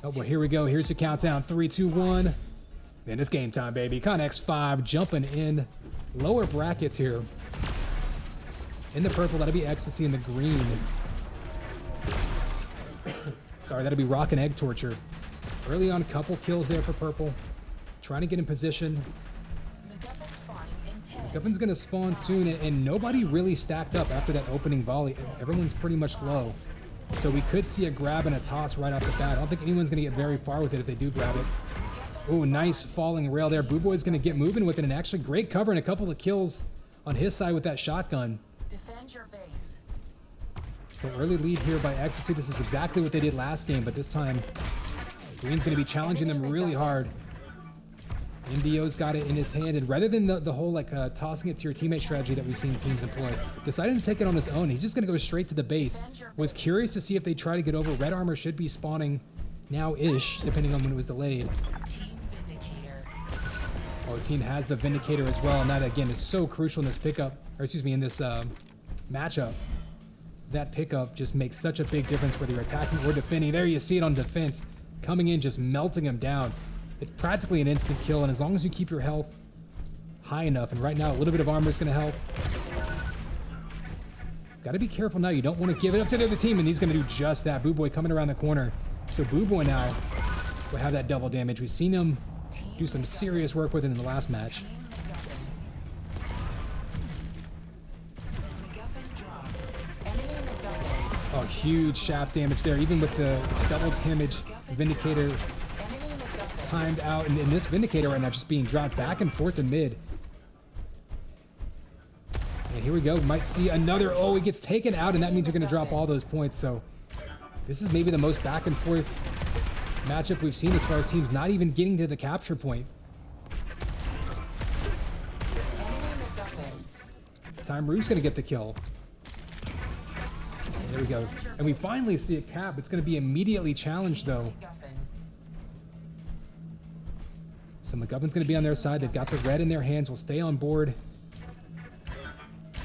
Oh, well, here we go. Here's the countdown. 3, 2, 1. And it's game time, baby. Connex 5 jumping in. Lower brackets here. In the purple, that'll be Ecstasy. In the green. Sorry, that'll be Rock and Egg Torture. Early on, couple kills there for purple. Trying to get in position. MacGuffin's going to spawn soon, and nobody really stacked up after that opening volley. Everyone's pretty much low. So we could see a grab and a toss right off the bat. I don't think anyone's going to get very far with it if they do grab it. Oh, nice falling rail there. Boo Boy's going to get moving with it, and actually great cover and a couple of kills on his side with that shotgun. Defend your base. So early lead here by Ecstasy. This is exactly what they did last game, but this time Green's going to be challenging them really hard. MDO's got it in his hand, and rather than the whole like tossing it to your teammate strategy that we've seen teams employ, decided to take it on his own. He's just going to go straight to the base. Was curious to see if they try to get over. Red armor should be spawning now-ish, depending on when it was delayed. Oh, team has the Vindicator as well, and that again is so crucial in this pickup, or excuse me, in this matchup. That pickup just makes such a big difference whether you're attacking or defending. There you see it on defense, coming in, just melting him down. It's practically an instant kill, and as long as you keep your health high enough, and right now a little bit of armor is going to help. Got to be careful now. You don't want to give it up to the other team, and he's going to do just that. Boo Boy coming around the corner. So Boo Boy now will have that double damage. We've seen him do some serious work with it in the last match. Oh, huge shaft damage there, even with the double damage Vindicator timed out, and this Vindicator right now just being dropped back and forth in mid. And here we go. We might see another. Oh, he gets taken out, and that means you're going to drop all those points. So this is maybe the most back and forth matchup we've seen as far as teams not even getting to the capture point. This time Rue's going to get the kill. There we go. And we finally see a cap. It's going to be immediately challenged, though. So MacGuffin's going to be on their side. They've got the red in their hands. We'll stay on board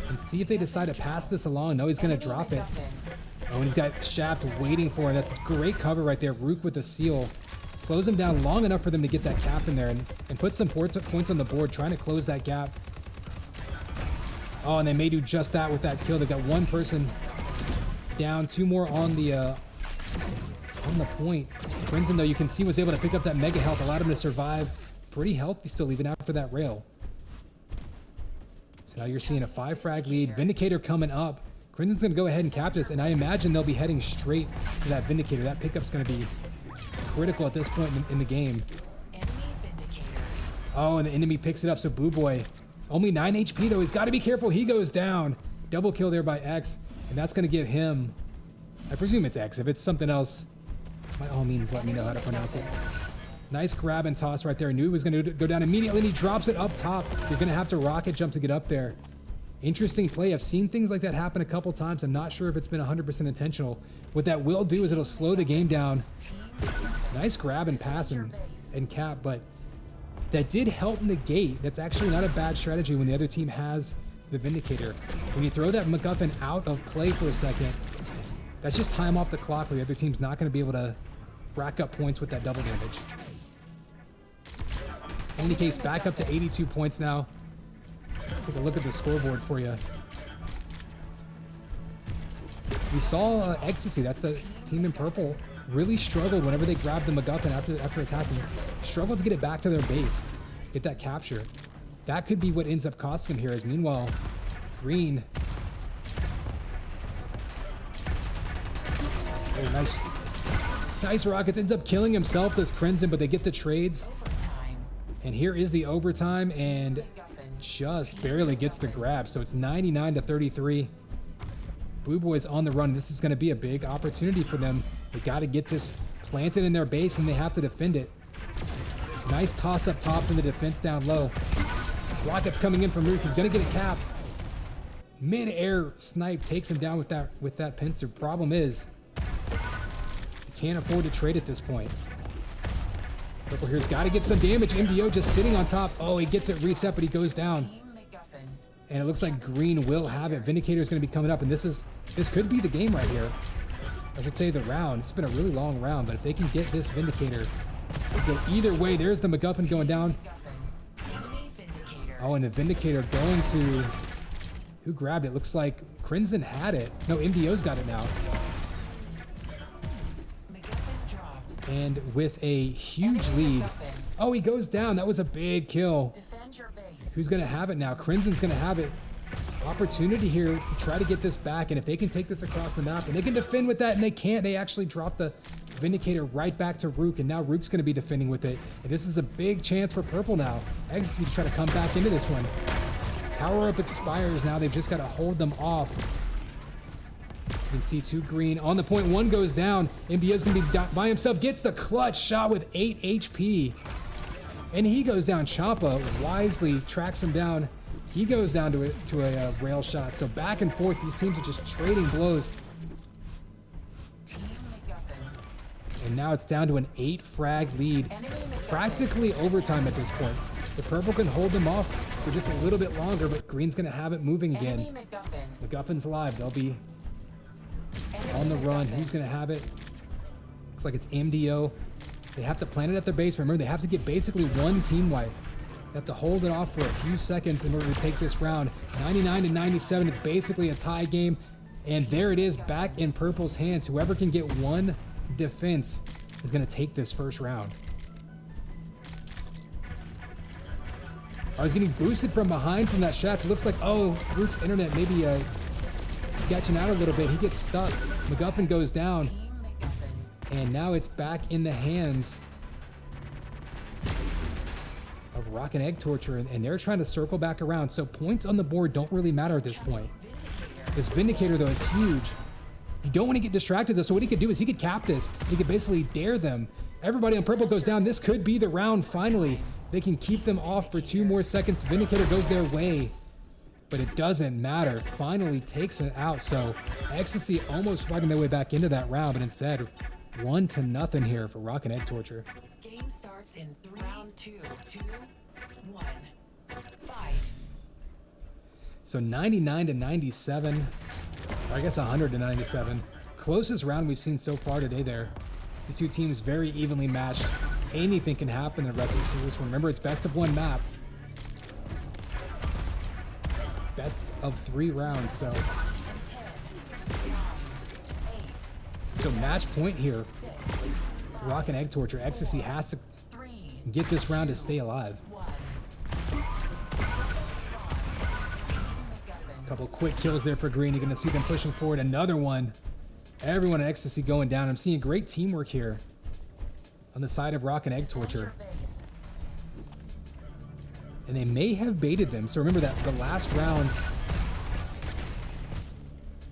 and see if they decide to pass this along. No, he's going to drop it. Oh, and he's got Shaft waiting for him. That's great cover right there. Rook with the seal. Slows him down long enough for them to get that cap in there and put some points on the board, trying to close that gap. Oh, and they may do just that with that kill. They've got one person down, two more on the point. Crimson, though, you can see was able to pick up that mega health, allowed him to survive pretty healthy still, even after that rail. So now you're seeing a 5 frag lead. Vindicator coming up. Crimson's going to go ahead and cap this, and I imagine they'll be heading straight to that Vindicator. That pickup's going to be critical at this point in the game. Oh, and the enemy picks it up, so Boo Boy, only 9 HP, though. He's got to be careful. He goes down. Double kill there by X, and that's going to give him, I presume it's X. If it's something else, by all means, let me know how to pronounce it. Nice grab and toss right there. I knew he was going to go down immediately, and he drops it up top. You're going to have to rocket jump to get up there. Interesting play. I've seen things like that happen a couple times. I'm not sure if it's been 100% intentional. What that will do is it'll slow the game down. Nice grab and pass and cap, but that did help negate. That's actually not a bad strategy when the other team has the Vindicator. When you throw that MacGuffin out of play for a second, that's just time off the clock where the other team's not going to be able to rack up points with that double damage. In any case, back up to 82 points now. Take a look at the scoreboard for you. We saw Ecstasy, that's the team in purple, really struggled whenever they grabbed the MacGuffin after attacking. Struggled to get it back to their base, get that capture. That could be what ends up costing him here, as meanwhile, Green. Oh, nice. Nice rockets, ends up killing himself, does Crimson, but they get the trades. And here is the overtime, and just barely gets the grab. So it's 99 to 33. Boo Boy's on the run. This is going to be a big opportunity for them. They got to get this planted in their base, and they have to defend it. Nice toss up top from the defense down low. Rockets coming in from Rook. He's going to get a cap. Mid-air snipe takes him down with that pincer. Problem is, you can't afford to trade at this point. Purple here's got to get some damage. MDO just sitting on top. Oh, he gets it reset, but he goes down. And it looks like Green will have it. Vindicator is going to be coming up, and this could be the game right here. I should say the round. It's been a really long round, but if they can get this Vindicator, go either way. There's the MacGuffin going down. Oh, and the Vindicator going to... Who grabbed it? Looks like Crimson had it. No, MDO's got it now. And with a huge lead. Oh, he goes down. That was a big kill. Who's going to have it now? Crimson's going to have it. Opportunity here to try to get this back. And if they can take this across the map, and they can defend with that, and they can't. They actually drop the Vindicator right back to Rook, and now Rook's going to be defending with it. And this is a big chance for Purple now. Ecstasy to try to come back into this one. Power up expires now. They've just got to hold them off. You can see 2 green on the point. 1 goes down. MBO's going to be by himself. Gets the clutch shot with 8 HP. And he goes down. Champa wisely tracks him down. He goes down to a rail shot. So back and forth, these teams are just trading blows. And now it's down to an 8 frag lead. Practically overtime at this point. The Purple can hold them off for just a little bit longer, but Green's going to have it moving again. MacGuffin's live. They'll be on the run. Who's going to have it? Looks like it's MDO. They have to plant it at their base. Remember, they have to get basically 1 team wipe. They have to hold it off for a few seconds in order to take this round. 99 to 97. It's basically a tie game. And there it is, back in Purple's hands. Whoever can get 1 defense is going to take this first round. I was getting boosted from behind from that shaft. It looks like, oh, Rook's internet maybe sketching out a little bit. He gets stuck. MacGuffin goes down. And now it's back in the hands of Rock and Egg Torture. And they're trying to circle back around. So points on the board don't really matter at this point. This Vindicator, though, is huge. You don't want to get distracted, though. So what he could do is he could cap this. He could basically dare them. Everybody on Purple goes down. This could be the round finally. They can keep them off for 2 more seconds. Vindicator goes their way, but it doesn't matter. Finally takes it out. So Ecstasy almost fighting their way back into that round, but instead 1-0 here for Rock and Egg Torture. Game starts in round 2, 2, 1. Fight. So 99 to 97, or I guess 100 to 97. Closest round we've seen so far today there. These 2 teams very evenly matched. Anything can happen in the rest of this one. Remember, it's best of 1 map. Best of 3 rounds, so match point here. Rock and Egg Torture. Ecstasy has to get this round to stay alive. A couple quick kills there for Green. You're going to see them pushing forward. Another one. Everyone at Ecstasy going down. I'm seeing great teamwork here on the side of Rock and Egg Torture. And they may have baited them. So remember that the last round,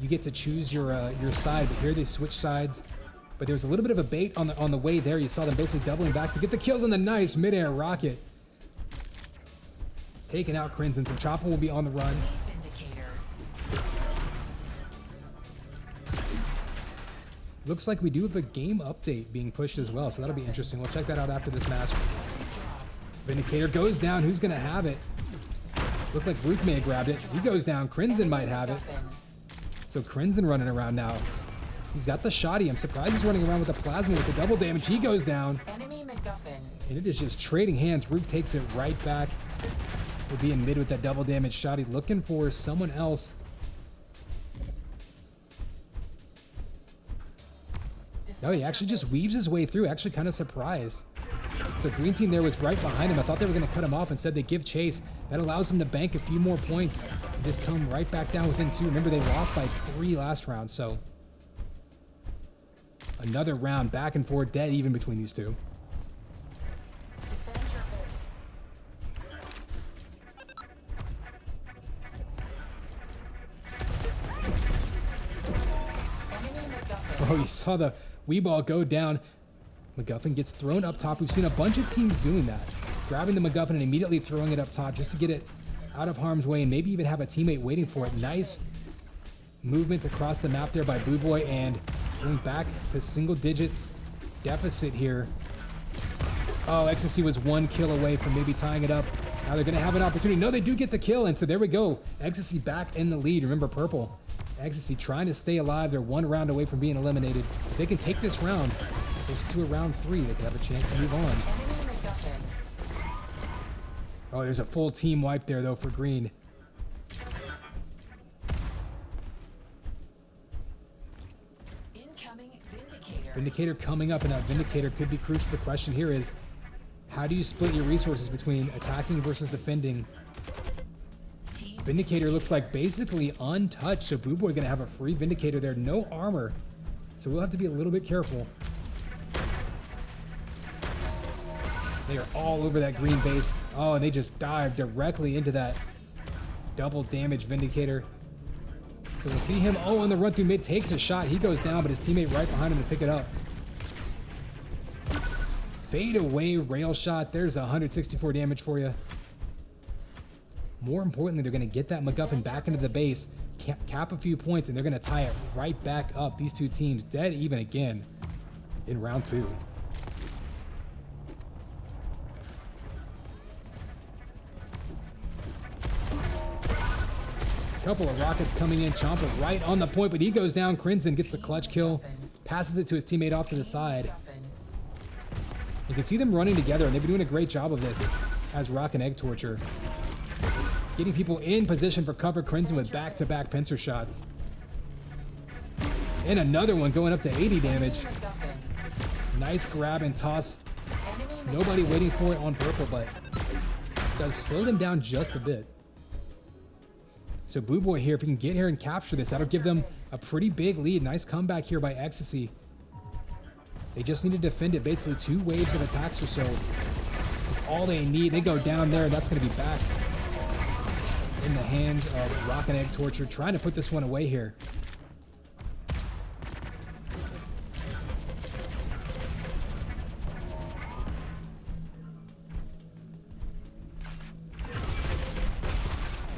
you get to choose your side, but here they switch sides. But there was a little bit of a bait on the way there. You saw them basically doubling back to get the kills on the nice mid-air rocket. Taking out Crimson, so Chopper will be on the run. Looks like we do have a game update being pushed as well, so that'll be interesting. We'll check that out after this match. Vindicator goes down. Who's going to have it? Looked like Rook may have grabbed it. He goes down. Crimson might have it. So Crimson running around now. He's got the shoddy. I'm surprised he's running around with the plasma with the double damage. He goes down. Enemy MacGuffin. And it is just trading hands. Rook takes it right back. We'll be in mid with that double damage shoddy, looking for someone else. Oh, he actually just weaves his way through. Actually kind of surprised. So green team there was right behind him. I thought they were going to cut him off. Instead, they give chase. That allows them to bank a few more points and just come right back down within 2. Remember, they lost by 3 last round. So another round back and forth, dead even between these 2. Defend your base. Enemy MacGuffin. Oh, you saw the Wii ball go down. MacGuffin gets thrown up top. We've seen a bunch of teams doing that. Grabbing the MacGuffin and immediately throwing it up top just to get it out of harm's way and maybe even have a teammate waiting for it. Nice movement across the map there by Boo Boy and going back to single digits deficit here. Oh, Ecstasy was 1 kill away from maybe tying it up. Now they're going to have an opportunity. No, they do get the kill, and so there we go. Ecstasy back in the lead. Remember, Purple Ecstasy trying to stay alive. They're one round away from being eliminated. If they can take this round, close to a round 3, they could have a chance to move on. Oh, there's a full team wipe there, though, for green. Incoming Vindicator. Vindicator coming up, and that Vindicator could be crucial. The question here is, how do you split your resources between attacking versus defending? Vindicator looks like basically untouched, so Boo Boy gonna have a free Vindicator there. No armor, so we'll have to be a little bit careful. They are all over that green base. Oh, and they just dive directly into that double damage Vindicator. So we'll see him, oh, on the run through mid, takes a shot. He goes down, but his teammate right behind him to pick it up. Fade away rail shot. There's 164 damage for you. More importantly, they're going to get that MacGuffin back into the base, cap a few points, and they're going to tie it right back up. These two teams dead even again in round 2. Couple of rockets coming in. Champa right on the point, but he goes down. Crimson gets the clutch kill, passes it to his teammate off to the side. You can see them running together, and they've been doing a great job of this as Rock and Egg Torture. Getting people in position for cover. Crimson with back-to-back pincer shots. And another one going up to 80 damage. Nice grab and toss. Nobody waiting for it on purple, but does slow them down just a bit. So Boo Boy here, if he can get here and capture this, that'll give them a pretty big lead. Nice comeback here by Ecstasy. They just need to defend it. Basically 2 waves of attacks or so. That's all they need. They go down there, and that's going to be back in the hands of Rock and Egg Torture, trying to put this one away here.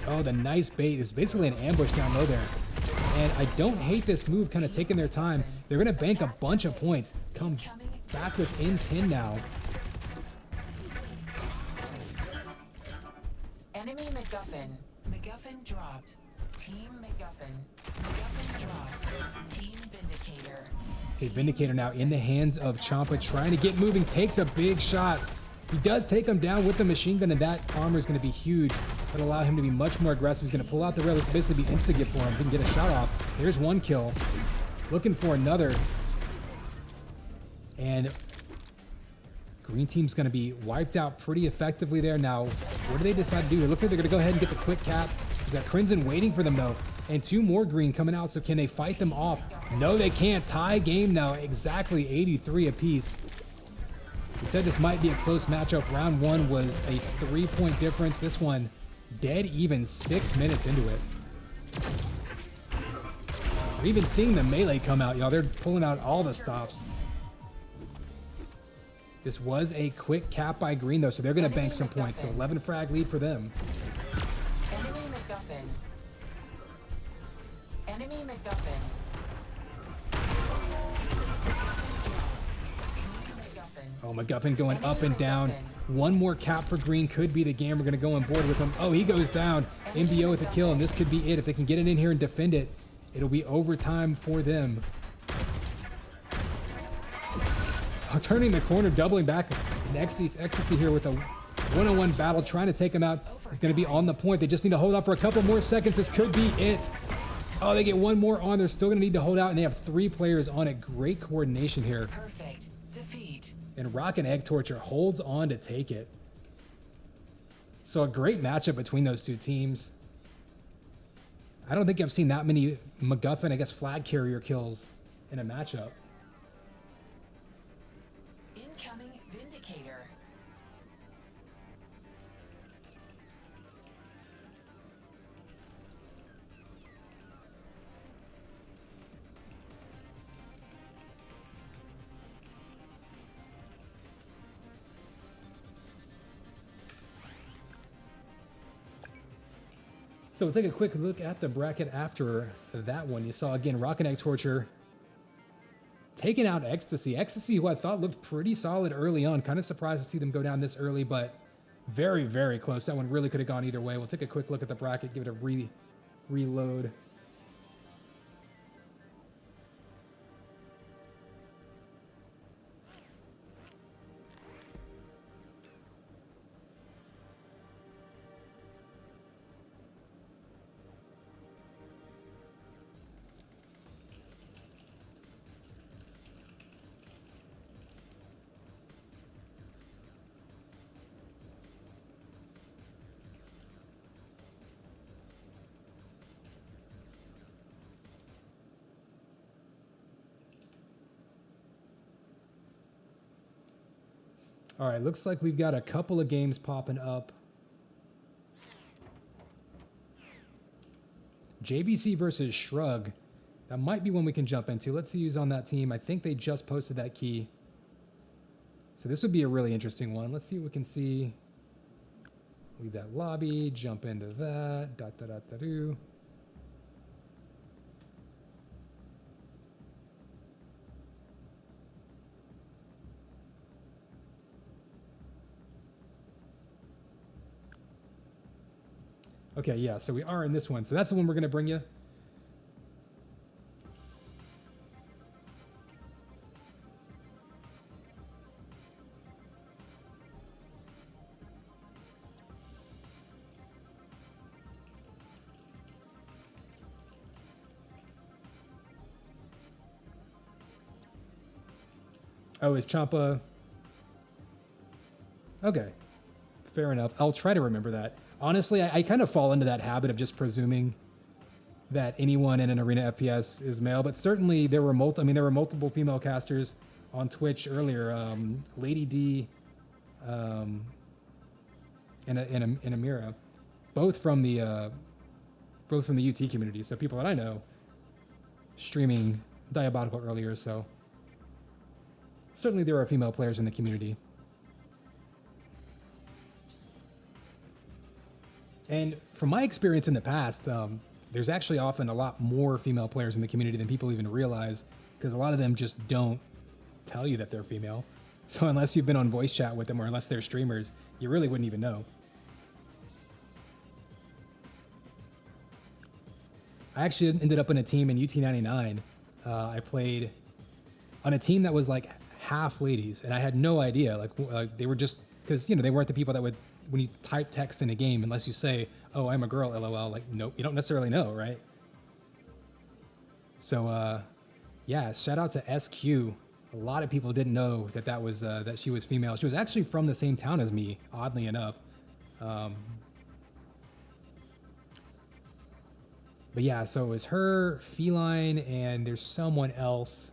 Oh, the nice bait. It's basically an ambush down low there. And I don't hate this move, kind of taking their time. They're going to bank a bunch of points. Come back within 10 now. Enemy MacGuffin. MacGuffin dropped. Team MacGuffin. MacGuffin dropped. Team Vindicator. Okay, Vindicator now in the hands of Champa, trying to get moving. Takes a big shot. He does take him down with the machine gun, and that armor is going to be huge. That'll allow him to be much more aggressive. He's going to pull out the rail. This will basically be insta-get for him. He can get a shot off. There's one kill. Looking for another. And green team's going to be wiped out pretty effectively there. Now, what do they decide to do? It looks like they're going to go ahead and get the quick cap. We've got Crimson waiting for them, though. And 2 more green coming out, so can they fight them off? No, they can't. Tie game now. Exactly 83 apiece. We said this might be a close matchup. Round 1 was a 3-point difference. This one, dead even 6 minutes into it. We're even seeing the melee come out, y'all. They're pulling out all the stops. This was a quick cap by green, though, so they're going to bank some points. So 11 frag lead for them. Enemy MacGuffin. Enemy MacGuffin. Oh, MacGuffin going up and down. One more cap for green could be the game. We're going to go on board with him. Oh, he goes down. MBO with a kill, and this could be it. If they can get it in here and defend it, it'll be overtime for them. Oh, turning the corner, doubling back. Ecstasy here with a one-on-one battle, trying to take him out. He's going to be on the point. They just need to hold up for a couple more seconds. This could be it. Oh, they get one more on. They're still going to need to hold out, and they have 3 players on it. Great coordination here. Perfect. Defeat. And Rock and Egg Torture holds on to take it. So a great matchup between those two teams. I don't think I've seen that many MacGuffin, I guess, flag carrier kills in a matchup. Incoming Vindicator. So we'll take a quick look at the bracket after that one. You saw, again, Rock and Egg Torture taking out Ecstasy. Ecstasy, who I thought looked pretty solid early on. Kind of surprised to see them go down this early, but very, very close. That one really could have gone either way. We'll take a quick look at the bracket, give it a reload. All right, looks like we've got a couple of games popping up. JBC versus Shrug. That might be one we can jump into. Let's see who's on that team. I think they just posted that key. So this would be a really interesting one. Let's see what we can see. Leave that lobby, jump into that. Do. Okay, yeah, so we are in this one. So that's the one we're going to bring you. Oh, is Champa... Okay, fair enough. I'll try to remember that. Honestly, I kind of fall into that habit of just presuming that anyone in an arena FPS is male, but certainly there were multiple female casters on Twitch earlier. Lady D, and Amira, both from the UT community. So people that I know streaming Diabotical earlier. So certainly there are female players in the community. And from my experience in the past, there's actually often a lot more female players in the community than people even realize, because a lot of them just don't tell you that they're female. So unless you've been on voice chat with them or unless they're streamers, you really wouldn't even know. I actually ended up in a team in UT99. I played on a team that was like half ladies, and I had no idea. Like they were just, because, you know, they weren't the people that would, when you type text in a game, unless you say, oh, I'm a girl, LOL, like, nope, you don't necessarily know, right? So, yeah, shout out to SQ. A lot of people didn't know that was, that she was female. She was actually from the same town as me, oddly enough. But yeah, so it was her, Feline, and there's someone else.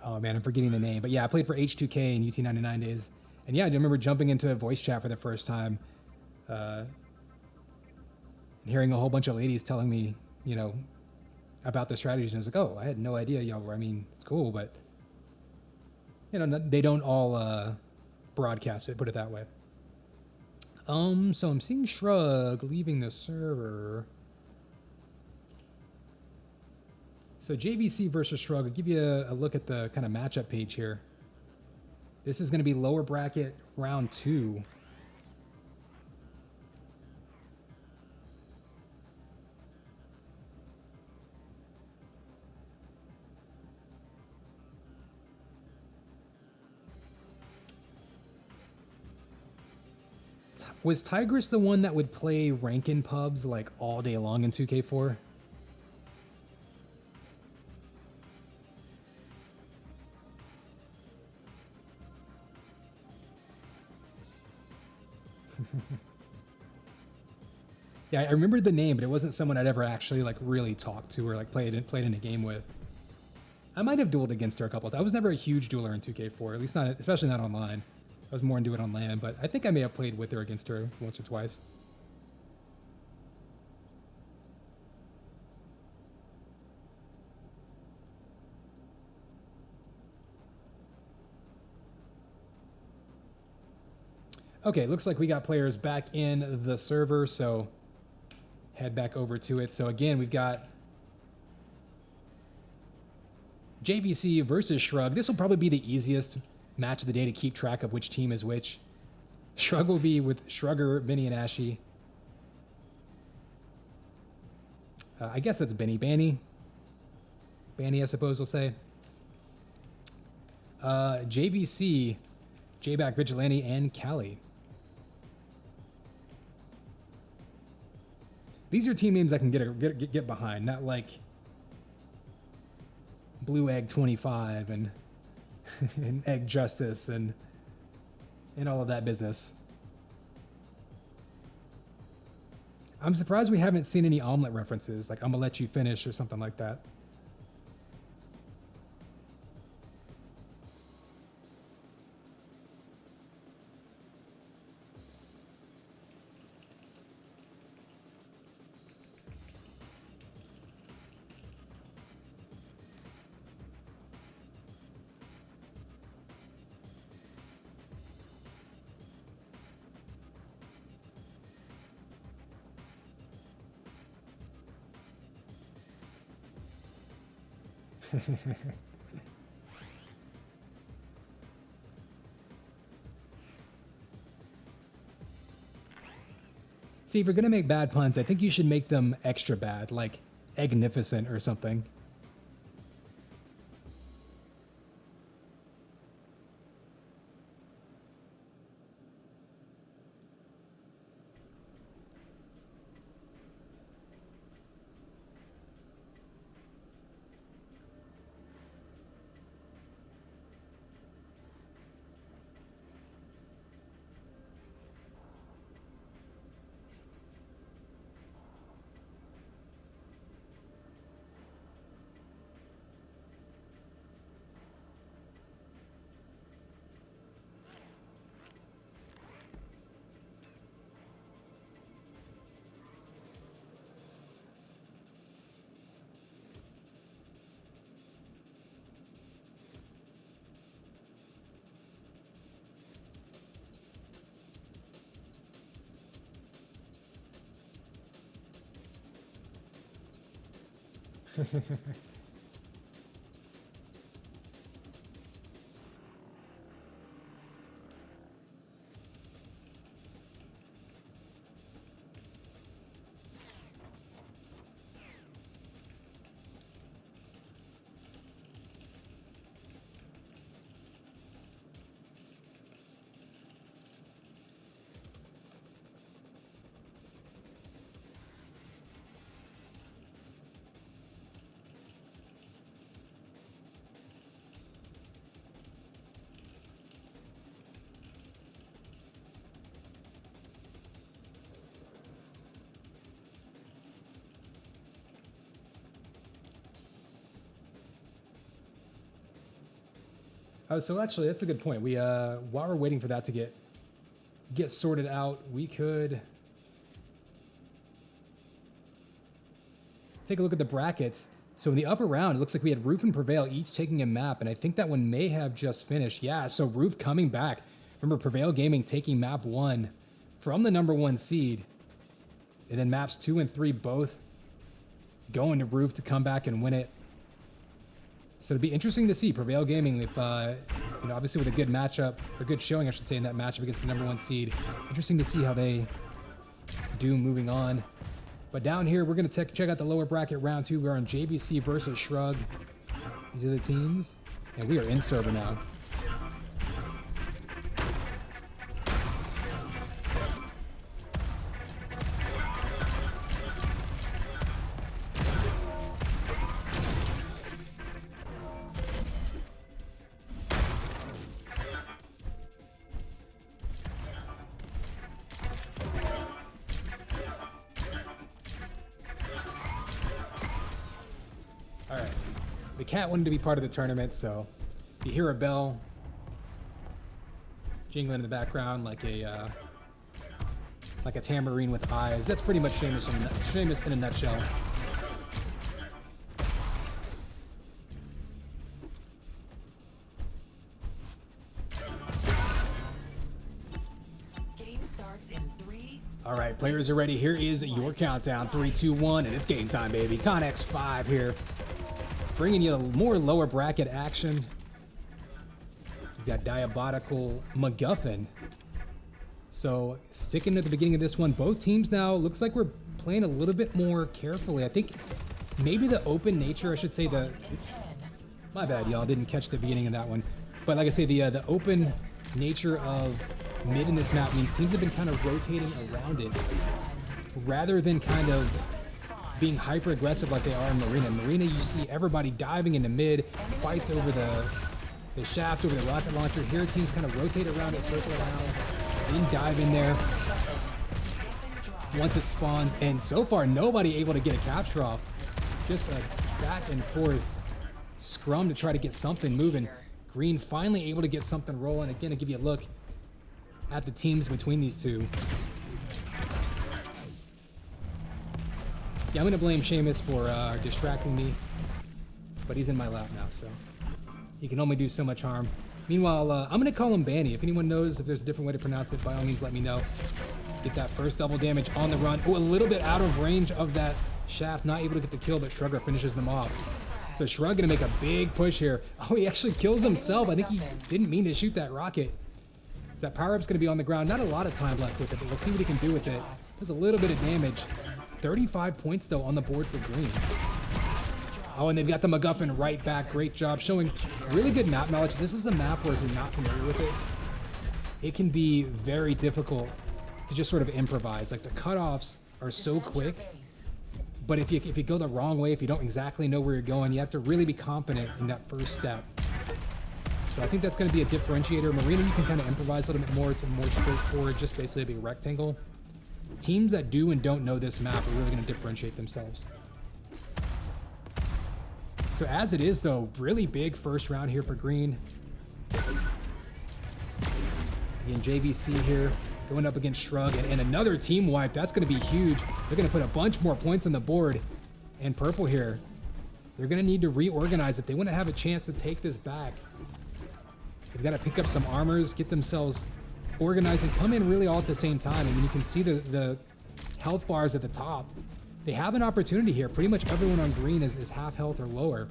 Oh man, I'm forgetting the name. But yeah, I played for H2K in UT99 days. And yeah, I remember jumping into voice chat for the first time, and hearing a whole bunch of ladies telling me, you know, about the strategies. And I was like, oh, I had no idea, yo. I mean, it's cool, but, you know, they don't all broadcast it, put it that way. So I'm seeing Shrug leaving the server. So JVC versus Shrug. I'll give you a look at the kind of matchup page here. This is going to be lower bracket round 2. Was Tigris the one that would play Rankin pubs like all day long in 2K4? Yeah, I remember the name, but it wasn't someone I'd ever actually like really talked to or like played in a game with. I might have dueled against her a couple of times. I was never a huge dueler in 2K4, at least not, especially not online. I was more into it on LAN, but I think I may have played with her against her once or twice. Okay, looks like we got players back in the server, so head back over to it. So again, we've got JVC versus Shrug. This will probably be the easiest match of the day to keep track of which team is which. Shrug will be with Shrugger, Benny, and Ashy. I guess that's Benny. Banny, I suppose we'll say. JVC, J-Back, Vigilante, and Callie. These are team names I can get behind, not like Blue Egg 25 and and Egg Justice and all of that business. I'm surprised we haven't seen any omelet references, like I'm gonna let you finish or something like that. See, if you're gonna make bad puns, I think you should make them extra bad, like Egnificent or something. Oh, so actually, that's a good point. We while we're waiting for that to get sorted out, we could take a look at the brackets. So in the upper round, it looks like we had Roof and Prevail each taking a map, and I think that one may have just finished. Yeah, so Roof coming back. Remember, Prevail Gaming taking map 1 from the #1 seed, and then maps 2 and 3 both going to Roof to come back and win it. So it'd be interesting to see Prevail Gaming, if you know, obviously with a good matchup, or good showing, I should say, in that matchup against the #1 seed. Interesting to see how they do moving on. But down here, we're going to check out the lower bracket round 2. We're on JBC versus Shrug. These are the teams, and we are in server now. All right, the cat wanted to be part of the tournament, so you hear a bell jingling in the background like a tambourine with eyes. That's pretty much Seamus in a nutshell. Game starts in 3. All right, players are ready. Here is your countdown. 3, 2, 1, and it's game time, baby. Connex 5 here. Bringing you more lower bracket action. We've got Diabotical MacGuffin. So sticking at the beginning of this one, both teams now, looks like we're playing a little bit more carefully. I think maybe the open nature, I should say my bad, y'all, didn't catch the beginning of that one. But like I say, the open nature of mid in this map means teams have been kind of rotating around it rather than kind of being hyper aggressive like they are in Marina. In Marina, you see everybody diving into mid, fights over the shaft, over the rocket launcher. Here, teams kind of rotate around it, circle around, then dive in there once it spawns. And so far, nobody able to get a capture off. Just a back and forth scrum to try to get something moving. Green finally able to get something rolling. Again, to give you a look at the teams between these two. Yeah, I'm gonna blame Seamus for distracting me, but he's in my lap now, so he can only do so much harm. Meanwhile, I'm gonna call him Banny. If anyone knows if there's a different way to pronounce it, by all means let me know. Get that first double damage on the run. Oh, a little bit out of range of that shaft, not able to get the kill, but Shrugger finishes them off. So Shrug gonna make a big push here. Oh, he actually kills himself. I think he didn't mean to shoot that rocket. So that power-up's gonna be on the ground. Not a lot of time left with it, but we'll see what he can do with it. Does a little bit of damage. 35 points though on the board for green. Oh, and they've got the MacGuffin right back. Great job, showing really good map knowledge. This is the map where if you're not familiar with it, it can be very difficult to just sort of improvise. Like the cutoffs are so quick, but if you go the wrong way, if you don't exactly know where you're going, you have to really be confident in that first step. So I think that's going to be a differentiator. Marina, you can kind of improvise a little bit more. It's a more straightforward, just basically a big rectangle. Teams that do and don't know this map are really going to differentiate themselves. So as it is, though, really big first round here for green. Again, JVC here going up against Shrug, and another team wipe. That's going to be huge. They're going to put a bunch more points on the board. And purple here, they're going to need to reorganize if they want to have a chance to take this back. They've got to pick up some armors, get themselves organized, and come in really all at the same time. I mean, you can see the health bars at the top. They have an opportunity here. Pretty much everyone on green is half health or lower.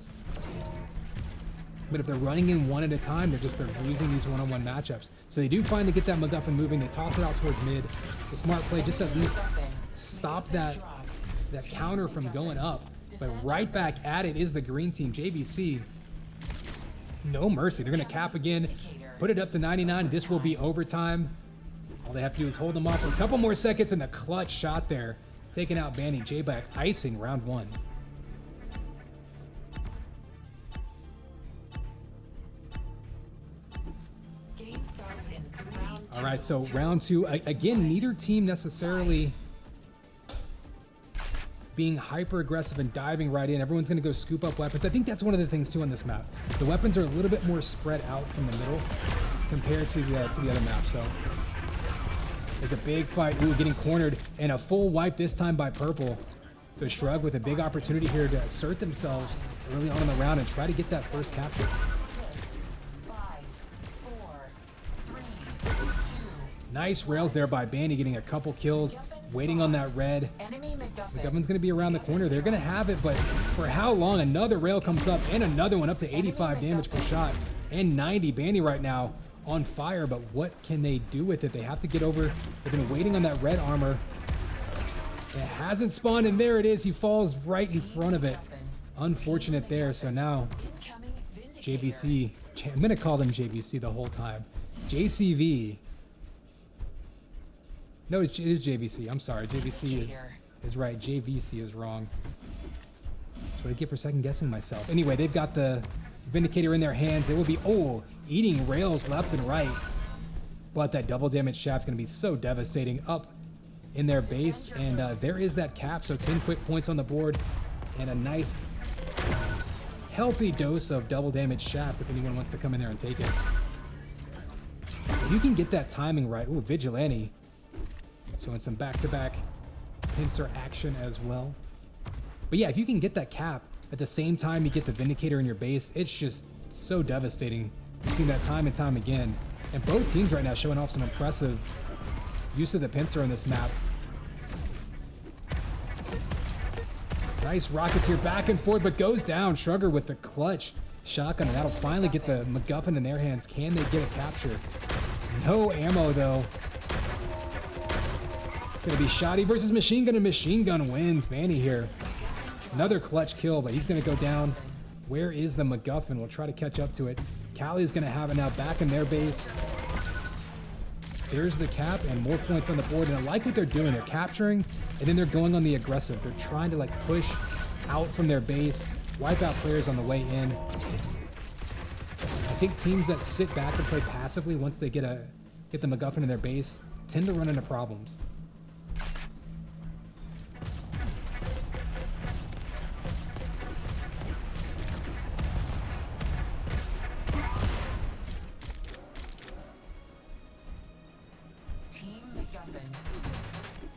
But if they're running in one at a time, they're losing these one-on-one matchups. So they do finally get that MacGuffin moving. They toss it out towards mid. The smart play just to at least stop that counter from going up. But right back at it is the green team. JVC, no mercy. They're going to cap again, put it up to 99. This will be overtime. All they have to do is hold them off for a couple more seconds, and the clutch shot there, taking out Banny. J-Back icing round one. All right, so round two. Again, neither team necessarily being hyper aggressive and diving right in. Everyone's going to go scoop up weapons. I think that's one of the things too on this map. The weapons are a little bit more spread out from the middle compared to the other map. So there's a big fight. Ooh, getting cornered, and a full wipe this time by purple. So Shrug with a big opportunity here to assert themselves early on in the round and try to get that first capture. Nice rails there by Banny, getting a couple kills, waiting on that red. MacGuffin's going to be around the corner. They're going to have it, but for how long? Another rail comes up, and another one up to 85 damage per shot, and 90. Banny right now on fire, but what can they do with it? They have to get over. They've been waiting on that red armor. It hasn't spawned, and there it is. He falls right in front of it. Unfortunate there. So now JVC, I'm going to call them JVC the whole time. JCV. No, it is JVC. I'm sorry. JVC is right. JVC is wrong. That's what I get for second guessing myself. Anyway, they've got the Vindicator in their hands. They will be, eating rails left and right. But that double damage shaft's going to be so devastating up in their base. And there is that cap. So 10 quick points on the board and a nice, healthy dose of double damage shaft if anyone wants to come in there and take it. If you can get that timing right. Ooh, Vigilante. Showing some back-to-back pincer action as well. But yeah, if you can get that cap at the same time you get the Vindicator in your base, it's just so devastating. We've seen that time and time again. And both teams right now showing off some impressive use of the pincer on this map. Nice rockets here, back and forth, but goes down. Shrugger with the clutch shotgun, and that'll finally get the MacGuffin in their hands. Can they get a capture? No ammo, though. Gonna be Shoddy versus Machine Gun, and Machine Gun wins. Banny here. Another clutch kill, but he's gonna go down. Where is the MacGuffin? We'll try to catch up to it. Cali's gonna have it now back in their base. There's the cap and more points on the board. And I like what they're doing. They're capturing, and then they're going on the aggressive. They're trying to push out from their base, wipe out players on the way in. I think teams that sit back and play passively once they get the MacGuffin in their base tend to run into problems.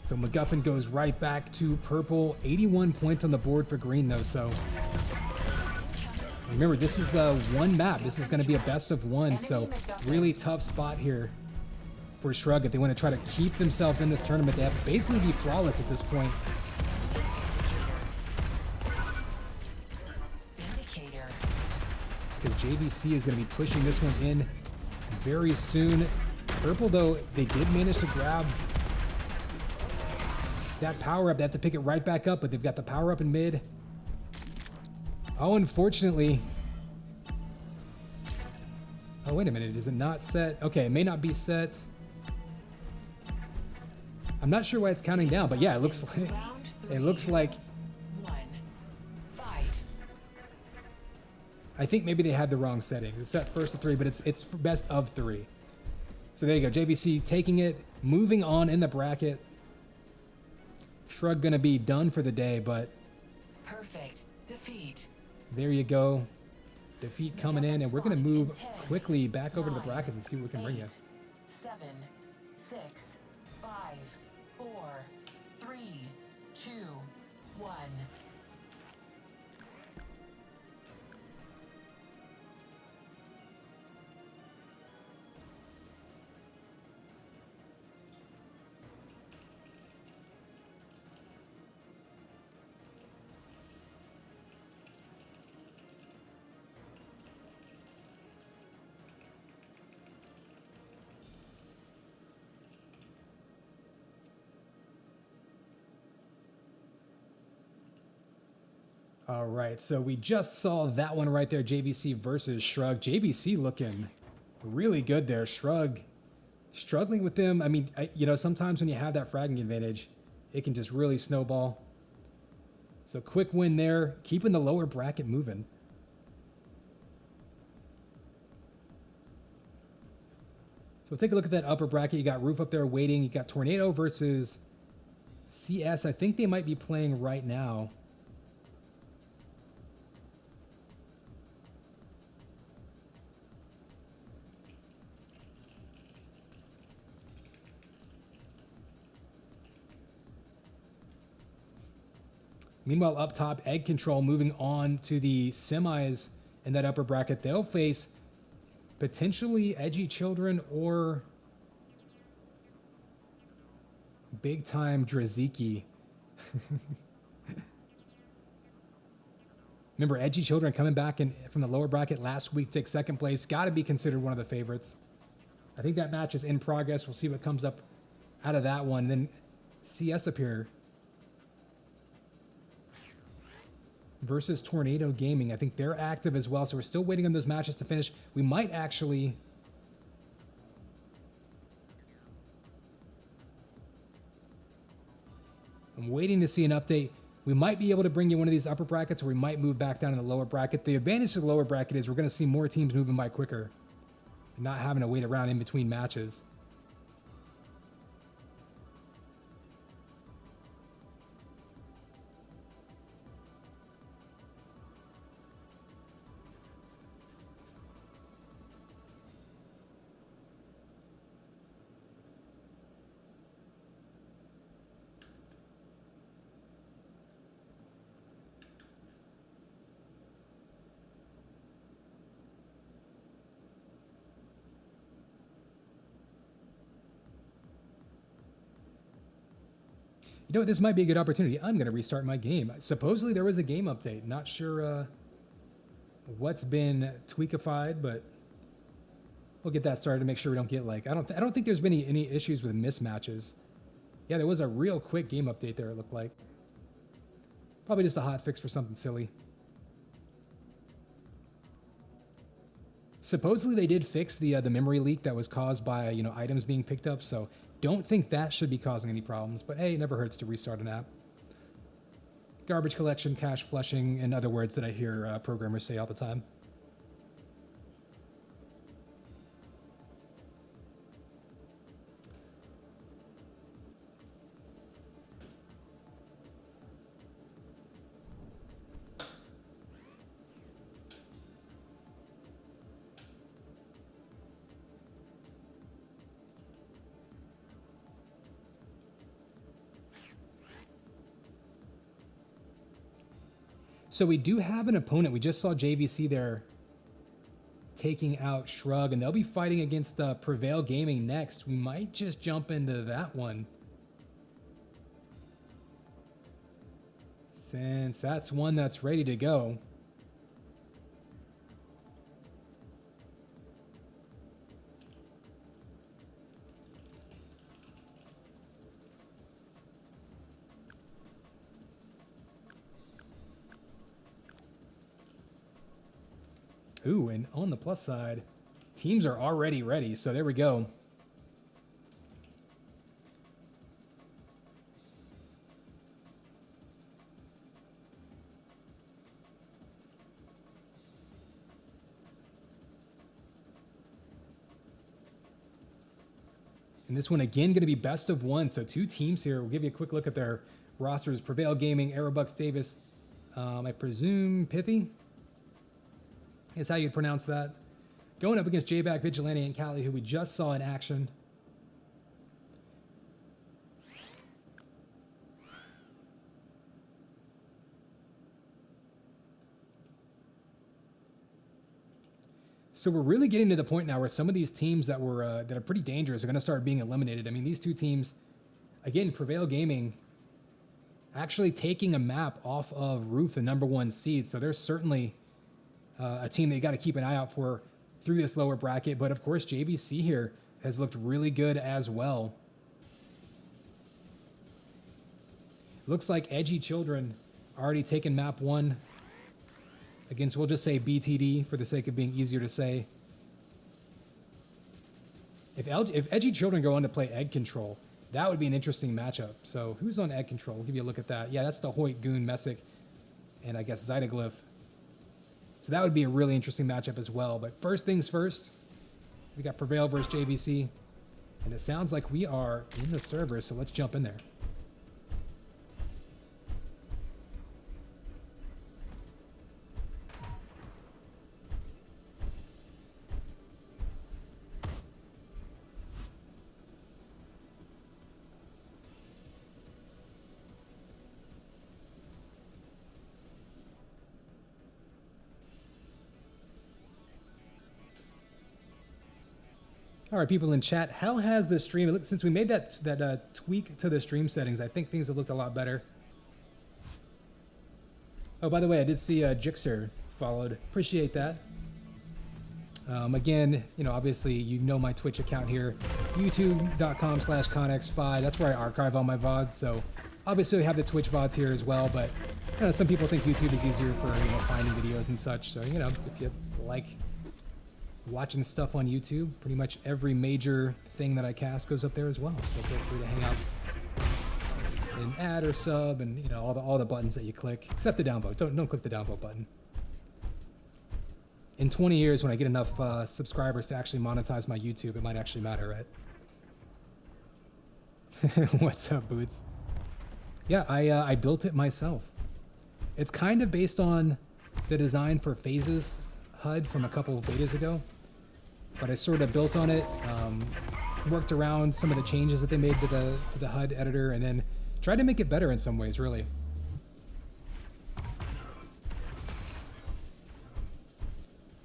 So MacGuffin goes right back to purple. 81 points on the board for green, though. So remember, this is one map. This is going to be a best of one. So really tough spot here for Shrug if they want to try to keep themselves in this tournament. They have to basically be flawless at this point. because JVC is going to be pushing this one in very soon. Purple, though, they did manage to grab that power up. They have to pick it right back up, but they've got the power up in mid. Oh, unfortunately. Oh, wait a minute. Is it not set? Okay, it may not be set. I'm not sure why it's counting down, but yeah, it looks like I think maybe they had the wrong settings. It's set first to 3, but it's best of 3. So there you go. JVC taking it, moving on in the bracket. Shrug gonna be done for the day, but perfect defeat. There you go. Defeat coming in, and we're gonna move quickly back over to the bracket and see what we can bring you. 7, 6, 5, 4, 3, 2, 1. All right, so we just saw that one right there, JVC versus Shrug. JVC looking really good there. Shrug struggling with them. I mean, sometimes when you have that fragging advantage, it can just really snowball. So quick win there, keeping the lower bracket moving. So we'll take a look at that upper bracket. You got Roof up there waiting. You got Tornado versus CS. I think they might be playing right now. Meanwhile, up top, Egg Control moving on to the semis in that upper bracket. They'll face potentially Edgy Children or big time Draziki. Remember, Edgy Children coming back from the lower bracket last week to take second place. Got to be considered one of the favorites. I think that match is in progress. We'll see what comes up out of that one. And then CS up here versus Tornado Gaming. I think they're active as well, so we're still waiting on those matches to finish. We might actually... I'm waiting to see an update. We might be able to bring you one of these upper brackets, or we might move back down in the lower bracket. The advantage to the lower bracket is we're going to see more teams moving by quicker and not having to wait around in between matches. You know what, this might be a good opportunity. I'm going to restart my game. Supposedly there was a game update. Not sure what's been tweakified, but we'll get that started to make sure we don't get like... I don't think there's been any issues with mismatches. Yeah, there was a real quick game update there, it looked like. Probably just a hot fix for something silly. Supposedly they did fix the memory leak that was caused by items being picked up, so don't think that should be causing any problems, but hey, it never hurts to restart an app. Garbage collection, cache flushing, and other words that I hear programmers say all the time. So we do have an opponent. We just saw JVC there taking out Shrug, and they'll be fighting against Prevail Gaming next. We might just jump into that one, since that's one that's ready to go. Ooh, and on the plus side, teams are already ready. So there we go. And this one, again, going to be best of one. So 2 teams here. We'll give you a quick look at their rosters. Prevail Gaming, Aerobucks Davis, I presume Pithy is how you'd pronounce that. Going up against J-Back, Vigilante, and Cali, who we just saw in action. So we're really getting to the point now where some of these teams that were that are pretty dangerous are going to start being eliminated. I mean, these 2 teams, again, Prevail Gaming, actually taking a map off of Roof, the #1 seed. So there's certainly a team that you got to keep an eye out for through this lower bracket. But of course, JVC here has looked really good as well. Looks like Edgy Children already taken map 1 against, we'll just say BTD for the sake of being easier to say. If Edgy Children go on to play Egg Control, that would be an interesting matchup. So who's on Egg Control? We'll give you a look at that. Yeah, that's the Hoyt, Goon, Messick, and I guess Zytoglyph. So that would be a really interesting matchup as well. But first things first, we got Prevail versus JVC. And it sounds like we are in the server, so let's jump in there. All right, people in chat, how has the stream, since we made that tweak to the stream settings, I think things have looked a lot better. Oh, by the way, I did see Jixer followed. Appreciate that. Again, you know, obviously, you know my Twitch account here, youtube.com/connex5. That's where I archive all my VODs. So obviously, we have the Twitch VODs here as well. But you know, some people think YouTube is easier for, you know, finding videos and such. So, you know, if you like watching stuff on YouTube, pretty much every major thing that I cast goes up there as well. So feel free to hang out and add or sub, and you know, all the buttons that you click, except the downvote. Don't click the downvote button. In 20 years, when I get enough subscribers to actually monetize my YouTube, it might actually matter, right? What's up, Boots? Yeah, I built it myself. It's kind of based on the design for Phases HUD from a couple of betas ago, but I sort of built on it, worked around some of the changes that they made to the HUD editor, and then tried to make it better in some ways, really.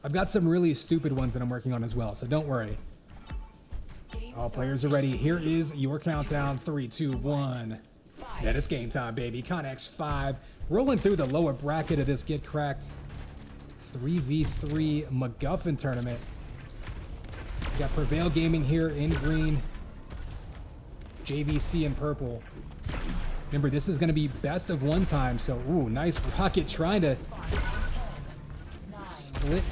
I've got some really stupid ones that I'm working on as well, so don't worry. All players are ready. Here is your countdown. 3, 2, 1. Then it's game time, baby. Connex 5. Rolling through the lower bracket of this Get Cracked 3v3 MacGuffin tournament. We got Prevail Gaming here in green, JVC in purple. Remember, this is going to be best of one time, so ooh, nice rocket trying to split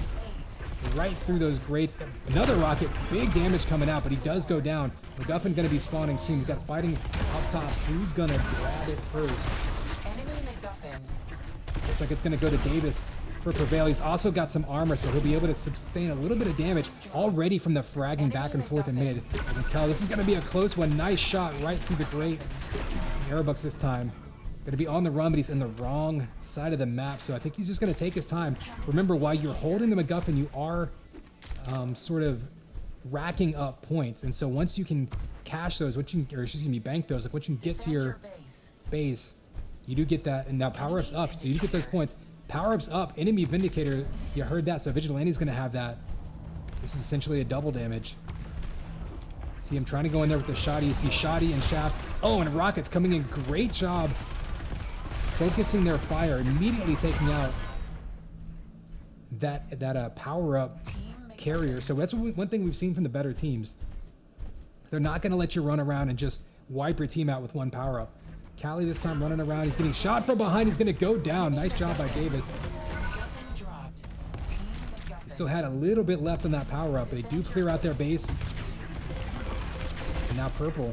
right through those grates. Another rocket, big damage coming out, but he does go down. MacGuffin going to be spawning soon. We've got fighting up top. Who's going to grab it first? Enemy MacGuffin. Looks like it's going to go to Davis for Prevail. He's also got some armor, so he'll be able to sustain a little bit of damage already from the fragging back and forth in mid. I can tell this is going to be a close one. Nice shot right through the grate. Aerobucks this time. Going to be on the run, but he's in the wrong side of the map, so I think he's just going to take his time. Remember, while you're holding the MacGuffin, you are sort of racking up points, and so once you can cash those, bank those, like once you can get to your base, you do get that, and now power-ups up, so you do get those points. Power-ups up, enemy Vindicator, you heard that, so Vigilante's going to have that. This is essentially a double damage. See him trying to go in there with the Shoddy. You see Shoddy and Shaft. Oh, and Rocket's coming in. Great job focusing their fire, immediately taking out that power-up carrier. So that's one thing we've seen from the better teams. They're not going to let you run around and just wipe your team out with one power-up. Cali this time running around. He's getting shot from behind. He's going to go down. Nice job by Davis. He's still had a little bit left on that power up. They do clear out their base. And now purple,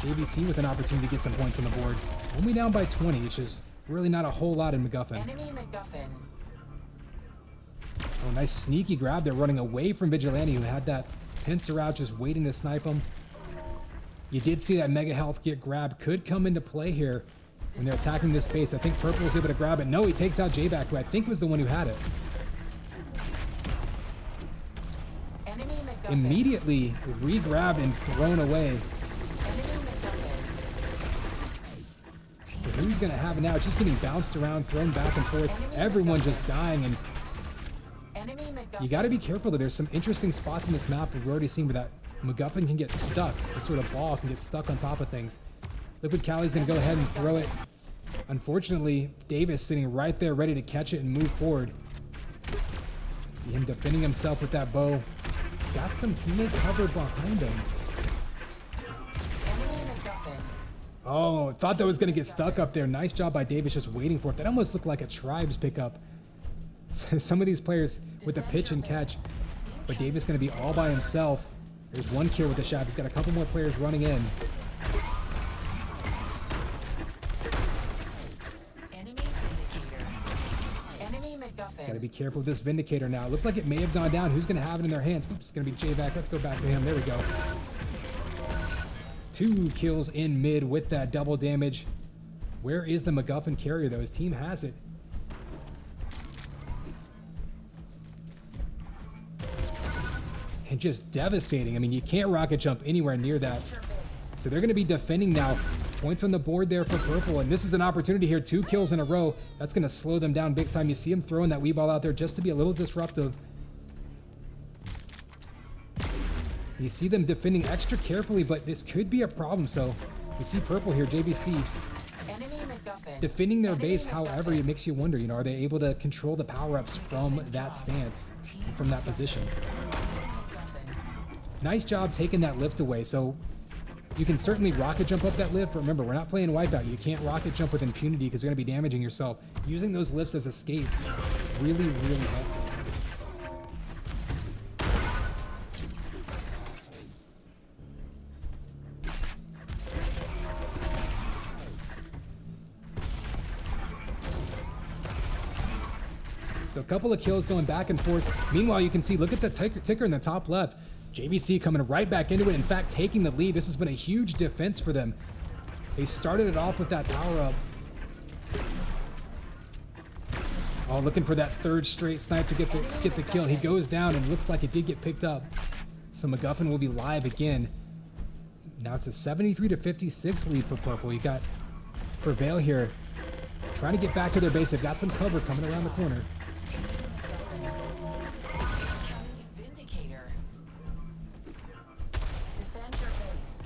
JVC with an opportunity to get some points on the board. Only down by 20, which is really not a whole lot in MacGuffin. Enemy MacGuffin. Oh, nice sneaky grab there, running away from Vigilante, who had that pincer out, just waiting to snipe him. You did see that Mega Health get grabbed. Could come into play here when they're attacking this base. I think purple was able to grab it. No, he takes out J-Back, who I think was the one who had it. Enemy MacGuffin. Immediately re-grabbed and thrown away. Enemy MacGuffin. So who's going to have it now? It's just getting bounced around, thrown back and forth. Everyone just dying. And Enemy MacGuffin. you got to be careful, though. There's some interesting spots in this map we've already seen where that MacGuffin can get stuck. This sort of ball can get stuck on top of things. Liquid Cali's going to go ahead and throw it. Unfortunately, Davis sitting right there ready to catch it and move forward. See him defending himself with that bow. Got some teammate cover behind him. Enemy MacGuffin. Oh, thought that was going to get stuck up there. Nice job by Davis just waiting for it. That almost looked like a Tribes pickup. Some of these players with the pitch and catch. But Davis going to be all by himself. There's one kill with the shot. He's got a couple more players running in. Enemy Vindicator. Enemy MacGuffin. Got to be careful with this Vindicator now. It looked like it may have gone down. Who's going to have it in their hands? Oops, it's going to be J-Vac. Let's go back to him. There we go. 2 kills in mid with that double damage. Where is the MacGuffin carrier, though? His team has it. And just devastating. I mean, you can't rocket jump anywhere near that. So they're going to be defending now. Points on the board there for purple. And this is an opportunity here. 2 kills in a row. That's going to slow them down big time. You see him throwing that Wii ball out there just to be a little disruptive. You see them defending extra carefully, but this could be a problem. So you see purple here, JBC, Enemy MacGuffin. defending their Enemy base. However, MacGuffin. it makes you wonder, are they able to control the power-ups from that stance, from that position? Nice job taking that lift away. So you can certainly rocket jump up that lift, but remember, we're not playing Wipeout. You can't rocket jump with impunity because you're going to be damaging yourself. Using those lifts as escape really, really helpful. So a couple of kills going back and forth. Meanwhile, you can see, look at the ticker in the top left. JVC coming right back into it. In fact, taking the lead. This has been a huge defense for them. They started it off with that power up. Oh, looking for that 3rd straight snipe to get the kill. He goes down and looks like it did get picked up. So MacGuffin will be live again. Now it's a 73-56 lead for purple. You got Prevail here trying to get back to their base. They've got some cover coming around the corner. Vindicator. Defend your base.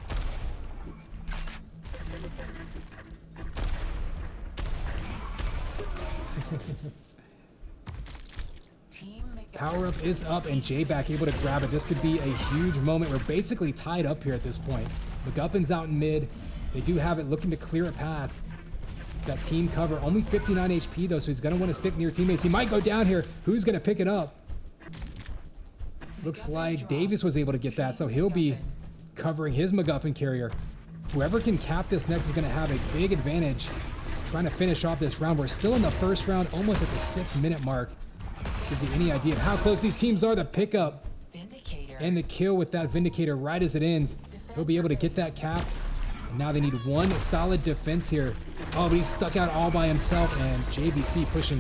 Team MacGuffin. Power up is up and J-Back able to grab it. This could be a huge moment. We're basically tied up here at this point. MacGuffin's out in mid. They do have it looking to clear a path. That team cover, only 59 HP though, so he's going to want to stick near teammates. He might go down here. Who's going to pick it up? Looks like Davis was able to get that, so he'll be covering his MacGuffin carrier. Whoever can cap this next is going to have a big advantage trying to finish off this round. We're still in the first round, almost at the 6-minute mark. Gives you any idea of how close these teams are. The pickup Vindicator. and the kill with that Vindicator right as it ends. He'll be able to get that cap. And now they need one solid defense here. Oh, but he's stuck out all by himself, and JVC pushing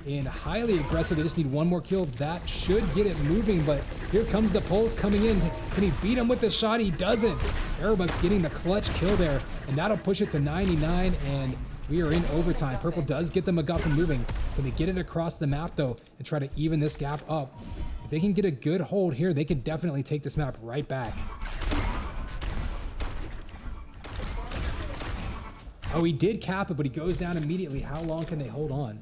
in highly aggressive. They just need one more kill. That should get it moving, but here comes the pulse coming in. Can he beat him with the shot? He doesn't. Aerobuck's getting the clutch kill there, and that'll push it to 99, and we are in overtime. Purple does get the MacGuffin moving. Can they get it across the map, though, and try to even this gap up? If they can get a good hold here, they can definitely take this map right back. Oh, he did cap it, but he goes down immediately. How long can they hold on?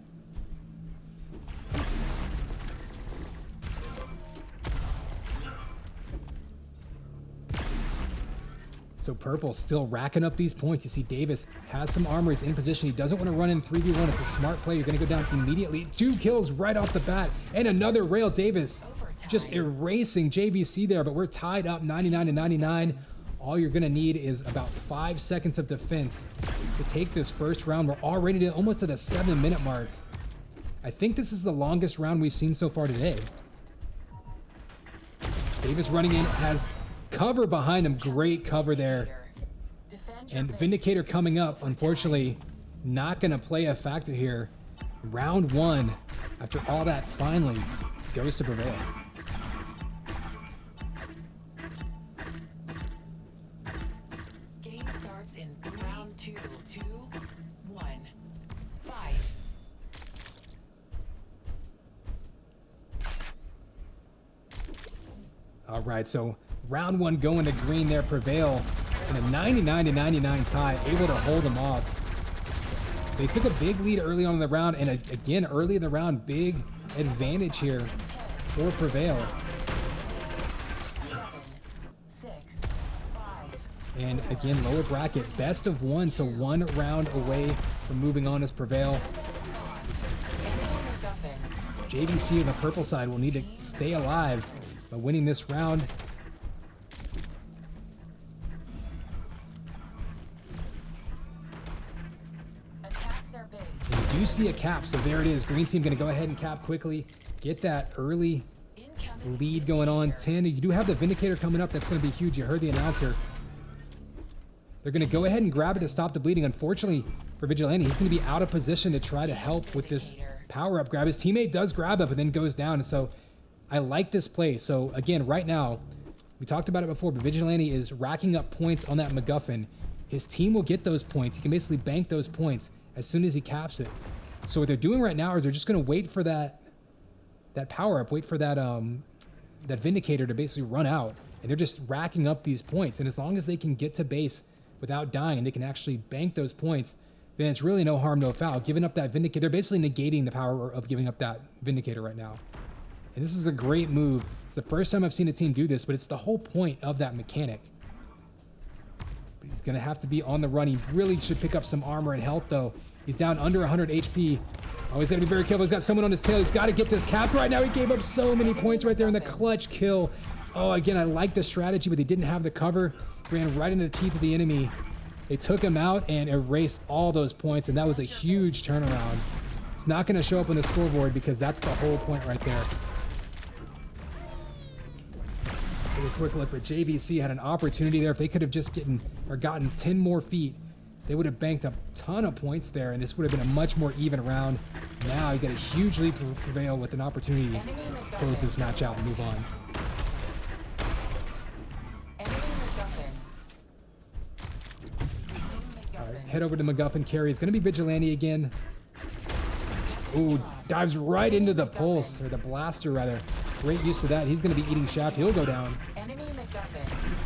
So Purple still racking up these points. You see Davis has some armor. He's in position. He doesn't want to run in 3v1. It's a smart play. You're going to go down immediately. 2 kills right off the bat. And another rail. Davis just erasing JVC there. But we're tied up 99 to 99. All you're going to need is about 5 seconds of defense to take this first round. We're already almost to the 7-minute mark. I think this is the longest round we've seen so far today. Davis running in, has cover behind him. Great cover there. And Vindicator coming up. Unfortunately, not going to play a factor here. Round 1, after all that, finally goes to Prevail. Game starts in round 2. 2, 1. Fight. All right, so round 1 going to green there. Prevail in a 99 to 99 tie, able to hold them off. They took a big lead early on in the round, and again, early in the round, big advantage here for Prevail. 7, 6, 5. And again, lower bracket, best of 1, so 1 round away from moving on as Prevail. JVC on the purple side will need to stay alive by winning this round. And you do see a cap, so there it is. Green team going to go ahead and cap quickly, get that early lead going on. 10. You do have the Vindicator coming up. That's going to be huge. You heard the announcer. They're going to go ahead and grab it to stop the bleeding. Unfortunately for Vigilante, he's going to be out of position to try to help with this power-up grab. His teammate does grab up and then goes down, and so I like this play. So again, right now, we talked about it before, but Vigilante is racking up points on that MacGuffin. His team will get those points. He can basically bank those points as soon as he caps it. So what they're doing right now is they're just going to wait for that power-up, wait for that that Vindicator to basically run out, and they're just racking up these points. And as long as they can get to base without dying and they can actually bank those points, then it's really no harm, no foul. Giving up that Vindicator, they're basically negating the power of giving up that Vindicator right now. And this is a great move. It's the first time I've seen a team do this, but it's the whole point of that mechanic. But he's going to have to be on the run. He really should pick up some armor and health, though. He's down under 100 HP. Oh, he's got to be very careful. He's got someone on his tail. He's got to get this capped right now. He gave up so many points right there in the clutch kill. Oh, again, I like the strategy, but they didn't have the cover. Ran right into the teeth of the enemy. They took him out and erased all those points, and that was a huge turnaround. It's not going to show up on the scoreboard because that's the whole point right there. Take a quick look, but JVC had an opportunity there. If they could have just gotten 10 more feet, they would have banked a ton of points there, and this would have been a much more even round. Now you got a huge lead for Prevail with an opportunity to close this match out and move on. All right, head over to MacGuffin carry. It's going to be Vigilante again. Ooh, dives right into the pulse, or the blaster rather. Great use of that. He's going to be eating shaft. He'll go down. Enemy MacGuffin.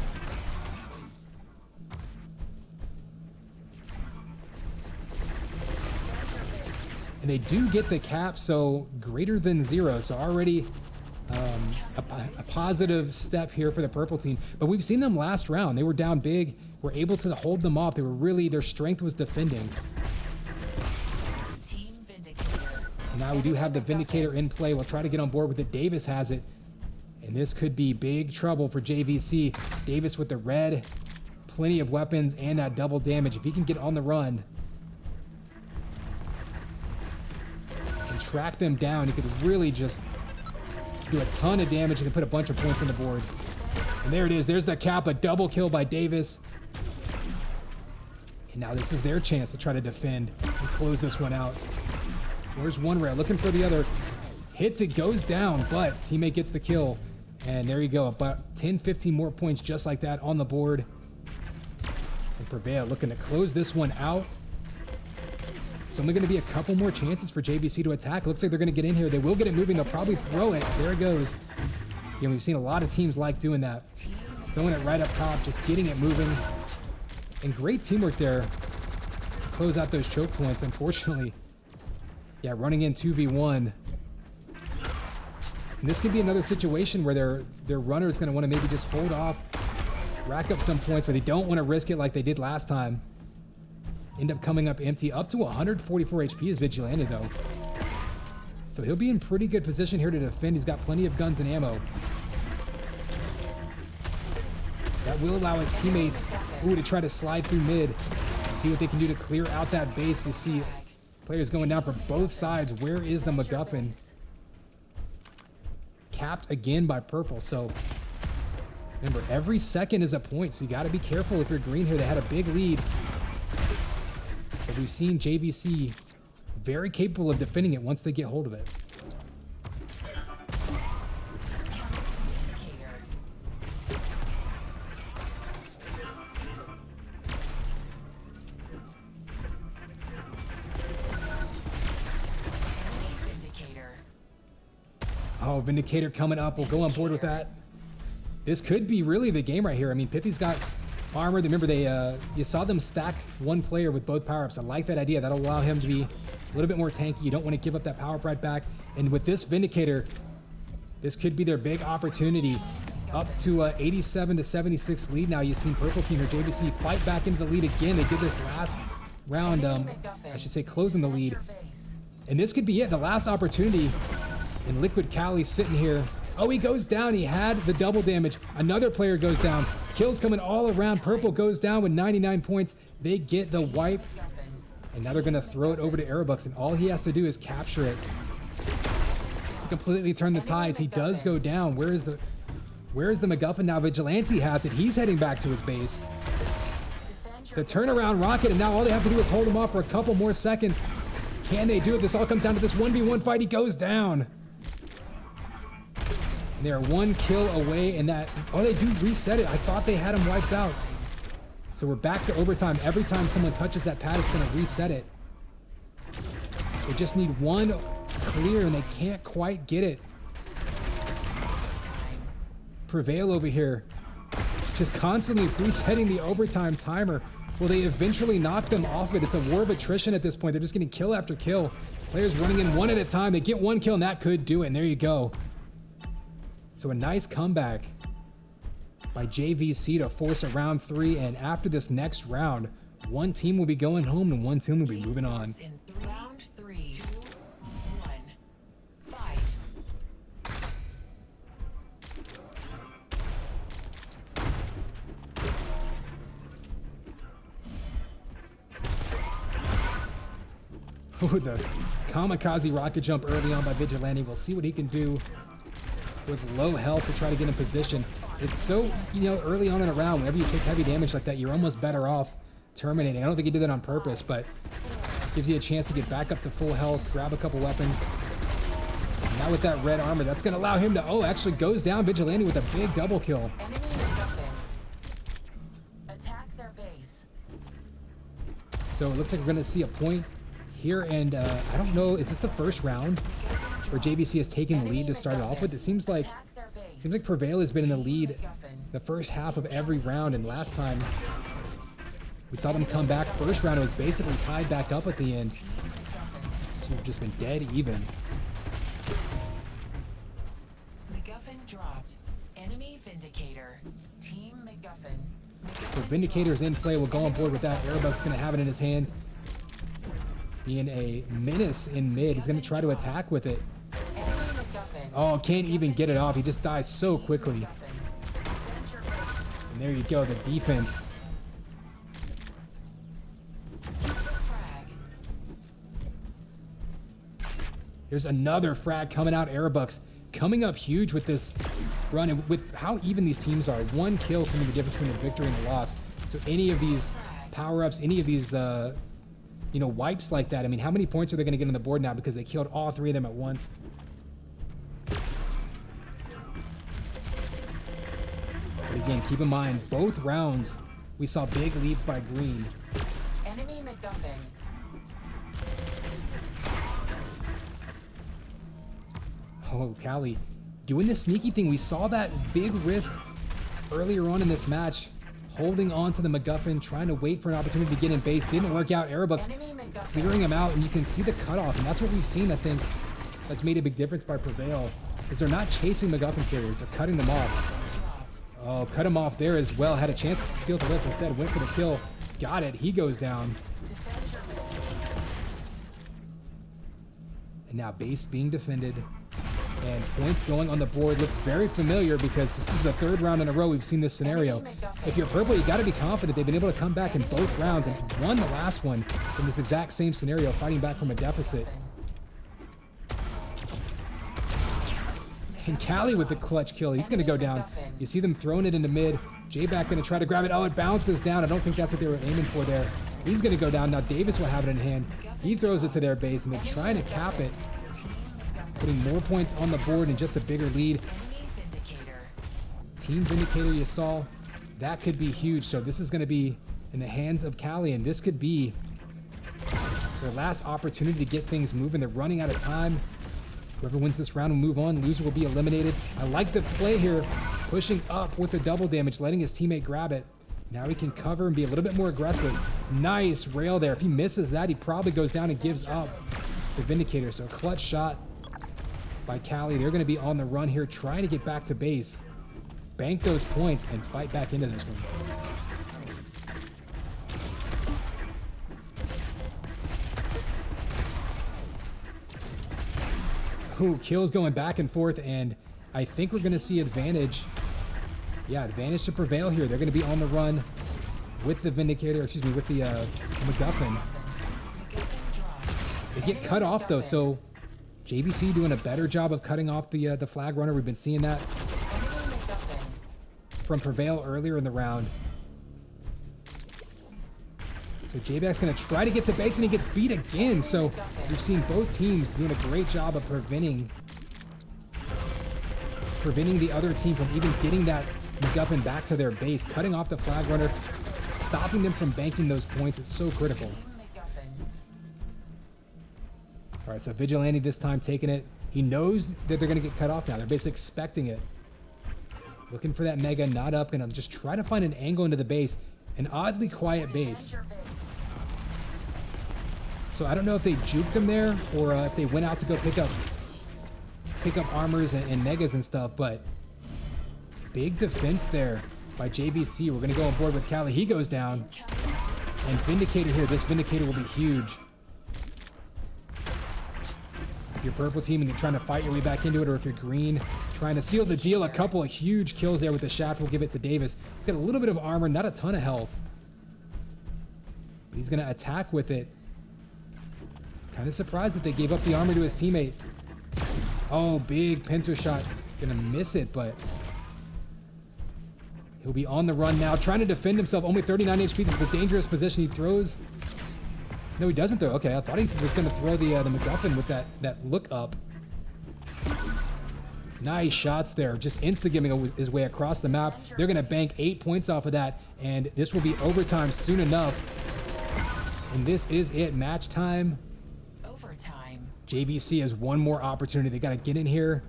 And they do get the cap, so greater than 0. So already a positive step here for the purple team. But we've seen them last round. They were down big. We're able to hold them off. They were really, their strength was defending. And now we do have the Vindicator in play. We'll try to get on board with it. Davis has it. And this could be big trouble for JVC. Davis with the red, plenty of weapons, and that double damage. If he can get on the run and track them down, he could really just do a ton of damage and put a bunch of points on the board. And there it is. There's the cap, a double kill by Davis. And now this is their chance to try to defend and close this one out. There's one rail, looking for the other. Hits it, goes down, but teammate gets the kill. And there you go, about 10, 15 more points just like that on the board. And Prevail looking to close this one out. So only going to be a couple more chances for JVC to attack. Looks like they're going to get in here. They will get it moving. They'll probably throw it. There it goes. Again, we've seen a lot of teams like doing that. Throwing it right up top, just getting it moving. And great teamwork there to close out those choke points. Unfortunately, yeah, running in 2v1. And this could be another situation where their runner is going to want to maybe just hold off rack up some points, but they don't want to risk it like they did last time. End up coming up empty. Up to 144 HP is Vigilante, though. So he'll be in pretty good position here to defend. He's got plenty of guns and ammo. That will allow his teammates to try to slide through mid. See what they can do to clear out that base. You see players going down from both sides. Where is the MacGuffin? Capped again by purple. So remember, every second is a point. So you got to be careful if you're green here. They had a big lead. But we've seen JVC very capable of defending it once they get hold of it. Oh, Vindicator coming up. We'll go on board with that. This could be really the game right here. I mean, Pithy's got armor. Remember, you saw them stack one player with both power-ups. I like that idea. That'll allow him to be a little bit more tanky. You don't want to give up that power-up right back. And with this Vindicator, this could be their big opportunity. Up to 87 to 76 lead now. You've seen Purple Team or JVC fight back into the lead again. They did this last round, I should say closing the lead. And this could be it, the last opportunity. And Liquid Cali sitting here. Oh, he goes down. He had the double damage. Another player goes down. Kills coming all around. Purple goes down with 99 points. They get the wipe. And now they're going to throw it over to Aerobucks. And all he has to do is capture it. Completely turn the tides. He does go down. Where is the MacGuffin now? Vigilante has it. He's heading back to his base. The turnaround rocket. And now all they have to do is hold him off for a couple more seconds. Can they do it? This all comes down to this 1v1 fight. He goes down. They're one kill away, and that, oh, they do reset it. I thought they had him wiped out. So we're back to overtime. Every time someone touches that pad, it's going to reset it. They just need one clear, and they can't quite get it. Prevail over here, just constantly resetting the overtime timer. Will they eventually knock them off it? It's a war of attrition at this point. They're just getting kill after kill. Players running in one at a time. They get one kill, and that could do it, and there you go. So a nice comeback by JVC to force a round 3. And after this next round, one team will be going home and one team will be moving on. In round 3, 2, 1, fight. Oh, the kamikaze rocket jump early on by Vigilante. We'll see what he can do with low health to try to get in position. It's so, early on in a round, whenever you take heavy damage like that, you're almost better off terminating. I don't think he did that on purpose, but gives you a chance to get back up to full health, grab a couple weapons. Now with that red armor, that's going to allow him to, actually goes down Vigilante with a big double kill. Enemy MacGuffin. Attack their base. So it looks like we're going to see a point here, and I don't know, is this the first round where JVC has taken the lead to start it off with? It seems like Prevail has been in the lead the first half of every round, and last time we saw them come back. First round, it was basically tied back up at the end. So we've just been dead even. MacGuffin dropped. Enemy Vindicator. Team MacGuffin. So Vindicator's in play. We'll go on board with that. Aerobuck's going to have it in his hands. Being a menace in mid. He's going to try to attack with it. Oh, can't even get it off. He just dies so quickly. And there you go, the defense. Here's another frag coming out. Aerobucks coming up huge with this run. And with how even these teams are, one kill can be the difference between a victory and a loss. So any of these power-ups, any of these wipes like that, I mean, how many points are they going to get on the board now because they killed all 3 of them at once? But again, keep in mind, both rounds, we saw big leads by green. Enemy MacGuffin. Oh, Cali doing the sneaky thing. We saw that big risk earlier on in this match, holding on to the MacGuffin, trying to wait for an opportunity to get in base. Didn't work out. Aerobucks clearing him out, and you can see the cutoff, and that's what we've seen, I think, that's made a big difference by Prevail, is they're not chasing MacGuffin carriers. They're cutting them off. Oh, cut him off there as well. Had a chance to steal the lift. Instead, went for the kill. Got it. He goes down. And now base being defended. And points going on the board. Looks very familiar because this is the 3rd round in a row we've seen this scenario. If you're purple, you got to be confident they've been able to come back in both rounds and won the last one in this exact same scenario, fighting back from a deficit. And Callie with the clutch kill. He's going to go down. You see them throwing it into mid. J-Back going to try to grab it. Oh, it bounces down. I don't think that's what they were aiming for there. He's going to go down. Now Davis will have it in hand. He throws it to their base, and they're trying to cap it. Putting more points on the board and just a bigger lead. Team Vindicator, you saw. That could be huge. So this is going to be in the hands of Callie, and this could be their last opportunity to get things moving. They're running out of time. Whoever wins this round will move on. Loser will be eliminated. I like the play here. Pushing up with the double damage, letting his teammate grab it. Now he can cover and be a little bit more aggressive. Nice rail there. If he misses that, he probably goes down and gives up the Vindicator. So clutch shot by Callie. They're going to be on the run here, trying to get back to base. Bank those points and fight back into this one. Ooh, kills going back and forth, and I think we're going to see advantage. Yeah, advantage to prevail here. They're going to be on the run with the Vindicator, excuse me, with the MacGuffin. They get cut off, though, so JVC doing a better job of cutting off the flag runner. We've been seeing that from Prevail earlier in the round. So J-Back's going to try to get to base, and he gets beat again. So we've seen both teams doing a great job of preventing the other team from even getting that MacGuffin back to their base, cutting off the flag runner, stopping them from banking those points. It's so critical. All right, so Vigilante this time taking it. He knows that they're going to get cut off now. They're basically expecting it. Looking for that Mega, not up. Going to just try to find an angle into the base. An oddly quiet base. So I don't know if they juked him there or if they went out to go pick up armors and Megas and stuff, but big defense there by JVC. We're going to go on board with Callie. He goes down. And Vindicator here. This Vindicator will be huge. If you're purple team and you're trying to fight your way back into it, or if you're green, trying to seal the deal. A couple of huge kills there with the shaft. We'll give it to Davis. He's got a little bit of armor, not a ton of health. But he's going to attack with it. Kind of surprised that they gave up the armor to his teammate. Oh, big pincer shot. Gonna miss it, but he'll be on the run now, trying to defend himself. Only 39 HP. This is a dangerous position. He throws. No, he doesn't throw. Okay, I thought he was gonna throw the MacGuffin with that look up. Nice shots there. Just insta-giving his way across the map. They're gonna bank 8 points off of that, and this will be overtime soon enough. And this is it. Match time. JVC has one more opportunity. They got to get in here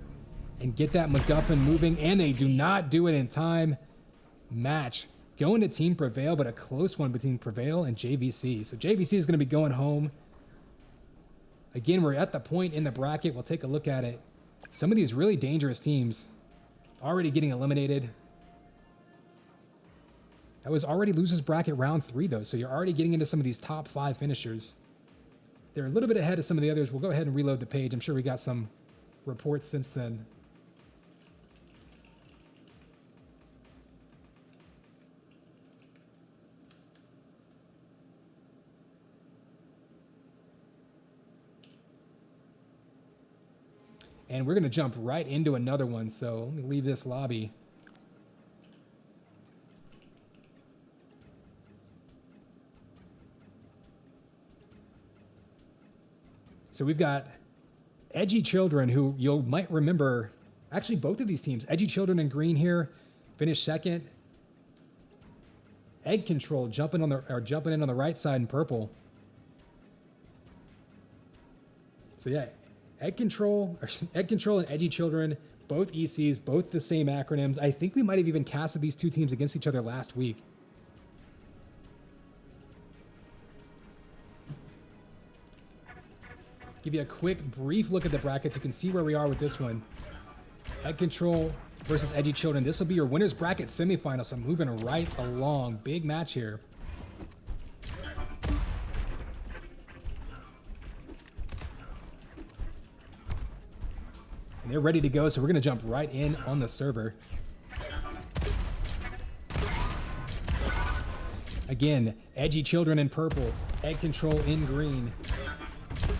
and get that MacGuffin moving, and they do not do it in time. Match going to Team Prevail, but a close one between Prevail and JVC. So JVC is going to be going home. Again, we're at the point in the bracket. We'll take a look at it. Some of these really dangerous teams already getting eliminated. That was already losers bracket round 3, though, so you're already getting into some of these top 5 finishers. They're a little bit ahead of some of the others. We'll go ahead and reload the page. I'm sure we got some reports since then. And we're going to jump right into another one. So let me leave this lobby. So we've got Edgy Children, who you might remember. Actually, both of these teams, Edgy Children in green here, finished second. Egg Control jumping in on the right side in purple. So yeah, Egg Control and Edgy Children, both ECs, both the same acronyms. I think we might have even casted these two teams against each other last week. Give you a quick, brief look at the brackets. You can see where we are with this one. Egg Control versus Edgy Children. This will be your winner's bracket semifinal, so moving right along. Big match here. And they're ready to go, so we're going to jump right in on the server. Again, Edgy Children in purple, Egg Control in green.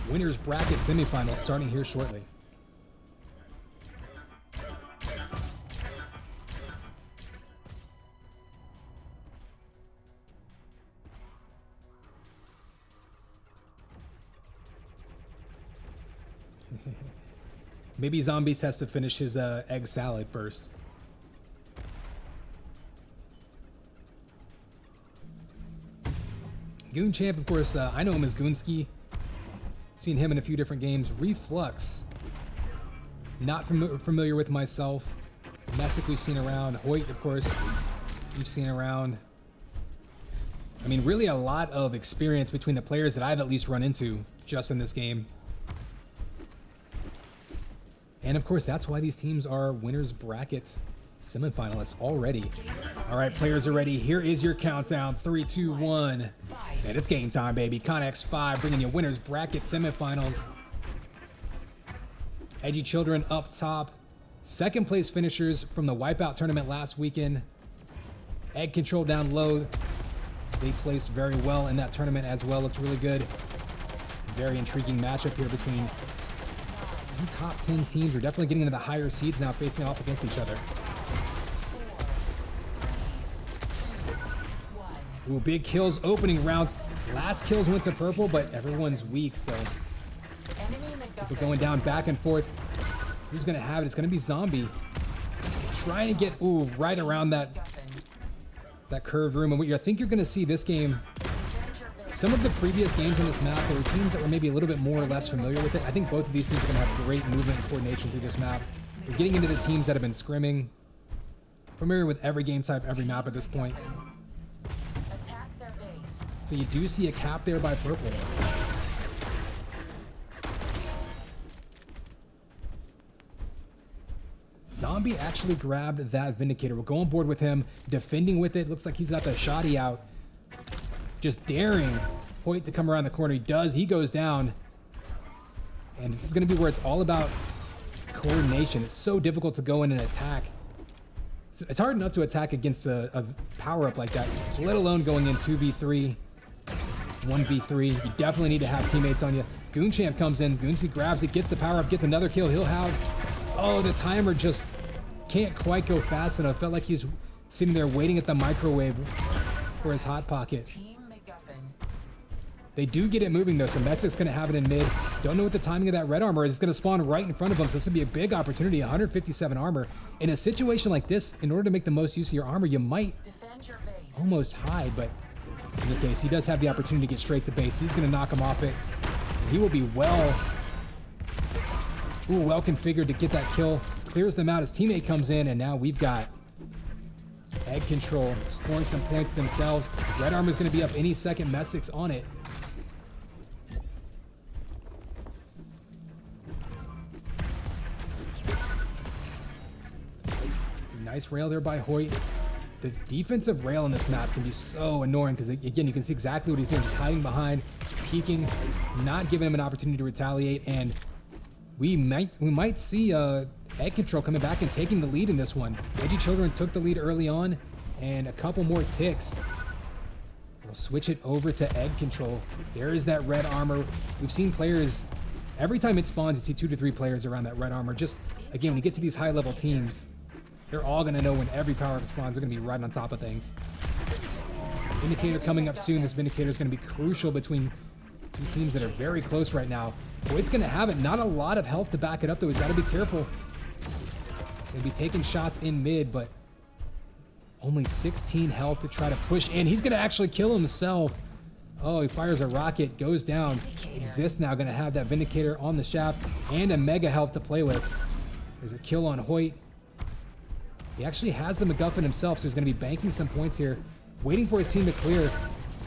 Winner's bracket semifinal starting here shortly. Maybe Zombies has to finish his egg salad first. Goon Champ, of course, I know him as Goonski. Seen him in a few different games. Reflux, not familiar with myself. Messick we've seen around. Hoyt, of course, we've seen around. I mean, really a lot of experience between the players that I've at least run into just in this game. And of course, that's why these teams are winners bracket semifinalists already. All right, players are ready. Here is your countdown. 3, 2, 1. And it's game time, baby. Connex 5 bringing you winners bracket semifinals. Edgy Children up top. Second place finishers from the Wipeout tournament last weekend. Egg Control down low. They placed very well in that tournament as well. Looked really good. Very intriguing matchup here between two top 10 teams. We're definitely getting into the higher seeds now, facing off against each other. Ooh, big kills opening rounds. Last kills went to purple, but everyone's weak, so we're going down back and forth. Who's gonna have it? It's gonna be Zombie. Trying to get right around that curved room. And what I think you're gonna see this game, some of the previous games on this map, there were teams that were maybe a little bit more or less familiar with it. I think both of these teams are gonna have great movement and coordination through this map. We're getting into the teams that have been scrimming, familiar with every game type, every map at this point. So you do see a cap there by purple. Zombie actually grabbed that Vindicator. We'll go on board with him, defending with it. Looks like he's got the shotty out. Just daring Hoyt to come around the corner. He does. He goes down. And this is going to be where it's all about coordination. It's so difficult to go in and attack. It's hard enough to attack against a power-up like that, let alone going in 2v3. 1v3, you definitely need to have teammates on you. Goon Champ comes in, Goonsy grabs it, gets the power up, gets another kill. He'll have, oh, the timer just can't quite go fast enough. Felt like he's sitting there waiting at the microwave for his hot pocket. They do get it moving though, so Messick's gonna have it in mid. Don't know what the timing of that red armor is. It's gonna spawn right in front of him, so this would be a big opportunity. 157 armor. In a situation like this, in order to make the most use of your armor, you might almost hide, but in the case, he does have the opportunity to get straight to base. He's going to knock him off it. He will be well configured to get that kill. Clears them out. His teammate comes in, and now we've got Egg Control scoring some points themselves. Red armor is going to be up any second. Messick's on it. It's a nice rail there by Hoyt. The defensive rail on this map can be so annoying because, again, you can see exactly what he's doing. Just hiding behind, peeking, not giving him an opportunity to retaliate. And we might see Egg Control coming back and taking the lead in this one. Edgy Children took the lead early on, and a couple more ticks. We'll switch it over to Egg Control. There is that red armor. We've seen players, every time it spawns, you see 2 to 3 players around that red armor. Just, again, when you get to these high-level teams, they're all going to know when every power-up spawns. They're going to be right on top of things. Vindicator coming up soon. This Vindicator is going to be crucial between two teams that are very close right now. Hoyt's going to have it. Not a lot of health to back it up, though. He's got to be careful. Going to be taking shots in mid, but only 16 health to try to push in. He's going to actually kill himself. Oh, he fires a rocket, goes down. Exist now going to have that Vindicator on the shaft and a mega health to play with. There's a kill on Hoyt. He actually has the MacGuffin himself, so he's going to be banking some points here, waiting for his team to clear.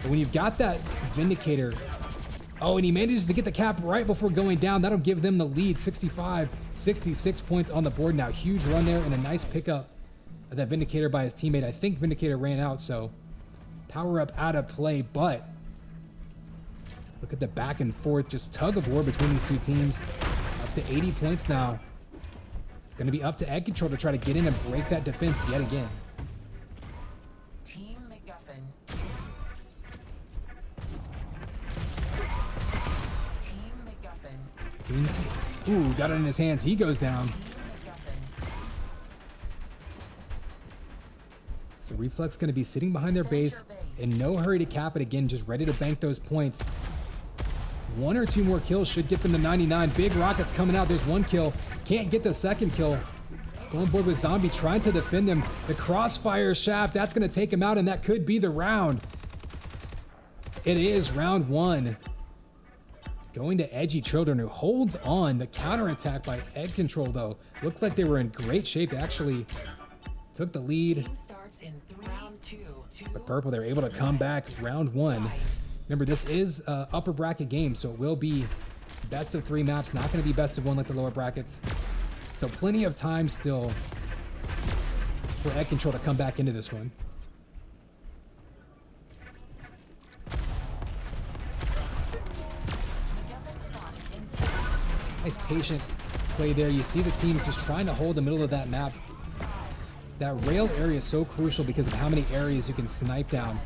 But when you've got that Vindicator Oh, and he manages to get the cap right before going down. That'll give them the lead, 65, 66 points on the board now. Huge run there and a nice pickup of that Vindicator by his teammate. I think Vindicator ran out, so power up out of play, but look at the back and forth, just tug of war between these two teams. Up to 80 points now. It's going to be up to Egg Control to try to get in and break that defense yet again. Team MacGuffin. Team MacGuffin. Ooh, got it in his hands. He goes down. Team MacGuffin. So Reflex going to be sitting behind their base in no hurry to cap it again, just ready to bank those points. One or two more kills should get them to 99. Big rockets coming out. There's one kill. Can't get the second kill. Going board with Zombie, trying to defend him. The crossfire shaft, that's going to take him out, and that could be the round. It is round one. Going to Edgy Children, who holds on. The counterattack by Egg Control, though, looked like they were in great shape. They actually took the lead. Team starts in round two. But Purple, they're able to come back round one. Remember, this is an upper bracket game, so it will be best of 3 maps, not going to be best of 1 like the lower brackets. So plenty of time still for Egg Control to come back into this one. Nice patient play there. You see the teams just trying to hold the middle of that map. That rail area is so crucial because of how many areas you can snipe down.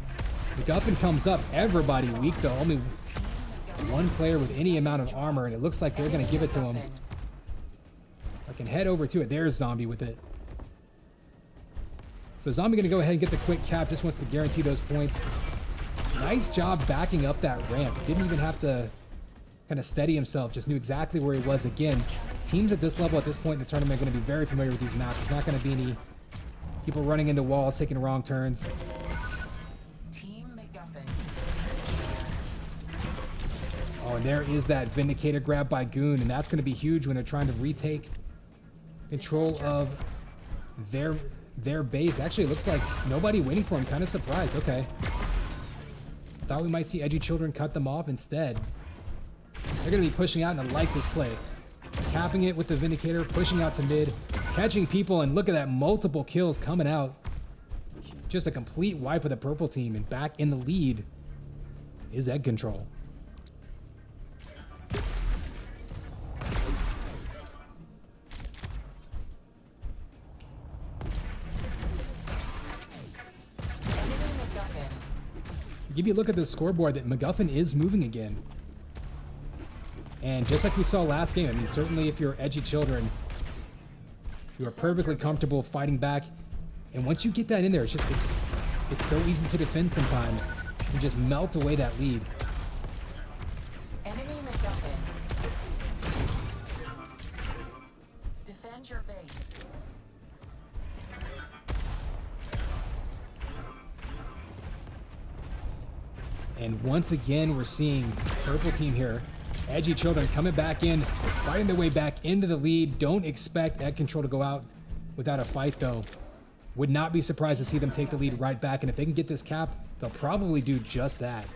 MacGuffin comes up. Everybody weak, though. Only one player with any amount of armor, and it looks like they're going to give it to him. I can head over to it. There's Zombie with it. So Zombie going to go ahead and get the quick cap. Just wants to guarantee those points. Nice job backing up that ramp. Didn't even have to kind of steady himself. Just knew exactly where he was. Again, teams at this level, at this point in the tournament, are going to be very familiar with these maps. There's not going to be any people running into walls, taking wrong turns. Oh, and there is that Vindicator grab by Goon, and that's going to be huge when they're trying to retake control of their base. Actually, it looks like nobody waiting for him. Kind of surprised. Okay. Thought we might see Edgy Children cut them off instead. They're going to be pushing out, and I like this play. Capping it with the Vindicator, pushing out to mid, catching people, and look at that, multiple kills coming out. Just a complete wipe of the purple team, and back in the lead is Egg Control. Give you a look at the scoreboard that MacGuffin is moving again. And just like we saw last game, I mean, certainly if you're Edgy Children, you are perfectly comfortable fighting back. And once you get that in there, it's so easy to defend sometimes. You just melt away that lead. Enemy MacGuffin. Defend your base. And once again, we're seeing purple team here. Edgy Children coming back in, fighting their way back into the lead. Don't expect Egg Control to go out without a fight, though. Would not be surprised to see them take the lead right back. And if they can get this cap, they'll probably do just that.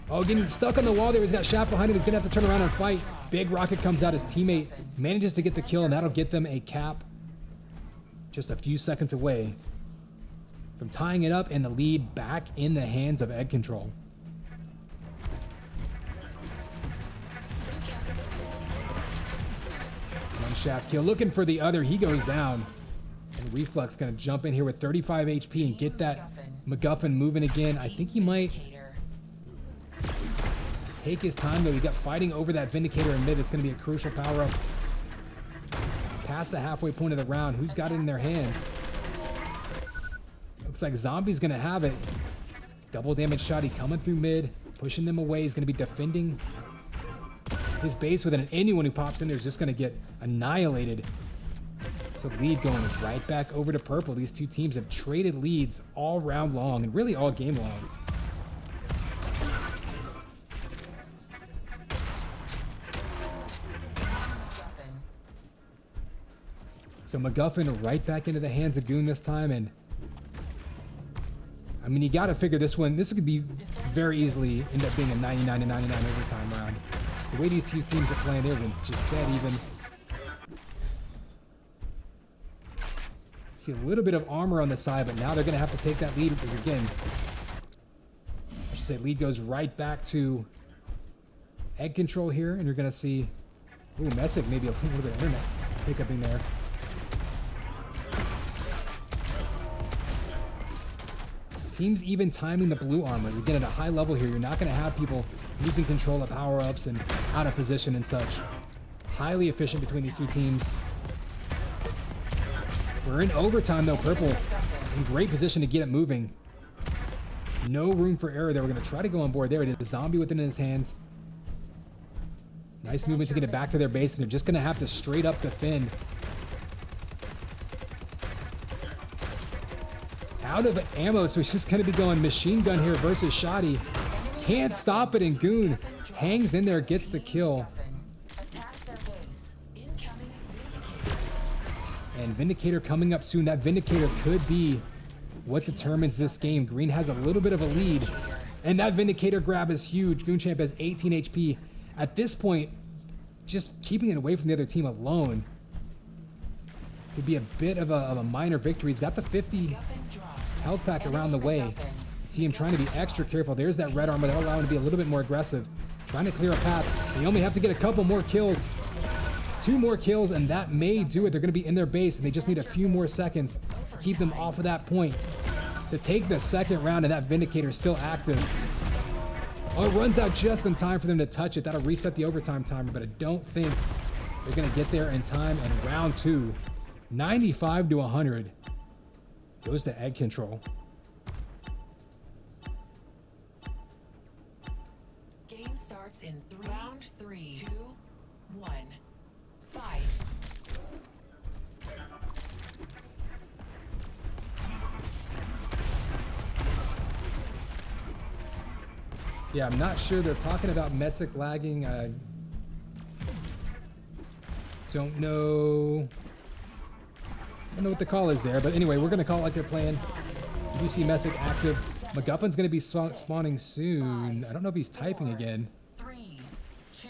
Oh, getting stuck on the wall there. He's got Shaft behind him. He's going to have to turn around and fight. Big rocket comes out. His teammate manages to get the kill, and that'll get them a cap just a few seconds away from tying it up and the lead back in the hands of Egg Control. One Shaft kill, looking for the other. He goes down. And Reflex gonna jump in here with 35 HP and get that MacGuffin moving again. I think he might take his time, though. He got fighting over that Vindicator in mid. It's gonna be a crucial power up. Past the halfway point of the round. Who's got it in their hands? Looks like Zombie's gonna have it. Double damage shot. He coming through mid, pushing them away. He's gonna be defending his base with it, and anyone who pops in there is just gonna get annihilated. So lead going right back over to purple. These two teams have traded leads all round long and really all game long. So MacGuffin right back into the hands of Goon this time, and I mean, you got to figure this one. This could be very easily end up being a 99 to 99 overtime round. The way these two teams are playing, they're just dead even. See a little bit of armor on the side, but now they're going to have to take that lead because again, I should say lead goes right back to egg control here, and you're going to see, ooh, Messick maybe a little bit of internet pickup in there. Teams even timing the blue armors. Again, at a high level here, you're not going to have people losing control of power-ups and out of position and such. Highly efficient between these two teams. We're in overtime, though. Purple in great position to get it moving. No room for error there. We're going to try to go on board. There it is. The zombie with it in his hands. Nice movement to get it back to their base, and they're just going to have to straight up defend. Out of ammo, so he's just going to be going machine gun here versus Shoddy. Can't stop it, and Goon hangs in there, gets the kill. And Vindicator coming up soon. That Vindicator could be what determines this game. Green has a little bit of a lead, and that Vindicator grab is huge. Goonchamp has 18 HP. At this point, just keeping it away from the other team alone could be a bit of a minor victory. He's got the 50 health pack around the way. See him trying to be extra careful. There's that red armor that'll allow him to be a little bit more aggressive. Trying to clear a path. They only have to get a couple more kills. 2 more kills, and that may do it. They're going to be in their base, and they just need a few more seconds to keep them off of that point to take the second round, and that Vindicator is still active. Oh, it runs out just in time for them to touch it. That'll reset the overtime timer, but I don't think they're going to get there in time. And round 2, 95 to 100. Goes to egg control. Game starts in round 3, 2, 1. Fight. Yeah, I'm not sure. They're talking about Messick lagging. Don't know. I don't know what the call is there, but anyway, we're going to call it like they're playing. You do see Messick active. MacGuffin's going to be spawning soon. I don't know if he's typing again. 3, 2,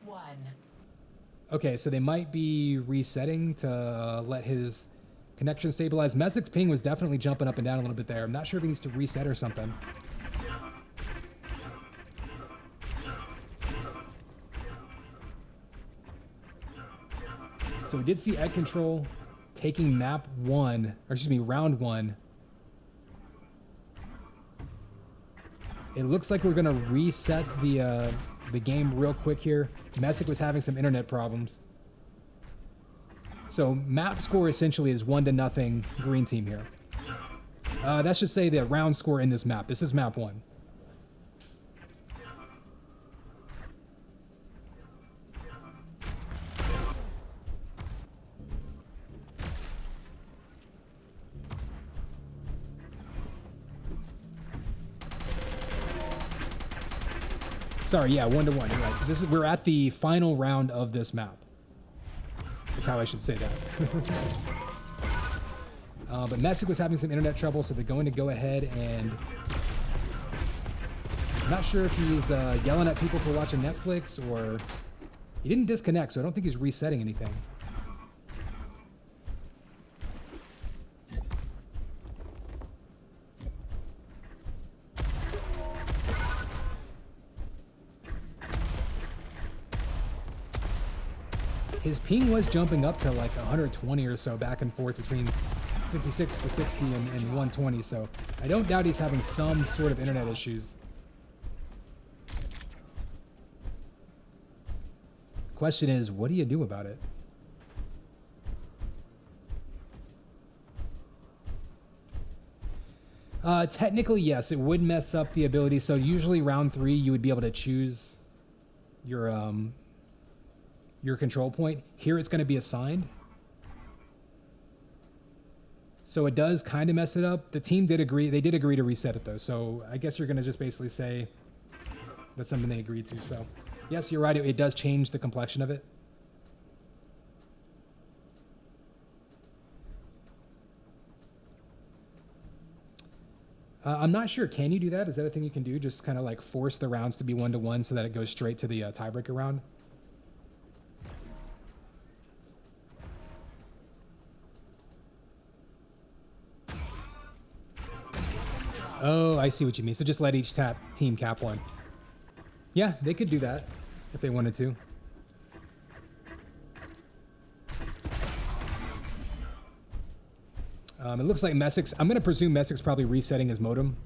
1. Okay, so they might be resetting to let his connection stabilize. Messick's ping was definitely jumping up and down a little bit there. I'm not sure if he needs to reset or something. So we did see egg control taking map 1, or excuse me, round 1. It looks like we're gonna reset the game real quick here. Messick was having some internet problems. So map score essentially is 1-0 green team here. That should say the round score in this map. This is map 1. Sorry, yeah, 1-1. You're right. So this is, we're at the final round of this map. Is how I should say that. But Messick was having some internet trouble, so they're going to go ahead and... I'm not sure if he's yelling at people for watching Netflix, or... He didn't disconnect, so I don't think he's resetting anything. His ping was jumping up to like 120 or so back and forth between 56 to 60 and 120, so I don't doubt he's having some sort of internet issues. Question is, what do you do about it? Technically, yes, it would mess up the ability. So usually round 3, you would be able to choose your control point. Here it's going to be assigned. So it does kind of mess it up. The team did agree. They did agree to reset it though. So I guess you're going to just basically say that's something they agreed to. So yes, you're right. It does change the complexion of it. I'm not sure. Can you do that? Is that a thing you can do? Just kind of like force the rounds to be 1-to-1 so that it goes straight to the tiebreaker round? Oh, I see what you mean. So just let each team cap one. Yeah, they could do that if they wanted to. It looks like Messic's... I'm going to presume Messic's probably resetting his modem.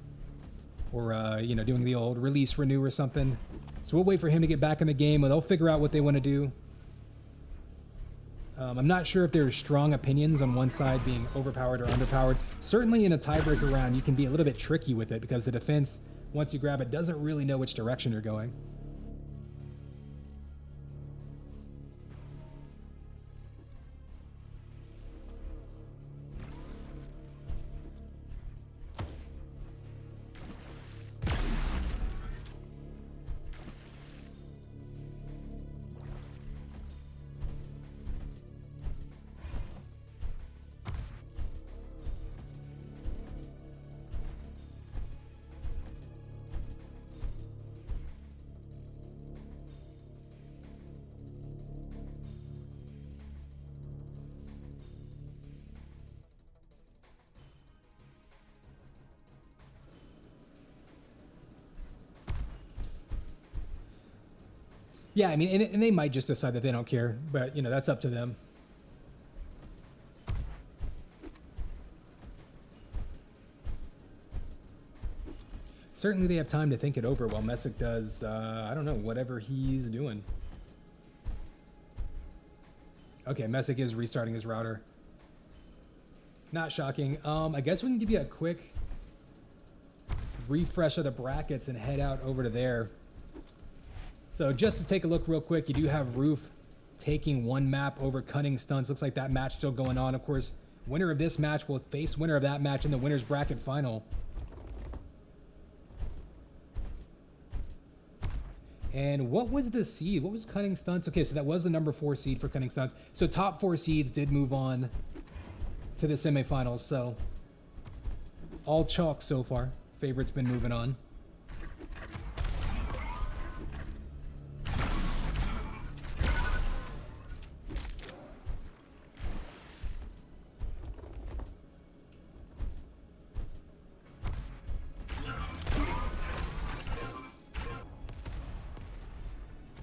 Or, you know, doing the old release renew or something. So we'll wait for him to get back in the game. They'll figure out what they want to do. I'm not sure if there's strong opinions on one side being overpowered or underpowered. Certainly in a tiebreaker round, you can be a little bit tricky with it because the defense, once you grab it, doesn't really know which direction you're going. Yeah, I mean, and they might just decide that they don't care, but, you know, that's up to them. Certainly they have time to think it over while Messick does, I don't know, whatever he's doing. Okay, Messick is restarting his router. Not shocking. I guess we can give you a quick refresh of the brackets and head out over to there. So just to take a look real quick, you do have Roof taking one map over Cunning Stunts. Looks like that match still going on. Of course, winner of this match will face winner of that match in the winner's bracket final. And what was the seed? What was Cunning Stunts? Okay, so that was the number 4 seed for Cunning Stunts. So top 4 seeds did move on to the semifinals. So all chalk so far. Favorite's been moving on.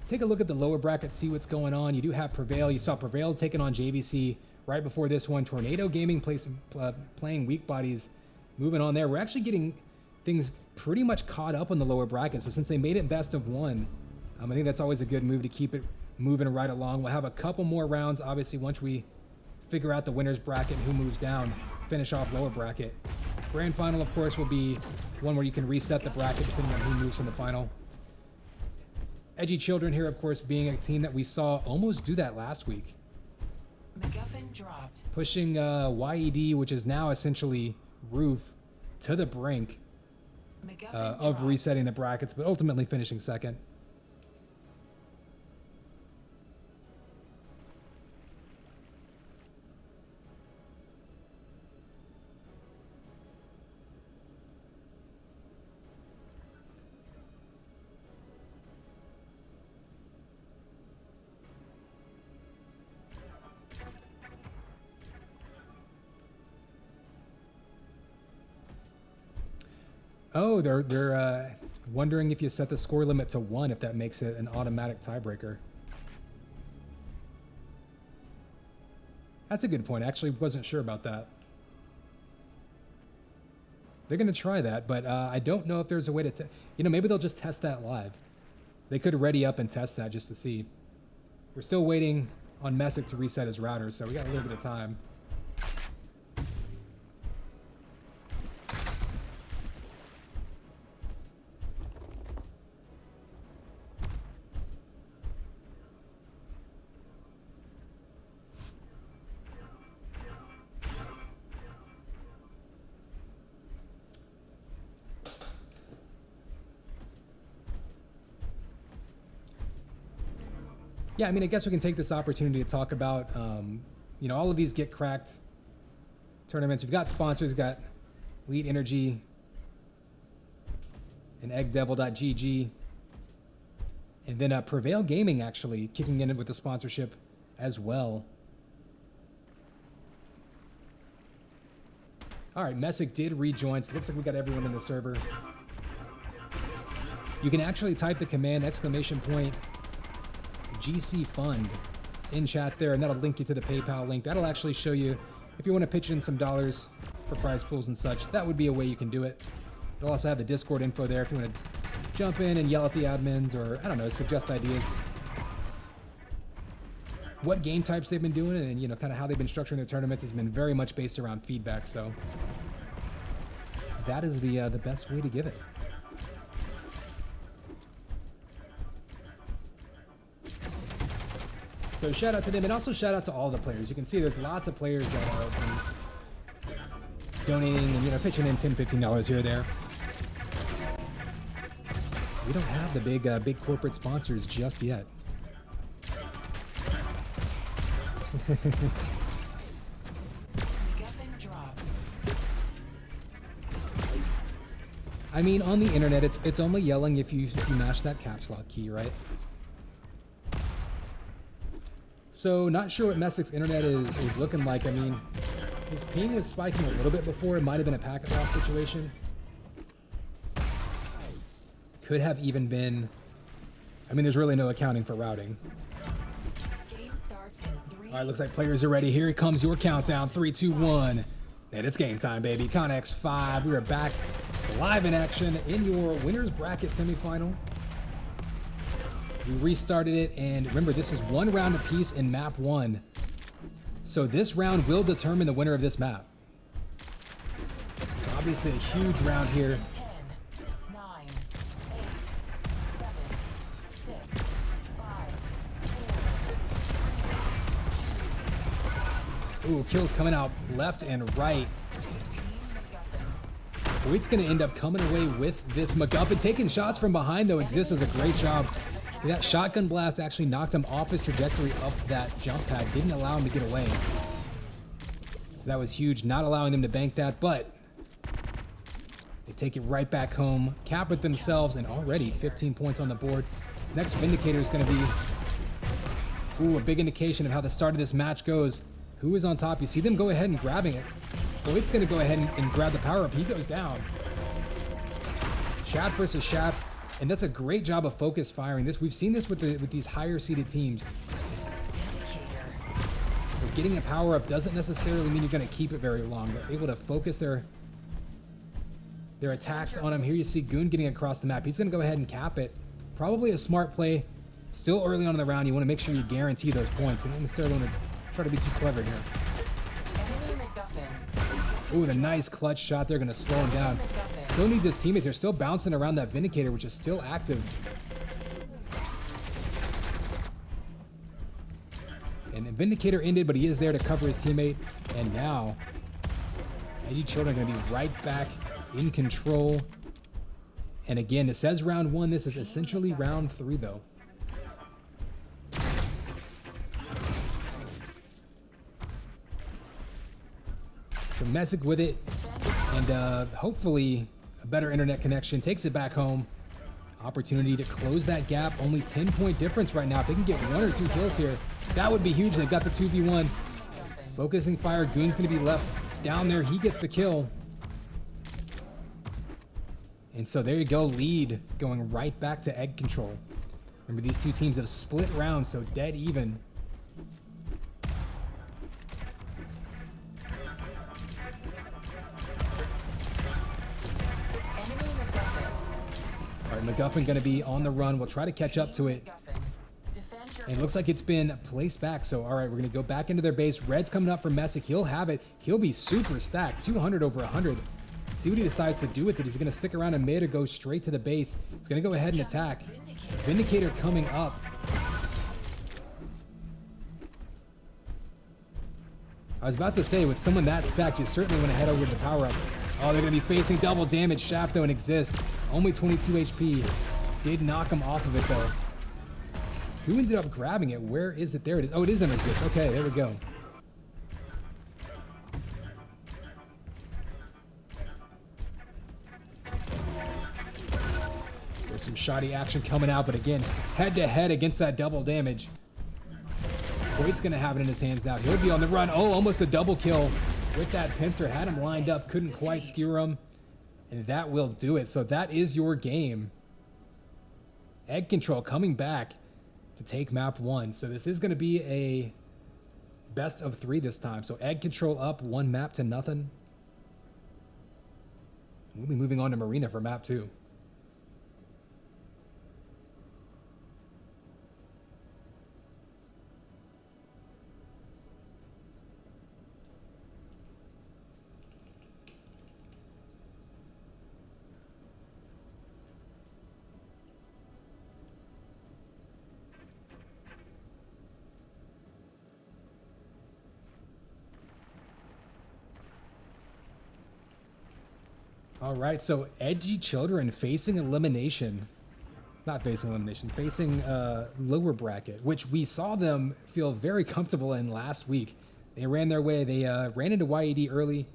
Take a look at the lower bracket, see what's going on. You do have Prevail. You saw Prevail taking on JVC right before this one. Tornado Gaming playing Weak Bodies, moving on there. We're actually getting things pretty much caught up on the lower bracket. So since they made it best of one, I think that's always a good move to keep it moving right along. We'll have a couple more rounds, obviously, once we figure out the winner's bracket and who moves down, finish off lower bracket. Grand final, of course, will be one where you can reset the bracket depending on who moves from the final. Edgy Children here, of course, being a team that we saw almost do that last week. MacGuffin dropped. Pushing YED, which is now essentially Roof, to the brink of resetting the brackets, but ultimately finishing second. Oh, they're wondering if you set the score limit to 1, if that makes it an automatic tiebreaker. That's a good point. I actually wasn't sure about that. They're going to try that, but I don't know if there's a way to... You know, maybe they'll just test that live. They could ready up and test that just to see. We're still waiting on Messick to reset his router, so we got a little bit of time. Yeah, I mean, I guess we can take this opportunity to talk about, you know, all of these GetCracked tournaments. We've got sponsors, we've got Elite Energy, and eggdevil.gg. And then Prevail Gaming actually kicking in with the sponsorship as well. All right, Messick did rejoin, so it looks like we got everyone in the server. You can actually type the command !GC Fund in chat there, and that'll link you to the PayPal link. That'll actually show you if you want to pitch in some dollars for prize pools and such. That would be a way you can do it. It'll also have the Discord info there if you want to jump in and yell at the admins or, I don't know, suggest ideas. What game types they've been doing and, you know, kind of how they've been structuring their tournaments has been very much based around feedback. So that is the best way to give it. So shout out to them, and also shout out to all the players. You can see there's lots of players that are donating and, you know, pitching in $10, $15 here or there. We don't have the big corporate sponsors just yet. I mean, on the internet, it's only yelling if you mash that caps lock key, right? So not sure what Messick's internet is looking like. I mean, his ping was spiking a little bit before. It might have been a packet loss situation. Could have even been... I mean, there's really no accounting for routing. Game starts in 3. All right, looks like players are ready. Here comes your countdown. 3, 2, 1. And it's game time, baby. Connex 5. We are back live in action in your winner's bracket semifinal. We restarted it, and remember, this is 1 round apiece in map 1. So this round will determine the winner of this map. So obviously a huge round here. 10, 9, 8, 7, 6, 5, 4, Ooh, kills coming out left and right. Boyd's going to end up coming away with this MacGuffin. Taking shots from behind, though, Exist does a great job. That shotgun blast actually knocked him off his trajectory up that jump pad. Didn't allow him to get away. So that was huge, not allowing them to bank that, but they take it right back home, cap it themselves, and already 15 points on the board. Next Vindicator is going to be, ooh, a big indication of how the start of this match goes. Who is on top? You see them go ahead and grabbing it. Boyd's going to go ahead and grab the power up. He goes down. Shaft versus Shaft. And that's a great job of focus firing. We've seen this with these higher seeded teams. But getting a power up doesn't necessarily mean you're going to keep it very long. They're able to focus their attacks on him. Here you see Goon getting across the map. He's going to go ahead and cap it. Probably a smart play. Still early on in the round, you want to make sure you guarantee those points. You don't necessarily want to try to be too clever here. Ooh, the nice clutch shot. They're going to slow him down. Still needs his teammates. They're still bouncing around that Vindicator, which is still active. And the Vindicator ended, but he is there to cover his teammate. And now, Edgy Children are going to be right back in control. And again, it says round 1. This is essentially round 3, though. So Messick with it. And hopefully a better internet connection takes it back home. Opportunity to close that gap. Only 10-point difference right now. If they can get 1 or 2 kills here, that would be huge. They've got the 2v1. Focusing fire. Goon's going to be left down there. He gets the kill. And so there you go. Lead going right back to egg control. Remember, these two teams have split rounds, so dead even. MacGuffin going to be on the run. We'll try to catch up to it. And it looks like it's been placed back. So, all right, we're going to go back into their base. Red's coming up for Messick. He'll have it. He'll be super stacked. 200 over 100. Let's see what he decides to do with it. He's going to stick around in mid or go straight to the base. He's going to go ahead and attack. Vindicator coming up. I was about to say, with someone that stacked, you certainly want to head over to the power-up. Oh, they're going to be facing double damage. Shaft, though, and Exist. Only 22 HP. Did knock him off of it, though. Who ended up grabbing it? Where is it? There it is. Oh, it is an Exist. Okay, there we go. some shoddy action coming out, but again, head-to-head against that double damage. Hoyt's going to have it in his hands now. He'll be on the run. Oh, almost a double kill with that pincer. Had him lined up, couldn't quite skewer him. And that will do it. So that is your game. Egg Control coming back to take map 1. So this is going to be a best of 3 this time. So Egg Control up 1 map to nothing. We'll be moving on to Marina for map 2. All right, so Edgy Children facing elimination. Not facing elimination, facing lower bracket, which we saw them feel very comfortable in last week. They ran their way. They ran into YED early.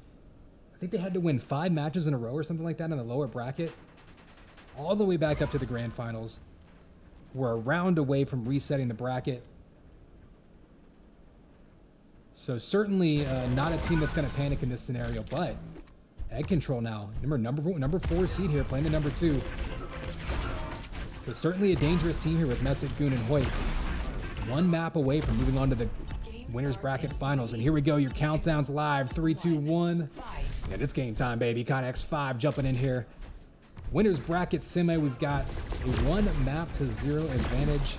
I think they had to win 5 matches in a row or something like that in the lower bracket. All the way back up to the grand finals. We're a round away from resetting the bracket. So certainly not a team that's going to panic in this scenario, but Egg Control now. Number 4 seed here, playing the number 2. So certainly a dangerous team here with Messick, Goon, and Hoyt. 1 map away from moving on to the winners bracket finals. And here we go, your countdown's live. 3, 2, 1. And it's game time, baby. Connex 5 jumping in here. Winners bracket semi, we've got a 1 map to 0 advantage.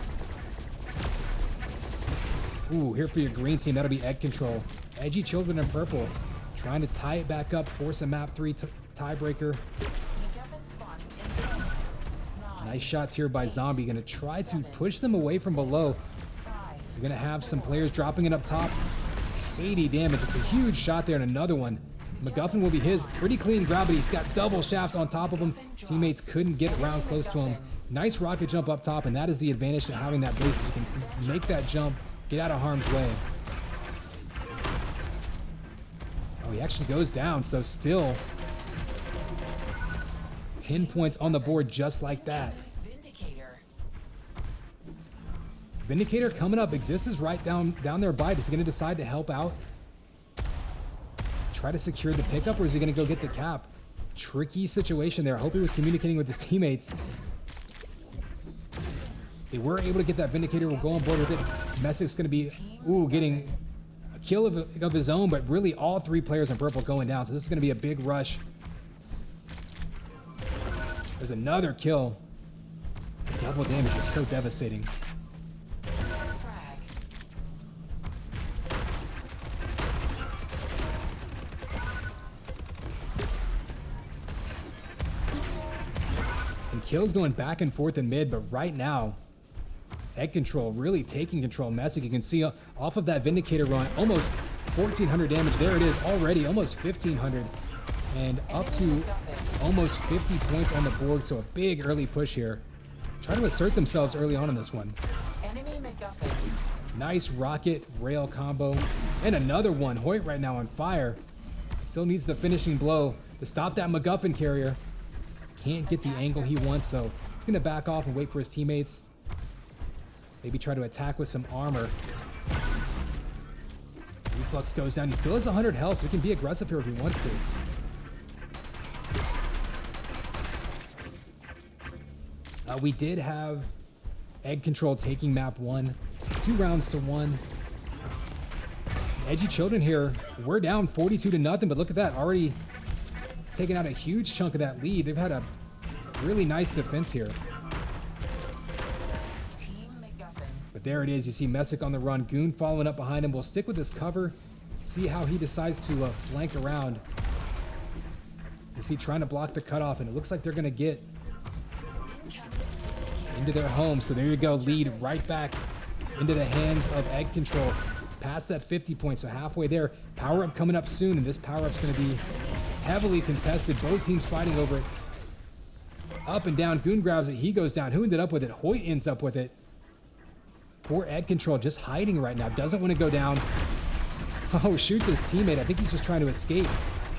Ooh, here for your green team, that'll be Egg Control. Edgy Children in purple. Trying to tie it back up, force a map 3 tiebreaker. Nice shots here by Zombie. Gonna try to push them away from below. You're gonna have some players dropping it up top. 80 damage. It's a huge shot there, and another one. MacGuffin will be his. Pretty clean grab, but he's got double shafts on top of him. Teammates couldn't get around close to him. Nice rocket jump up top, and that is the advantage to having that base. You can make that jump, get out of harm's way. Oh, he actually goes down, so still 10 points on the board just like that. Vindicator coming up. Exist is right down there by. Is he going to decide to help out? Try to secure the pickup, or is he going to go get the cap? Tricky situation there. I hope he was communicating with his teammates. They were able to get that Vindicator. We'll go on board with it. Messick's going to be, getting kill of his own, but really all 3 players in purple going down, so this is going to be a big rush. There's another kill. Double damage is so devastating. And kills going back and forth in mid, but right now Egg Control really taking control. Messick, you can see off of that Vindicator run, almost 1,400 damage. There it is already, almost 1,500. And up to almost 50 points on the board, so a big early push here. Try to assert themselves early on in this one. Nice rocket rail combo. And another one. Hoyt right now on fire. Still needs the finishing blow to stop that MacGuffin carrier. Can't get the angle he wants, so he's going to back off and wait for his teammates. Maybe try to attack with some armor. Reflux goes down. He still has 100 health, so he can be aggressive here if he wants to. We did have Egg Control taking map 1. 2 rounds to 1. Edgy Children here. We're down 42 to nothing, but look at that. Already taking out a huge chunk of that lead. They've had a really nice defense here. But there it is. You see Messick on the run. Goon following up behind him. We'll stick with this cover. See how he decides to flank around. You see trying to block the cutoff, and it looks like they're going to get into their home. So there you go. Lead right back into the hands of Egg Control. Past that 50 points, so halfway there. Power up coming up soon, and this power up's going to be heavily contested. Both teams fighting over it. Up and down. Goon grabs it. He goes down. Who ended up with it? Hoyt ends up with it. Poor Egg Control just hiding right now. Doesn't want to go down. Oh, shoots his teammate. I think he's just trying to escape.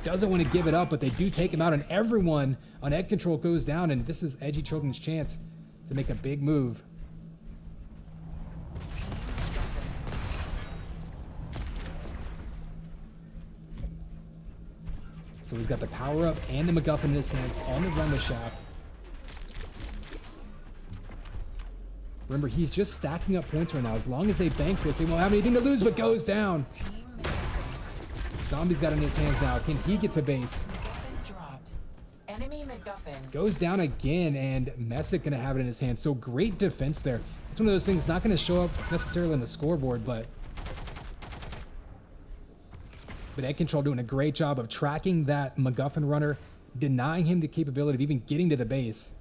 doesn't want to give it up, but they do take him out, and everyone on Egg Control goes down, and this is Edgy Children's chance to make a big move. So he's got the power-up and the MacGuffin in his hands on the run the shaft. Remember, he's just stacking up points right now. As long as they bank this, they won't have anything to lose, but goes down. Zombie's got it in his hands now. Can he get to base? Enemy MacGuffin. Goes down again, and Messick gonna have it in his hands. So great defense there. It's one of those things not gonna show up necessarily on the scoreboard, but Egg Control doing a great job of tracking that MacGuffin runner, denying him the capability of even getting to the base.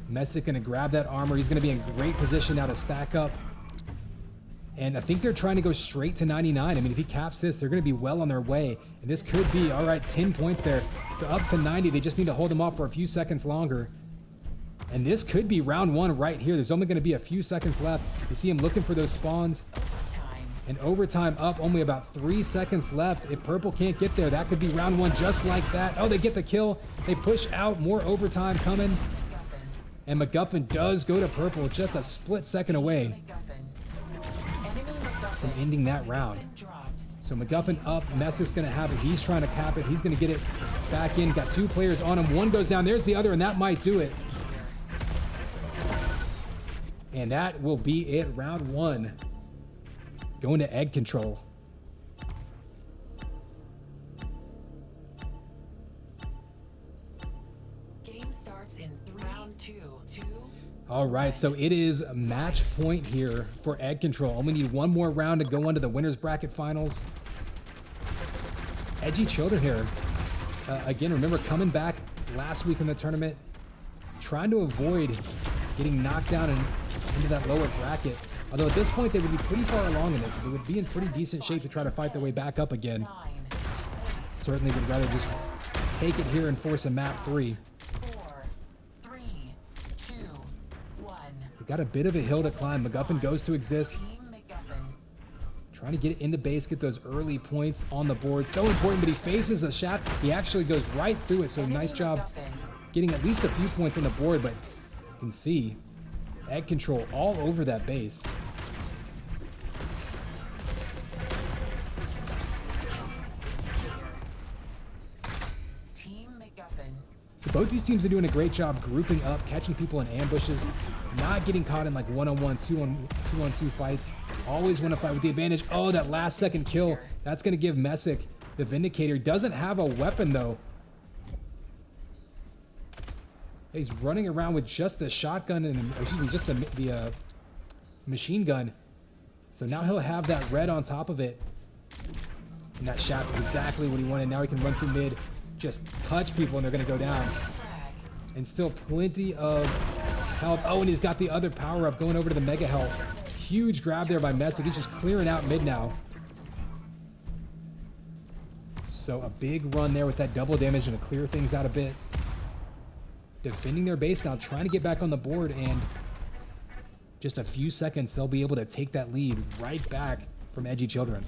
Messick gonna grab that armor. He's gonna be in great position now to stack up. And I think they're trying to go straight to 99. I mean, if he caps this, they're gonna be well on their way. And this could be, all right, 10 points there. So up to 90, they just need to hold him off for a few seconds longer. And this could be round one right here. There's only gonna be a few seconds left. You see him looking for those spawns. And overtime up, only about 3 seconds left. If Purple can't get there, that could be round one just like that. Oh, they get the kill. They push out, more overtime coming. And MacGuffin does go to Purple, just a split second away from ending that round. So MacGuffin up, Messick's gonna have it. He's trying to cap it. He's gonna get it back in. Got two players on him. One goes down, there's the other, and that might do it. And that will be it, round one. Going to Egg Control. Game starts in round two. All right, so it is match point here for Egg Control. Only need one more round to go on to the winner's bracket finals. Edgy Children here. Again, remember coming back last week in the tournament, trying to avoid getting knocked down and into that lower bracket. Although at this point, they would be pretty far along in this. They would be in pretty decent shape to try to fight their way back up again. Certainly would rather just take it here and force a map 3. 4, 3, 2, 1. We got a bit of a hill to climb. MacGuffin goes to exist. Team MacGuffin. Trying to get it into base, get those early points on the board. So important, but he faces a shaft. He actually goes right through it. So nice job getting at least a few points on the board, but you can see Egg Control all over that base. Team MacGuffin. So both these teams are doing a great job grouping up, catching people in ambushes, not getting caught in like one-on-one, two-on-two fights. Always want to fight with the advantage. Oh, that last second kill. That's going to give Messick the Vindicator. Doesn't have a weapon though. He's running around with just the shotgun and, excuse me, just the machine gun. So now he'll have that red on top of it. And that shaft is exactly what he wanted. Now he can run through mid, just touch people and they're gonna go down. And still plenty of health. Oh, and he's got the other power up going over to the mega health. Huge grab there by Messick. He's just clearing out mid now. So a big run there with that double damage and to clear things out a bit. Defending their base now, trying to get back on the board, and just a few seconds they'll be able to take that lead right back from Edgy Children.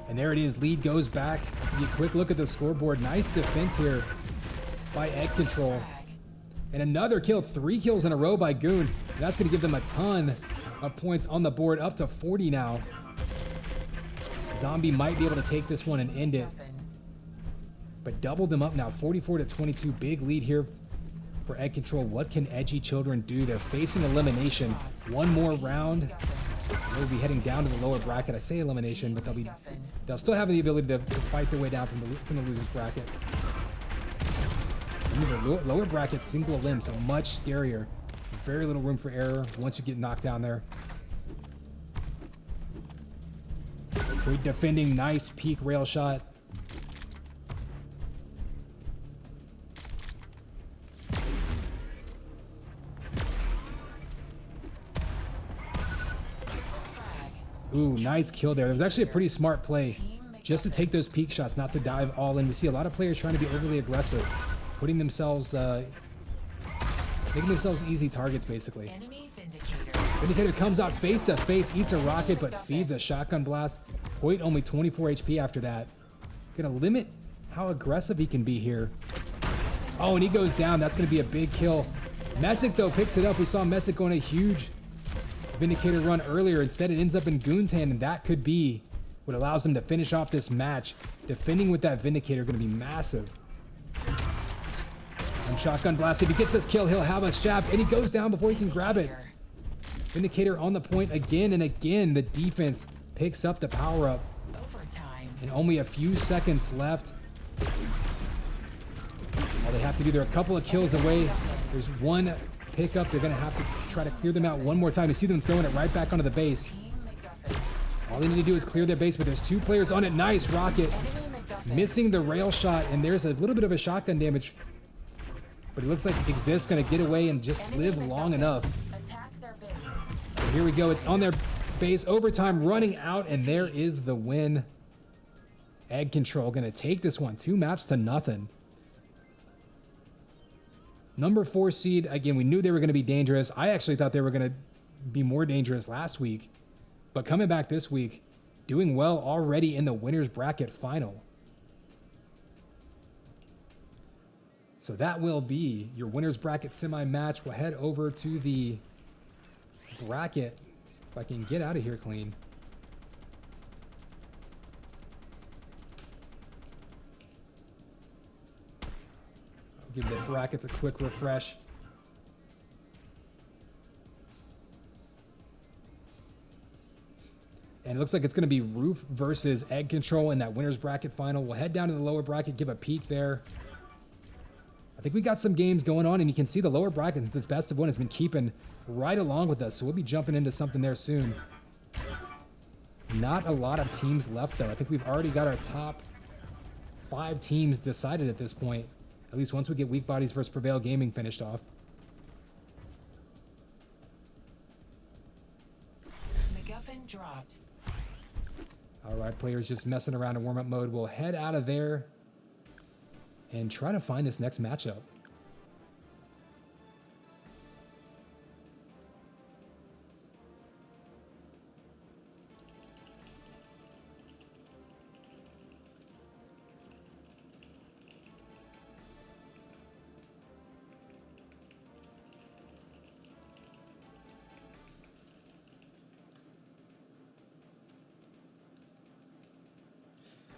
And there it is, lead goes back. Give you a quick look at the scoreboard. Nice defense here by Egg Control. And another kill, 3 kills in a row by Goon. And that's gonna give them a ton of points on the board, up to 40 now. Zombie might be able to take this one and end it. But double them up now, 44-22. Big lead here for Egg Control. What can Edgy Children do? They're facing elimination. One more round. They'll be heading down to the lower bracket. I say elimination, but they'll still have the ability to fight their way down from the losers bracket. Remember, lower bracket, single limb, so much scarier. Very little room for error once you get knocked down there. Great defending, nice peak rail shot. Ooh, nice kill there. That was actually a pretty smart play just to take those peak shots, not to dive all in. We see a lot of players trying to be overly aggressive, putting themselves Making themselves easy targets, basically. Enemy Vindicator. Vindicator comes out face to face, eats a rocket, but feeds a shotgun blast. Hoyt only 24 HP after that. Gonna limit how aggressive he can be here. Oh, and he goes down. That's gonna be a big kill. Messick, though, picks it up. We saw Messick go on a huge Vindicator run earlier. Instead, it ends up in Goon's hand, and that could be what allows him to finish off this match. Defending with that Vindicator gonna be massive. And shotgun blast. If he gets this kill, he'll have a shaft, and he goes down before he can grab it. Vindicator on the point again and again. The defense picks up the power up. Overtime. And only a few seconds left. All they have to do, they're a couple of kills away. There's one pickup. They're going to have to try to clear them out one more time. You see them throwing it right back onto the base. Team MacGuffin. All they need to do is clear their base, but there's 2 players on it. Nice rocket. Enemy MacGuffin. Missing the rail shot, and there's a little bit of a shotgun damage. But it looks like Exist going to get away and just Enemy live long MacGuffin. enough. Attack their base. And here we go. It's on their base. Overtime running out, and there is the win. Egg Control going to take this one 2 maps to nothing. Number 4 seed, again, we knew they were going to be dangerous. I actually thought they were going to be more dangerous last week. But coming back this week, doing well already in the winner's bracket final. So that will be your winner's bracket semi-match. We'll head over to the bracket. See if I can get out of here clean. Give the brackets a quick refresh. And it looks like it's going to be Roof versus Egg Control in that winner's bracket final. We'll head down to the lower bracket, give a peek there. I think we got some games going on, and you can see the lower bracket, since it's best of 1, has been keeping right along with us. So we'll be jumping into something there soon. Not a lot of teams left, though. I think we've already got our top 5 teams decided at this point. At least once we get Weak Bodies versus Prevail Gaming finished off. MacGuffin dropped. All right, players just messing around in warm-up mode. We'll head out of there and try to find this next matchup.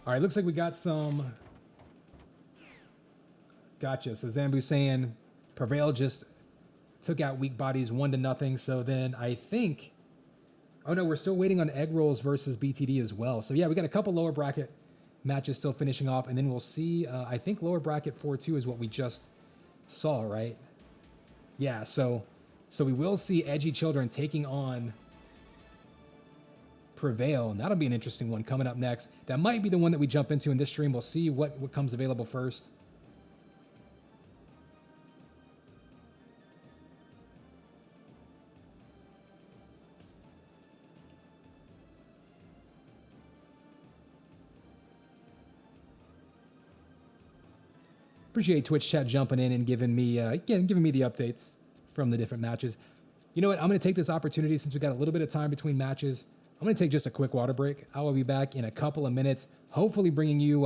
All right, looks like we got some. Gotcha. So Zambu saying Prevail just took out Weak Bodies 1-0. So then I think, oh no, we're still waiting on Egg Rolls versus BTD as well. So yeah, we got a couple lower bracket matches still finishing off, and then we'll see. I think lower bracket 4-2 is what we just saw, right? Yeah. So we will see Edgy Children taking on Prevail, and that'll be an interesting one coming up next. That might be the one that we jump into in this stream. We'll see what comes available first. Appreciate Twitch chat jumping in and giving me the updates from the different matches. You know what? I'm going to take this opportunity, since we got a little bit of time between matches. I'm going to take just a quick water break. I will be back in a couple of minutes, hopefully bringing you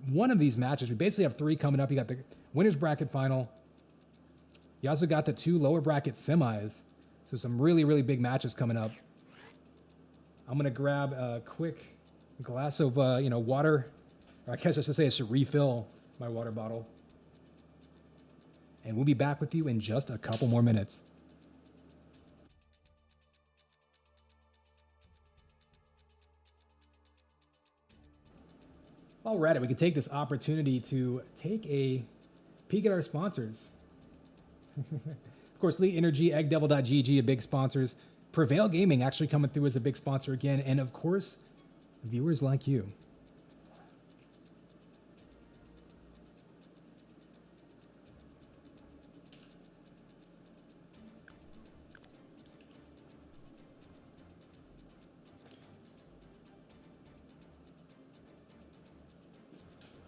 one of these matches. We basically have 3 coming up. You got the winner's bracket final. You also got the 2 lower bracket semis. So some really, really big matches coming up. I'm going to grab a quick glass of water. Or I guess I should say I should refill my water bottle. And we'll be back with you in just a couple more minutes. All right, we can take this opportunity to take a peek at our sponsors. Of course, Lee Energy, EggDevil.gg, a big sponsors. Prevail Gaming actually coming through as a big sponsor again. And of course, viewers like you.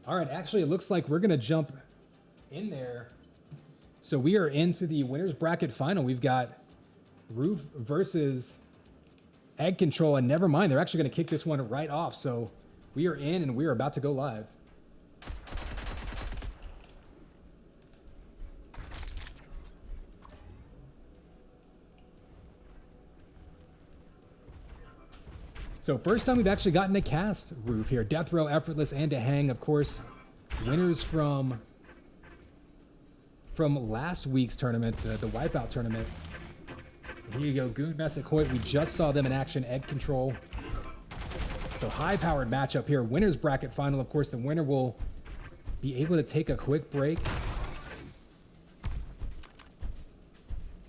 All right, actually, it looks like we're going to jump in there So we are into the winners bracket final. We've got Roof versus Egg Control, and never mind, they're actually going to kick this one right off. So we are in, and we are about to go live. So first time we've actually gotten a cast Roof here. Death Row, Effortless, and a Hang, of course. Winners from last week's tournament, the Wipeout tournament. Here you go, Goon, Messick, Hoyt. We just saw them in action. Egg Control. So high-powered matchup here. Winners bracket final. Of course, the winner will be able to take a quick break.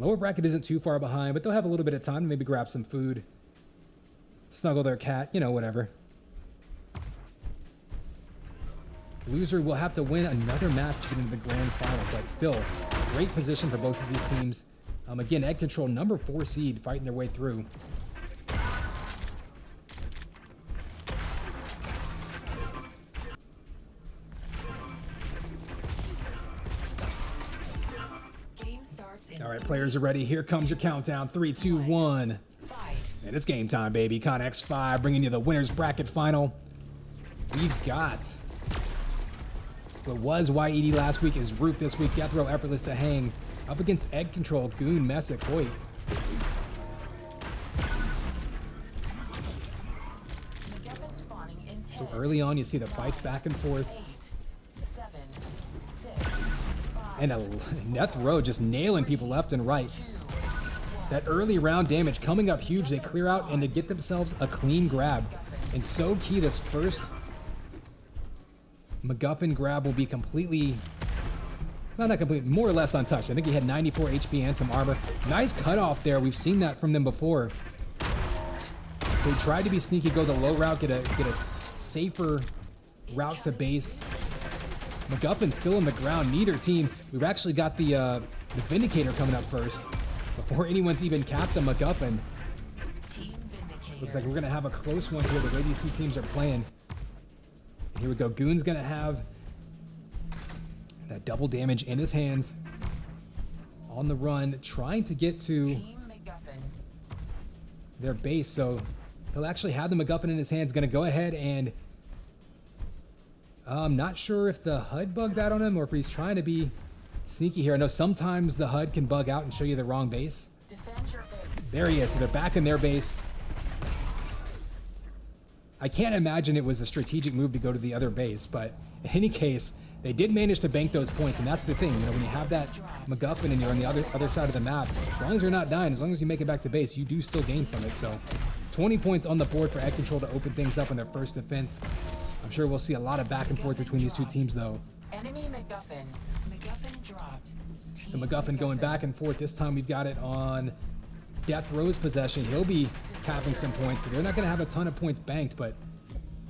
Lower bracket isn't too far behind, but they'll have a little bit of time to maybe grab some food, snuggle their cat, you know, whatever. Loser will have to win another match to get into the grand final, but still, great position for both of these teams. Again, Egg Control, number 4 seed, fighting their way through. Game starts in All right, players are ready. Here comes your countdown. 3, 2, 1. fight. And it's game time, baby. Con X5 bringing you the winners bracket final. We've got what was YED last week is Roof this week. Death Row, Effortless to Hang. Up against Egg Control, Goon, Messick, Hoyt. MacGuffin spawning in 10, So early on, you see the fights back and forth. 8, 7, 6, 5, And Death Row just nailing people left and right. 2, That early round damage coming up huge. They clear out and they get themselves a clean grab. And so key, this first MacGuffin grab will be completely, well, not complete, more or less untouched. I think he had 94 HP and some armor. Nice cutoff there. We've seen that from them before. So he tried to be sneaky, go the low route, get a safer route to base. MacGuffin's still on the ground. Neither team. We've actually got the Vindicator coming up first before anyone's even capped a MacGuffin. Team Vindicator. Looks like we're going to have a close one here, the way these two teams are playing. Here we go. Goon's going to have that double damage in his hands. On the run, trying to get to Team MacGuffin. their base. So he'll actually have the MacGuffin in his hands. Going to go ahead and... I'm not sure if the HUD bugged out on him or if he's trying to be sneaky here. I know sometimes the HUD can bug out and show you the wrong base. Defend your base. There he is. So they're back in their base. I can't imagine it was a strategic move to go to the other base, but in any case, they did manage to bank those points, and that's the thing. You know, when you have that MacGuffin and you're on the other side of the map, as long as you're not dying, as long as you make it back to base, you do still gain from it. So 20 points on the board for Egg Control to open things up in their first defense. I'm sure we'll see a lot of back and forth between these two teams, though. Enemy MacGuffin. MacGuffin dropped. So MacGuffin going back and forth. This time we've got it on Death Row's possession. He'll be capping some points. So they're not going to have a ton of points banked, but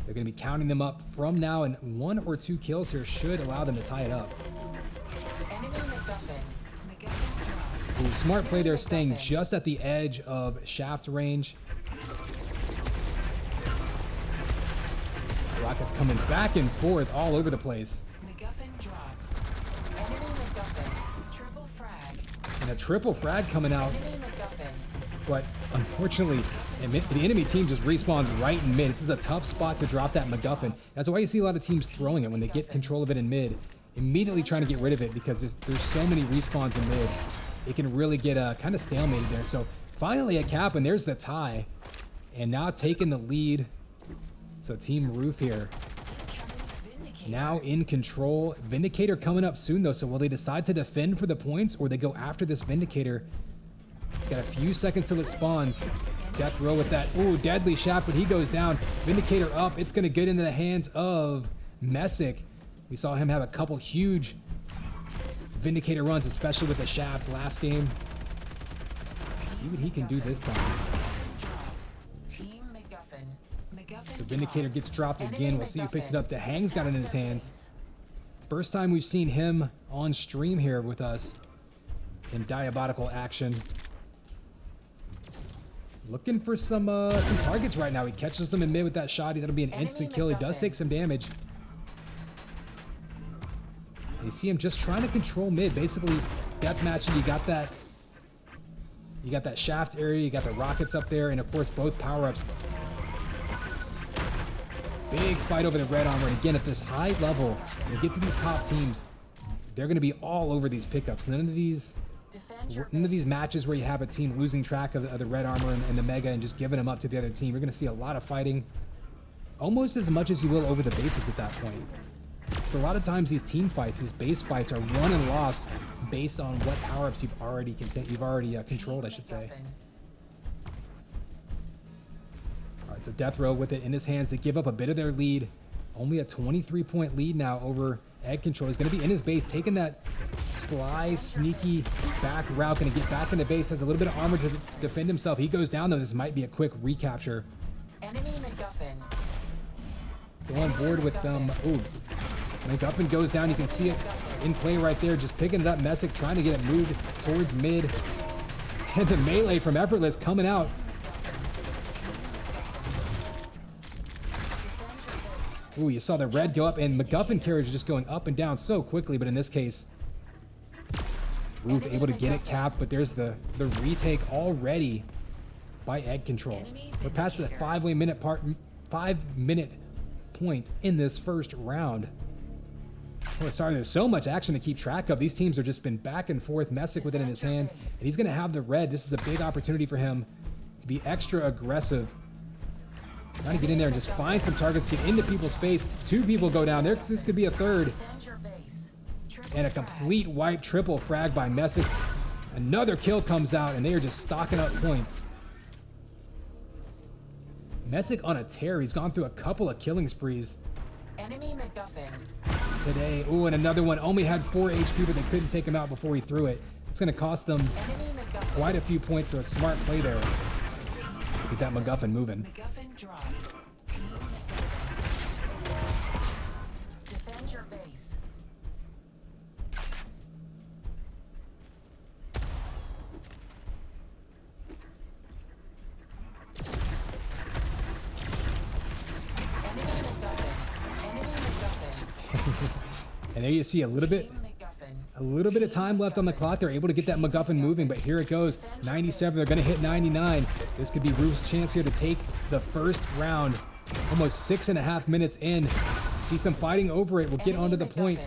they're going to be counting them up from now, and 1 or 2 kills here should allow them to tie it up. Enemy MacGuffin. MacGuffin dropped. Ooh, smart play there, staying just at the edge of shaft range. Rockets coming back and forth all over the place. MacGuffin dropped. Enemy MacGuffin. Triple frag. And a triple frag coming out. Enemy MacGuffin. But unfortunately, the enemy team just respawns right in mid. This is a tough spot to drop that MacGuffin. That's why you see a lot of teams throwing it when they get control of it in mid. Immediately trying to get rid of it because there's so many respawns in mid. It can really get kind of stalemated there. So finally a cap, and there's the tie. And now taking the lead. So Team Roof here. Now in control. Vindicator coming up soon though. So will they decide to defend for the points or they go after this Vindicator? Got a few seconds till it spawns. Death Row with that, ooh, deadly shaft, but he goes down. Vindicator up. It's going to get into the hands of Messick. We saw him have a couple huge Vindicator runs, especially with the shaft last game. See what he can do this time. Team MacGuffin. MacGuffin So Vindicator gets dropped again. We'll see who picked it up. Hang's got it in his hands. First time we've seen him on stream here with us in Diabotical action. Looking for some targets right now. He catches them in mid with that shot. That'll be an instant kill. He does take some damage. And you see him just trying to control mid, basically death matching. You got that shaft area, you got the rockets up there, and of course both power-ups. Big fight over the red armor, and again at this high level, when you get to these top teams, they're going to be all over these pickups. None of these matches where you have a team losing track of the red armor and the mega and just giving them up to the other team. You're going to see a lot of fighting, almost as much as you will over the bases at that point. So a lot of times these team fights, these base fights, are won and lost based on what power-ups you've already controlled, I should say. All right, so Death Row with it in his hands. They give up a bit of their lead. Only a 23-point lead now over Egg Control. He's going to be in his base, taking that sly, sneaky back route. Going to get back in the base. Has a little bit of armor to defend himself. He goes down, though. This might be a quick recapture. Enemy MacGuffin. Go on board with them. Ooh. MacGuffin goes down. You can see it in play right there. Just picking it up. Messick trying to get it moved towards mid. And the melee from Effortless coming out. Ooh, you saw the red go up, and MacGuffin carriers are just going up and down so quickly, but in this case, Roof able to get it capped, but there's the retake already by Egg Control. We're past the 5-minute point in this first round. Oh, sorry, there's so much action to keep track of. These teams have just been back and forth, Messick with it in his hands, and he's going to have the red. This is a big opportunity for him to be extra aggressive. Trying to get in there and just find some targets, get into people's face. 2 people go down there. This could be a third. And a complete wipe, triple frag by Messick. Another kill comes out, and they are just stocking up points. Messick on a tear. He's gone through a couple of killing sprees Enemy MacGuffin. today. Ooh, and another one. Only had 4 HP, but they couldn't take him out before he threw it. It's going to cost them quite a few points, so a smart play there. Get that MacGuffin moving. MacGuffin drop. Defend your base. Enemy MacGuffin. Enemy MacGuffin. And there you see a little bit of time left on the clock. They're able to get that MacGuffin moving, but here it goes. 97, they're going to hit 99. This could be Roof's chance here to take the first round. Almost 6.5 minutes in. See some fighting over it. We'll get onto the point.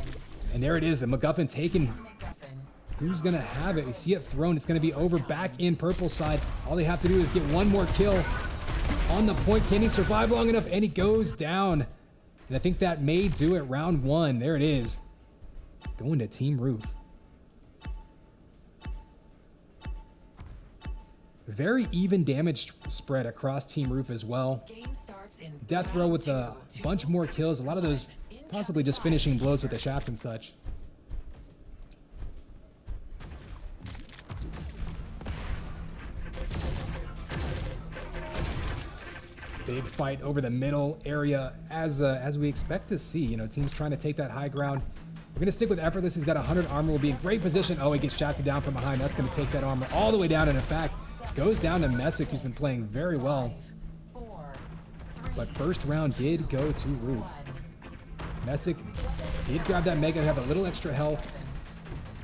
And there it is, the MacGuffin taken. Who's going to have it? You see it thrown. It's going to be over back in purple side. All they have to do is get one more kill on the point. Can he survive long enough? And he goes down. And I think that may do it. Round 1. There it is. Going to Team Roof. Very even damage spread across Team Roof as well. Death Row with a bunch more kills. A lot of those possibly just finishing blows with the shaft and such. Big fight over the middle area as we expect to see. You know, teams trying to take that high ground. We're going to stick with Effortless. He's got 100 armor. Will be in great position. Oh, he gets shafted down from behind. That's going to take that armor all the way down. And in fact, goes down to Messick, who's been playing very well. But first round did go to Roof. Messick did grab that mega, have a little extra health.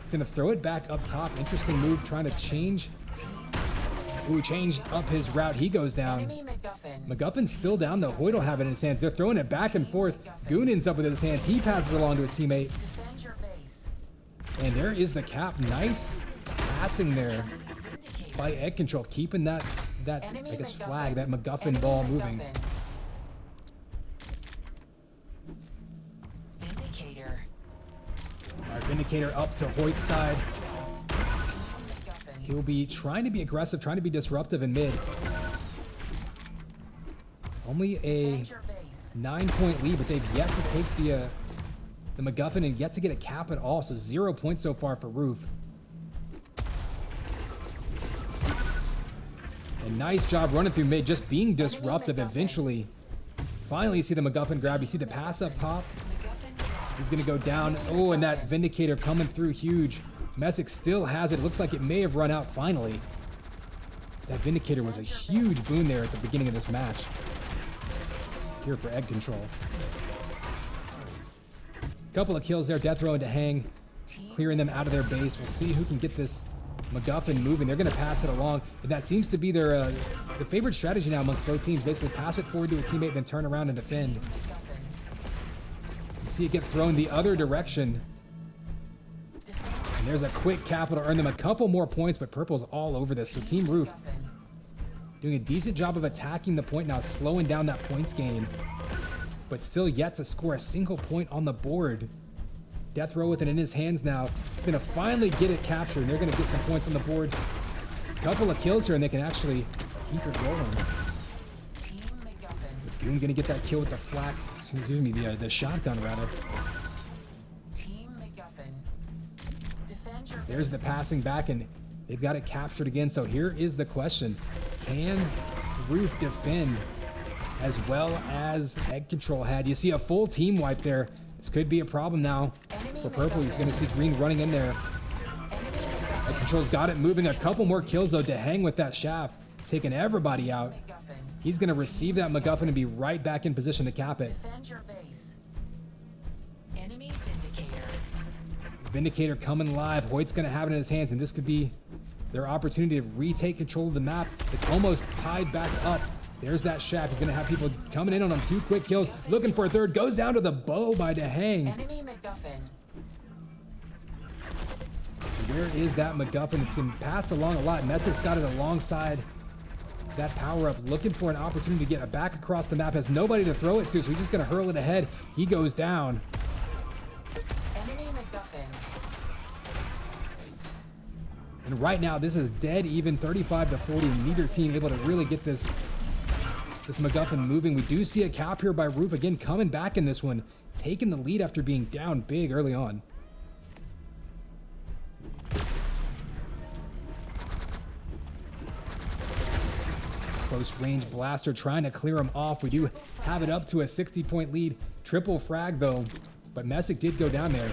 He's going to throw it back up top. Interesting move, trying to change. Ooh, changed up his route. He goes down. MacGuffin's still down, though. Hoyt will have it in his hands. They're throwing it back and forth. Goonin's up with his hands. He passes along to his teammate. And there is the cap. Nice passing there by Egg Control, keeping that I guess flag, that MacGuffin ball moving. Vindicator. All right, Vindicator up to Hoyt's side. He'll be trying to be aggressive, trying to be disruptive in mid. Only a 9-point lead, but they've yet to take the MacGuffin and yet to get a cap at all. So 0 points so far for Roof. And nice job running through mid, just being disruptive eventually. Finally, you see the MacGuffin grab. You see the pass up top. He's going to go down. Oh, and that Vindicator coming through huge. Messick still has it. Looks like it may have run out finally. That Vindicator was a huge boon there at the beginning of this match. Here for Egg Control. Couple of kills there. Death Row into Hang. clearing them out of their base. We'll see who can get this MacGuffin moving. They're going to pass it along, and that seems to be their the favorite strategy now amongst both teams. Basically, pass it forward to a teammate, then turn around and defend. You see it get thrown the other direction. And there's a quick capital to earn them a couple more points, but Purple's all over this. So Team Roof doing a decent job of attacking the point now, slowing down that points gain, but still yet to score a single point on the board. Death Row with it in his hands now. He's going to finally get it captured, and they're going to get some points on the board. A couple of kills here, and they can actually keep it rolling. Goon going to get that kill with the flak. Excuse me, the shotgun, rather. There's the passing back, and they've got it captured again. So here is the question. Can Roof defend as well as Egg Control had? You see a full team wipe there. This could be a problem now for Purple. He's going to see Green running in there. Egg Control's got it moving. A couple more kills, though, to hang with that shaft, taking everybody out. He's going to receive that MacGuffin and be right back in position to cap it. Vindicator coming live. Hoyt's going to have it in his hands, and this could be their opportunity to retake control of the map. It's almost tied back up. There's that shaft. He's going to have people coming in on him. 2 quick kills. Looking for a third. Goes down to the bow by DeHang. Enemy MacGuffin. Where is that MacGuffin? It's been passed along a lot. Messic's got it alongside that power-up. Looking for an opportunity to get it back across the map. Has nobody to throw it to, so he's just going to hurl it ahead. He goes down. And right now, this is dead even, 35-40. Neither team able to really get this MacGuffin moving. We do see a cap here by Roof again, coming back in this one, taking the lead after being down big early on. Close range blaster trying to clear him off. We do have it up to a 60-point lead. Triple frag though, but Messick did go down there.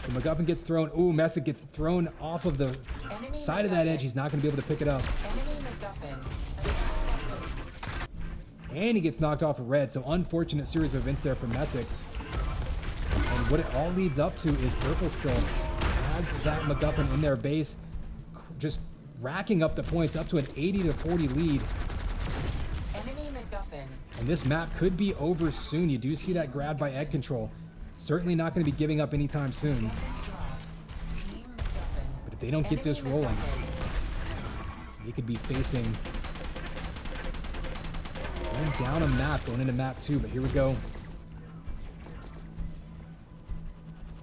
The MacGuffin gets thrown. Ooh, Messick gets thrown off of the side of that edge. He's not going to be able to pick it up. And he gets knocked off of red. So unfortunate series of events there for Messick. And what it all leads up to is Purple still has that MacGuffin in their base, just racking up the points up to an 80-40 lead. And this map could be over soon. You do see that grab by Egg Control. Certainly not going to be giving up anytime soon. But if they don't get this rolling, they could be facing going down a map, going into map 2. But here we go.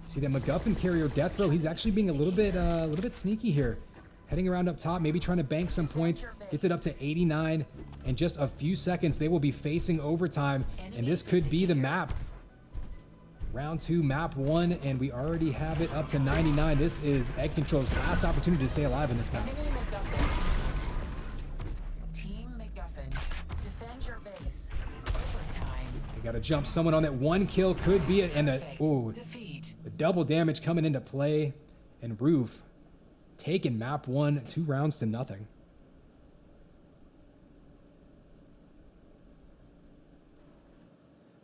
See that MacGuffin carrier Death Row. He's actually being a little bit sneaky here. Heading around up top, maybe trying to bank some points. Gets it up to 89. In just a few seconds, they will be facing overtime. And this could be the map. Round 2, map 1, and we already have it up to 99. This is Egg Control's last opportunity to stay alive in this map. Team MacGuffin, defend your base. Overtime. They got to jump someone on that. 1 kill could be it, and the double damage coming into play, and Roof taking map 1, 2 rounds to nothing.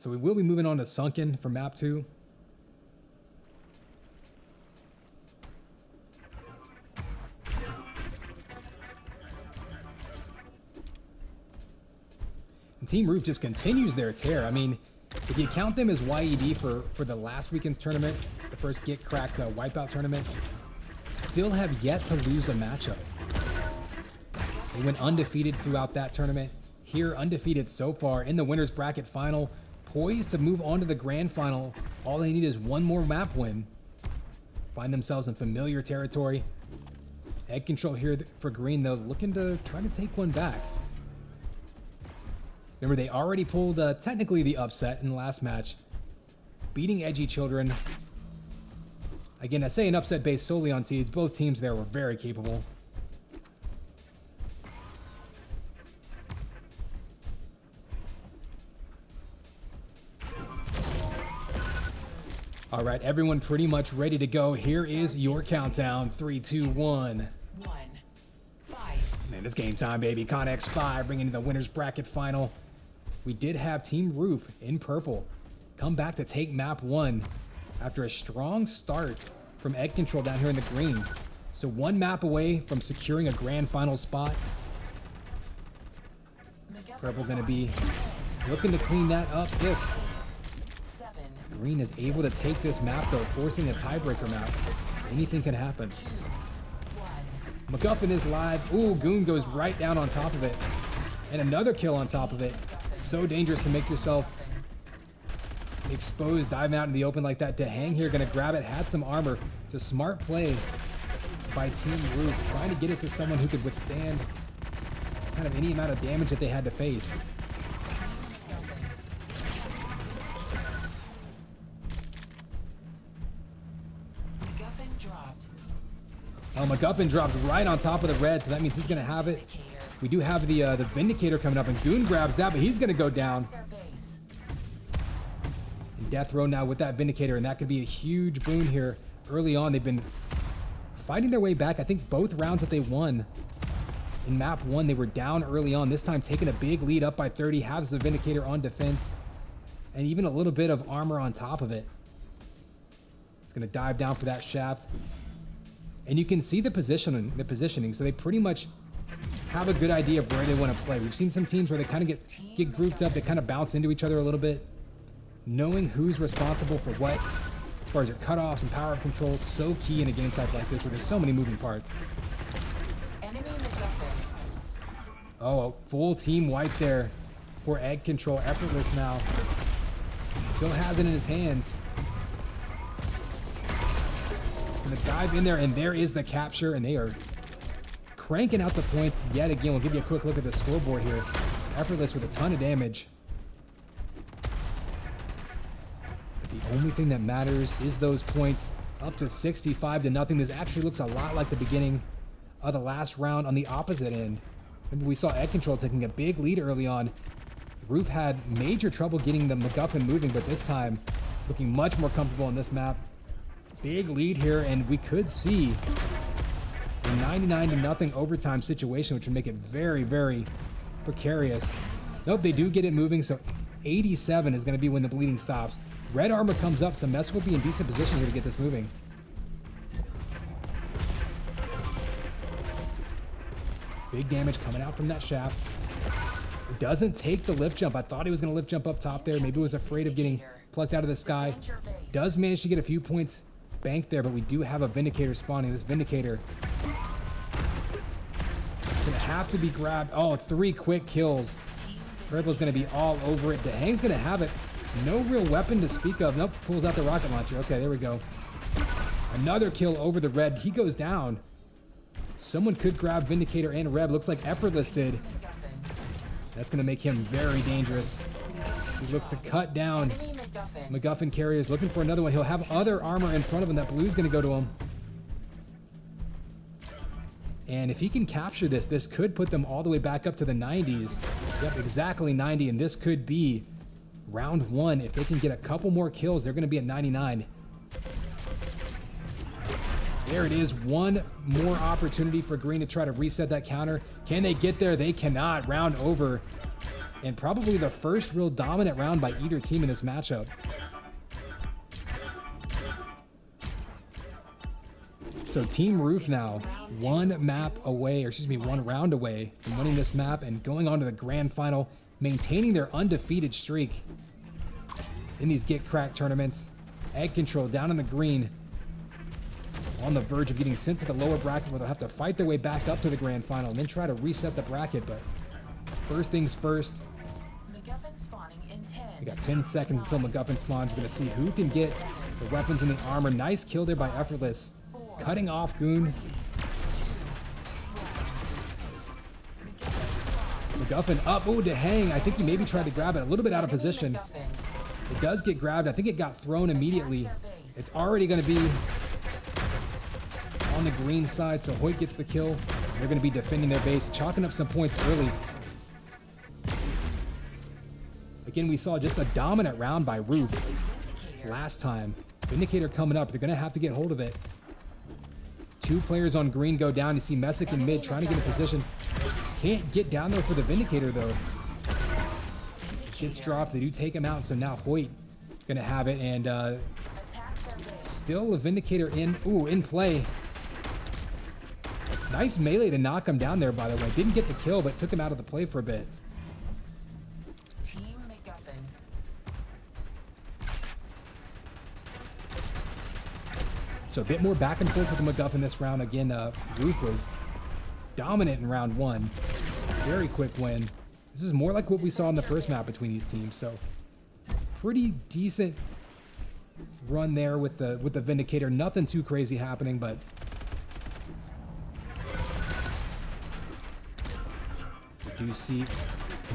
So we will be moving on to Sunken for map 2. And Team Roof just continues their tear. I mean, if you count them as YED for the last weekend's tournament, the first GetCracked Wipeout tournament, still have yet to lose a matchup. They went undefeated throughout that tournament. Here, undefeated so far in the winner's bracket final. Poised to move on to the grand final. All they need is 1 more map win. Find themselves in familiar territory. Egg Control here for Green, though, looking to try to take one back. Remember, they already pulled technically the upset in the last match, beating Edgy Children. Again, I say an upset based solely on seeds. Both teams there were very capable. All right, everyone pretty much ready to go. Here is your countdown. 3, 2, 1. Fight. Man, it's game time, baby. Connex 5 bringing in the winner's bracket final. We did have Team Roof in purple come back to take map 1 after a strong start from Egg Control down here in the green. So 1 map away from securing a grand final spot. Purple going to be looking to clean that up if green is able to take this map, though, forcing a tiebreaker map. Anything can happen. MacGuffin is live. Ooh, Goon goes right down on top of it. And another kill on top of it. So dangerous to make yourself exposed, diving out in the open like that. Dehang here going to grab it, had some armor. It's a smart play by Team Roof, trying to get it to someone who could withstand kind of any amount of damage that they had to face. Oh, MacGuffin drops right on top of the red, so that means he's going to have it. We do have the Vindicator coming up, and Goon grabs that, but he's going to go down. And Death Row now with that Vindicator, and that could be a huge boon here. Early on, they've been fighting their way back. I think both rounds that they won in map 1, they were down early on. This time, taking a big lead up by 30, has the Vindicator on defense, and even a little bit of armor on top of it. It's going to dive down for that shaft. And you can see the positioning, so they pretty much have a good idea of where they want to play. We've seen some teams where they kind of get grouped up, they kind of bounce into each other a little bit. Knowing who's responsible for what, as far as your cutoffs and power-up controls, so key in a game type like this where there's so many moving parts. Oh, a full team wipe there for Egg Control. Effortless now. Still has it in his hands. Gonna dive in there, and there is the capture, and they are cranking out the points yet again. We'll give you a quick look at the scoreboard here. Effortless with a ton of damage. The only thing that matters is those points, up to 65-0. This actually looks a lot like the beginning of the last round on the opposite end. Remember, we saw Egg Control taking a big lead early on. Roof had major trouble getting the MacGuffin moving, but this time looking much more comfortable on this map. Big lead here, and we could see a 99-0 overtime situation, which would make it very, very precarious. Nope, they do get it moving, so 87 is going to be when the bleeding stops. Red armor comes up, so Mess will be in decent position here to get this moving. Big damage coming out from that shaft. It doesn't take the lift jump. I thought he was going to lift jump up top there. Maybe was afraid of getting plucked out of the sky. Does manage to get a few points banked there, but we do have a Vindicator spawning. This Vindicator is gonna have to be grabbed. Oh, 3 quick kills. Purple's gonna be all over it. Dehang's gonna have it. No real weapon to speak of. Nope, pulls out the rocket launcher. Okay, there we go. Another kill over the red. He goes down. Someone could grab Vindicator and Reb. Looks like Effortless did. That's gonna make him very dangerous. He looks to cut down MacGuffin carriers, looking for another one. He'll have other armor in front of him. That blue's going to go to him. And if he can capture this, this could put them all the way back up to the 90s. Yep, exactly 90. And this could be round 1. If they can get a couple more kills, they're going to be at 99. There it is. One more opportunity for green to try to reset that counter. Can they get there? They cannot. Round over. And probably the first real dominant round by either team in this matchup. So Team Roof now one map away, or excuse me, 1 round away from winning this map and going on to the grand final, maintaining their undefeated streak in these GetCracked tournaments. Egg Control down in the green, on the verge of getting sent to the lower bracket where they'll have to fight their way back up to the grand final and then try to reset the bracket. But first things first, we got 10 seconds until MacGuffin spawns. We're going to see who can get the weapons and the armor. Nice kill there by Effortless. Cutting off Goon. MacGuffin up. Oh, Dehang. I think he maybe tried to grab it a little bit out of position. It does get grabbed. I think it got thrown immediately. It's already going to be on the green side, so Hoyt gets the kill. They're going to be defending their base, chalking up some points early. Again, we saw just a dominant round by Roof last time. Vindicator coming up. They're going to have to get hold of it. 2 players on green go down. You see Messick in mid trying to get in position. Can't get down there for the Vindicator, though. Gets dropped. They do take him out, so now Hoyt gonna have it, and Attack their base. still a Vindicator in play. Nice melee to knock him down there, by the way. Didn't get the kill, but took him out of the play for a bit. Team MacGuffin. So a bit more back and forth with the MacGuffin this round. Again, Roof was dominant in round 1. Very quick win. This is more like what we saw in the first map between these teams. So pretty decent run there with the Vindicator. Nothing too crazy happening, but we do see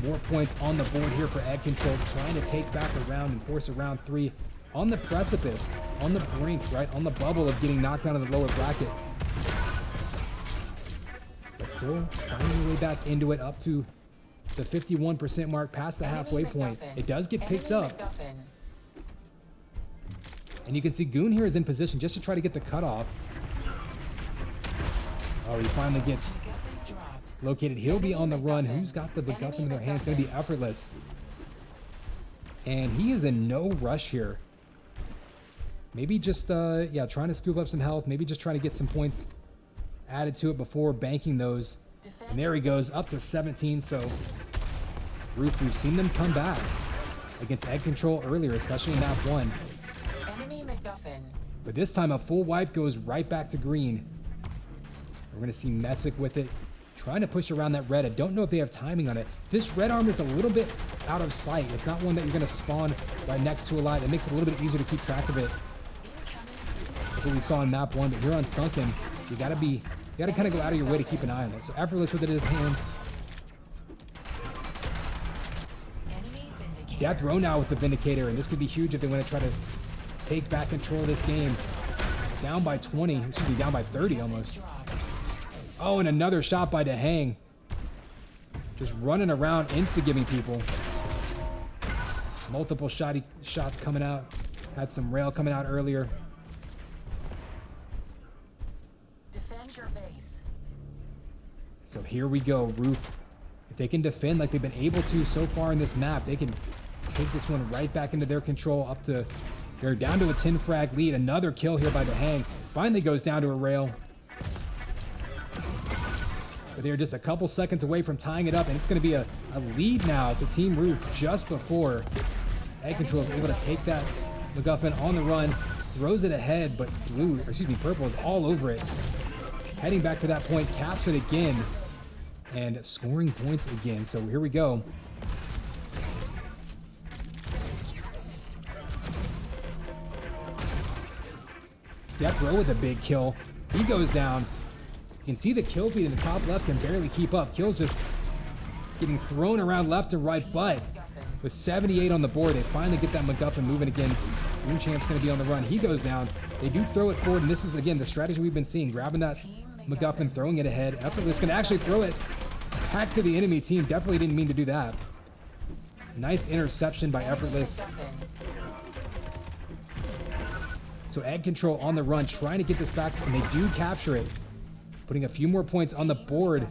more points on the board here for Egg Control, trying to take back a round and force a round 3 on the precipice, on the brink, right on the bubble of getting knocked down in the lower bracket. But still finding your way back into it, up to the 51% mark, past the halfway point. It does get picked up. MacGuffin. And you can see Goon here is in position just to try to get the cutoff. Oh, he finally gets MacGuffin dropped. located. He'll be on the run. MacGuffin. Who's got the MacGuffin Enemy in their hands? It's going to be MacGuffin. Effortless. And he is in no rush here. Maybe just, yeah, trying to scoop up some health. Maybe just trying to get some points added to it before banking those. Defend And there he your goes, base. up to 17. So, Roof, we've seen them come back against Egg Control earlier, especially in map 1. Enemy MacGuffin. But this time, a full wipe goes right back to green. We're going to see Messick with it, trying to push around that red. I don't know if they have timing on it. This red arm is a little bit out of sight. It's not one that you're going to spawn right next to a lot. It makes it a little bit easier to keep track of it. Like what we saw in map 1, but here on Sunken, you got to kind of go out of your way to keep an eye on it. So Effortless with it in his hands. Enemy Vindicator. Death Row now with the Vindicator, and this could be huge if they want to try to take back control of this game. Down by 20, excuse me, down by 30 almost. Dropped. Oh, and another shot by DeHang. Just running around, insta-giving people. Multiple shots coming out. Had some rail coming out earlier. Defend your base. So here we go, Roof. If they can defend like they've been able to so far in this map, they can take this one right back into their control. Up to, they're down to a 10 frag lead. Another kill here by DeHang. Finally goes down to a rail. But they're just a couple seconds away from tying it up, and it's going to be a lead now to Team Roof just before Egg Control is able to take that MacGuffin on the run, throws it ahead, but purple is all over it. Heading back to that point, caps it again, and scoring points again. So here we go. Death Row with a big kill. He goes down. You can see the kill feed in the top left can barely keep up. Kills just getting thrown around left and right, but with 78 on the board, they finally get that MacGuffin moving again. Green Champ's going to be on the run. He goes down. They do throw it forward, and this is, again, the strategy we've been seeing. Grabbing that MacGuffin, throwing it ahead. Effortless going to actually throw it back to the enemy team. Definitely didn't mean to do that. Nice interception by Effortless. So Egg Control on the run, trying to get this back, and they do capture it. Putting a few more points on the board.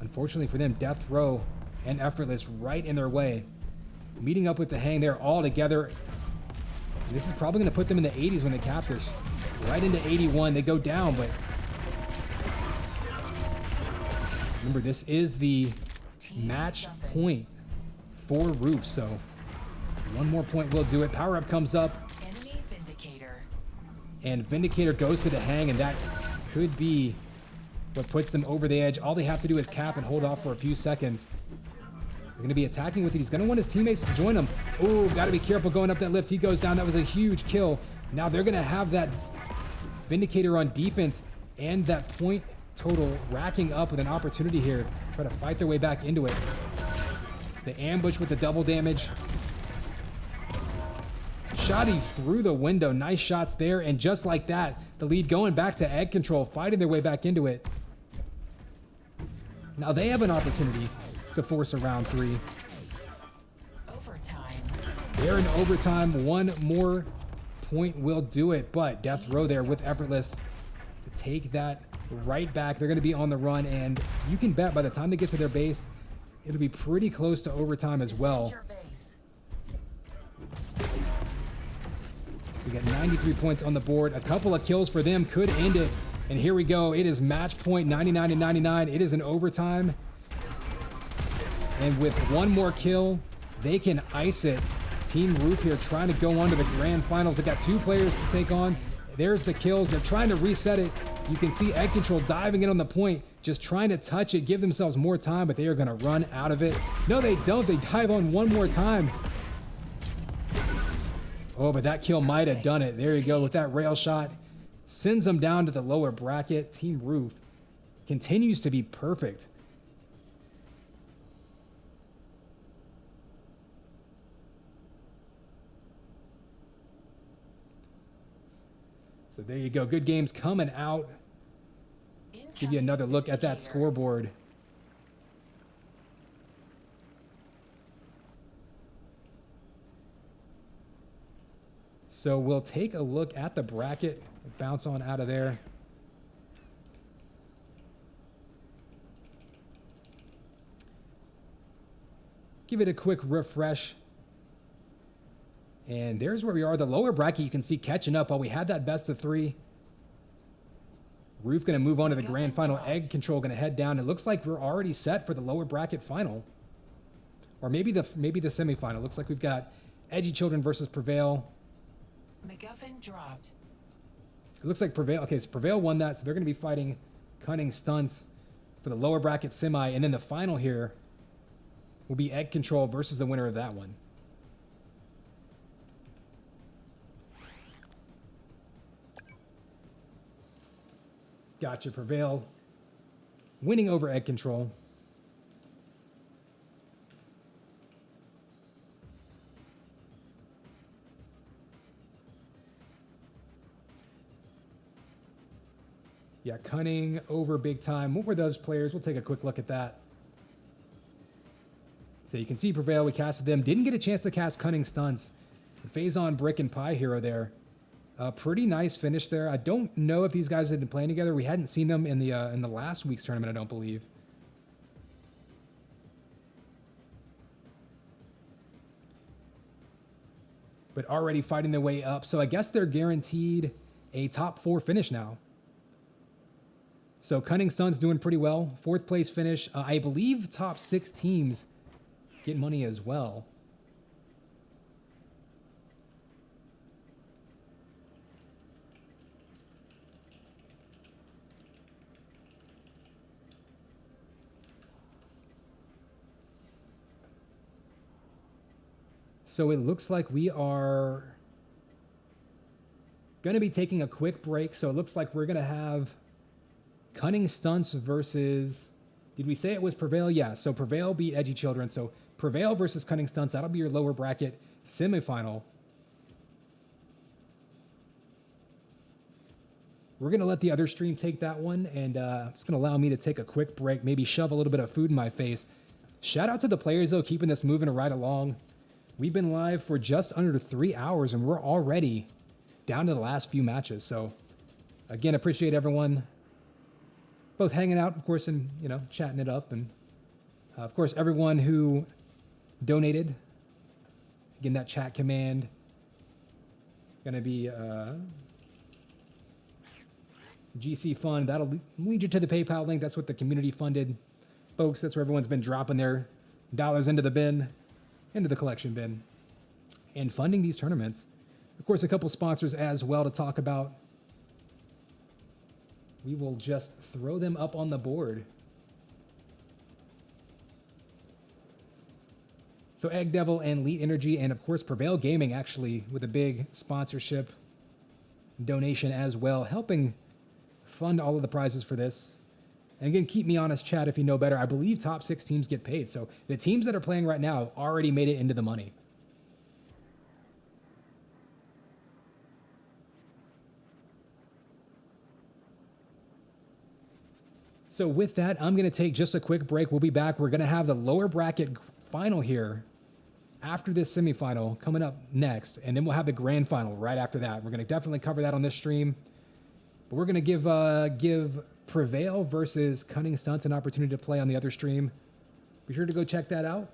Unfortunately for them, Death Row and Effortless right in their way. Meeting up with DeHang there all together. And this is probably going to put them in the 80s when they cap this. Right into 81. They go down, but remember, this is the match point for Roof. So one more point will do it. Power up comes up. Enemy Vindicator. And Vindicator goes to DeHang, and that could be what puts them over the edge. All they have to do is cap and hold off for a few seconds. They're going to be attacking with it. He's going to want his teammates to join him. Oh, got to be careful going up that lift. He goes down. That was a huge kill. Now they're going to have that Vindicator on defense and that point total racking up with an opportunity here. Try to fight their way back into it. The ambush with the double damage. Shoddy through the window. Nice shots there. And just like that, the lead going back to Egg Control, fighting their way back into it. Now they have an opportunity to force a round 3. Overtime. They're in overtime. One more point will do it, but Death Row there with Effortless to take that right back. They're going to be on the run, and you can bet by the time they get to their base, it'll be pretty close to overtime as well. Defend your base. We got 93 points on the board. A couple of kills for them could end it. And here we go. It is match point 99 and 99. It is an overtime. And with one more kill, they can ice it. Team Roof here trying to go on to the grand finals. They got 2 players to take on. There's the kills. They're trying to reset it. You can see Egg Control diving in on the point, just trying to touch it, give themselves more time, but they are going to run out of it. No, they don't. They dive on one more time. Oh, but that kill might have done it. There you go with that rail shot. Sends them down to the lower bracket. Team Roof continues to be perfect. So there you go. Good games coming out. Give you another look at that scoreboard. So we'll take a look at the bracket. Bounce on out of there. Give it a quick refresh. And there's where we are. The lower bracket, you can see catching up while we had that best of 3. Roof going to move on to the grand final. Egg Control going to head down. It looks like we're already set for the lower bracket final. Or maybe the semifinal. Looks like we've got Edgy Children versus Prevail. MacGuffin dropped. It looks like Prevail. Okay, so Prevail won that, so they're going to be fighting Cunning Stunts for the lower bracket semi. And then the final here will be Egg Control versus the winner of that one. Gotcha. Prevail winning over Egg Control. Yeah, Cunning over Big Time. What were those players? We'll take a quick look at that. So you can see Prevail, we casted them. Didn't get a chance to cast Cunning Stunts. Phazon, Brick, and Pie Hero there. Pretty nice finish there. I don't know if these guys had been playing together. We hadn't seen them in the last week's tournament, I don't believe. But already fighting their way up. So I guess they're guaranteed a top 4 finish now. So Cunning Stunts doing pretty well. 4th place finish. I believe top 6 teams get money as well. So it looks like we are going to be taking a quick break. So it looks like we're going to have Cunning Stunts versus, did we say it was Prevail? Yeah, so Prevail beat Edgy Children. So Prevail versus Cunning Stunts, that'll be your lower bracket semifinal. We're going to let the other stream take that one, and it's going to allow me to take a quick break, maybe shove a little bit of food in my face. Shout out to the players, though, keeping this moving right along. We've been live for just under 3 hours, and we're already down to the last few matches. So, again, appreciate everyone both hanging out, of course, and, you know, chatting it up. And, of course, everyone who donated. Again, that chat command going to be GC Fund. That'll lead you to the PayPal link. That's what the community funded folks. That's where everyone's been dropping their dollars into the bin, into the collection bin, and funding these tournaments. Of course, a couple sponsors as well to talk about. We will just throw them up on the board. So Egg Devil and Elite Energy, and of course Prevail Gaming, actually with a big sponsorship donation as well, helping fund all of the prizes for this. And again, keep me honest, chat, if you know better. I believe top 6 teams get paid. So the teams that are playing right now already made it into the money. So with that, I'm going to take just a quick break. We'll be back. We're going to have the lower bracket final here after this semifinal coming up next. And then we'll have the grand final right after that. We're going to definitely cover that on this stream. But we're going to give Prevail versus Cunning Stunts an opportunity to play on the other stream. Be sure to go check that out.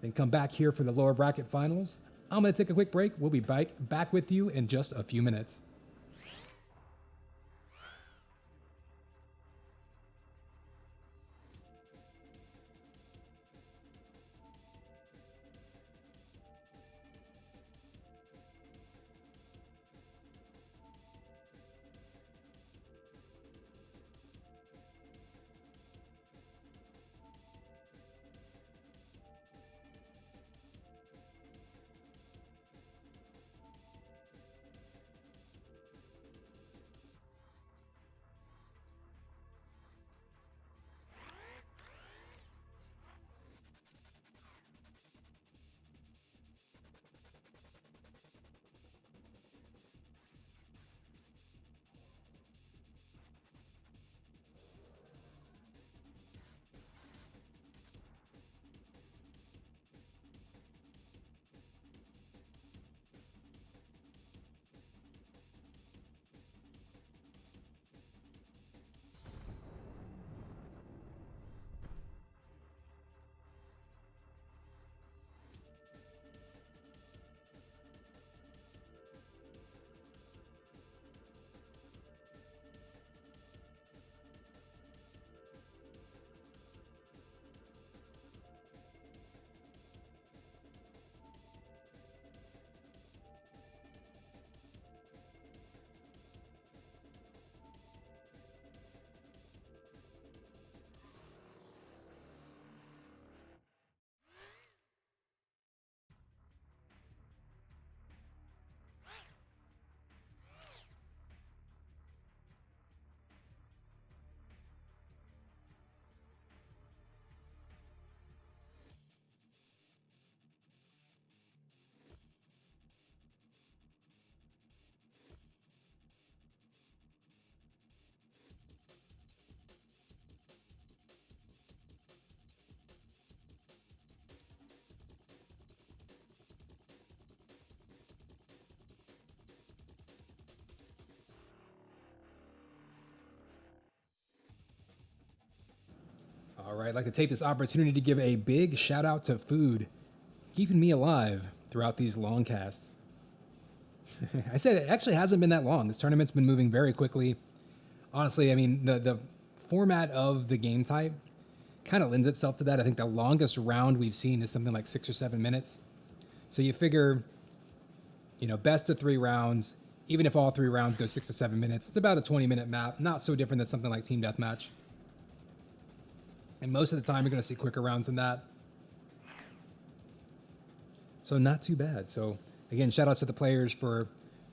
Then come back here for the lower bracket finals. I'm going to take a quick break. We'll be back with you in just a few minutes. All right, I'd like to take this opportunity to give a big shout out to food, keeping me alive throughout these long casts. I said it actually hasn't been that long. This tournament's been moving very quickly. Honestly, I mean, the format of the game type kind of lends itself to that. I think the longest round we've seen is something like 6 or 7 minutes. So you figure, best of 3 rounds, even if all 3 rounds go 6 to 7 minutes, it's about a 20-minute map. Not so different than something like Team Deathmatch. And most of the time, you're going to see quicker rounds than that. So not too bad. So again, shout outs to the players for,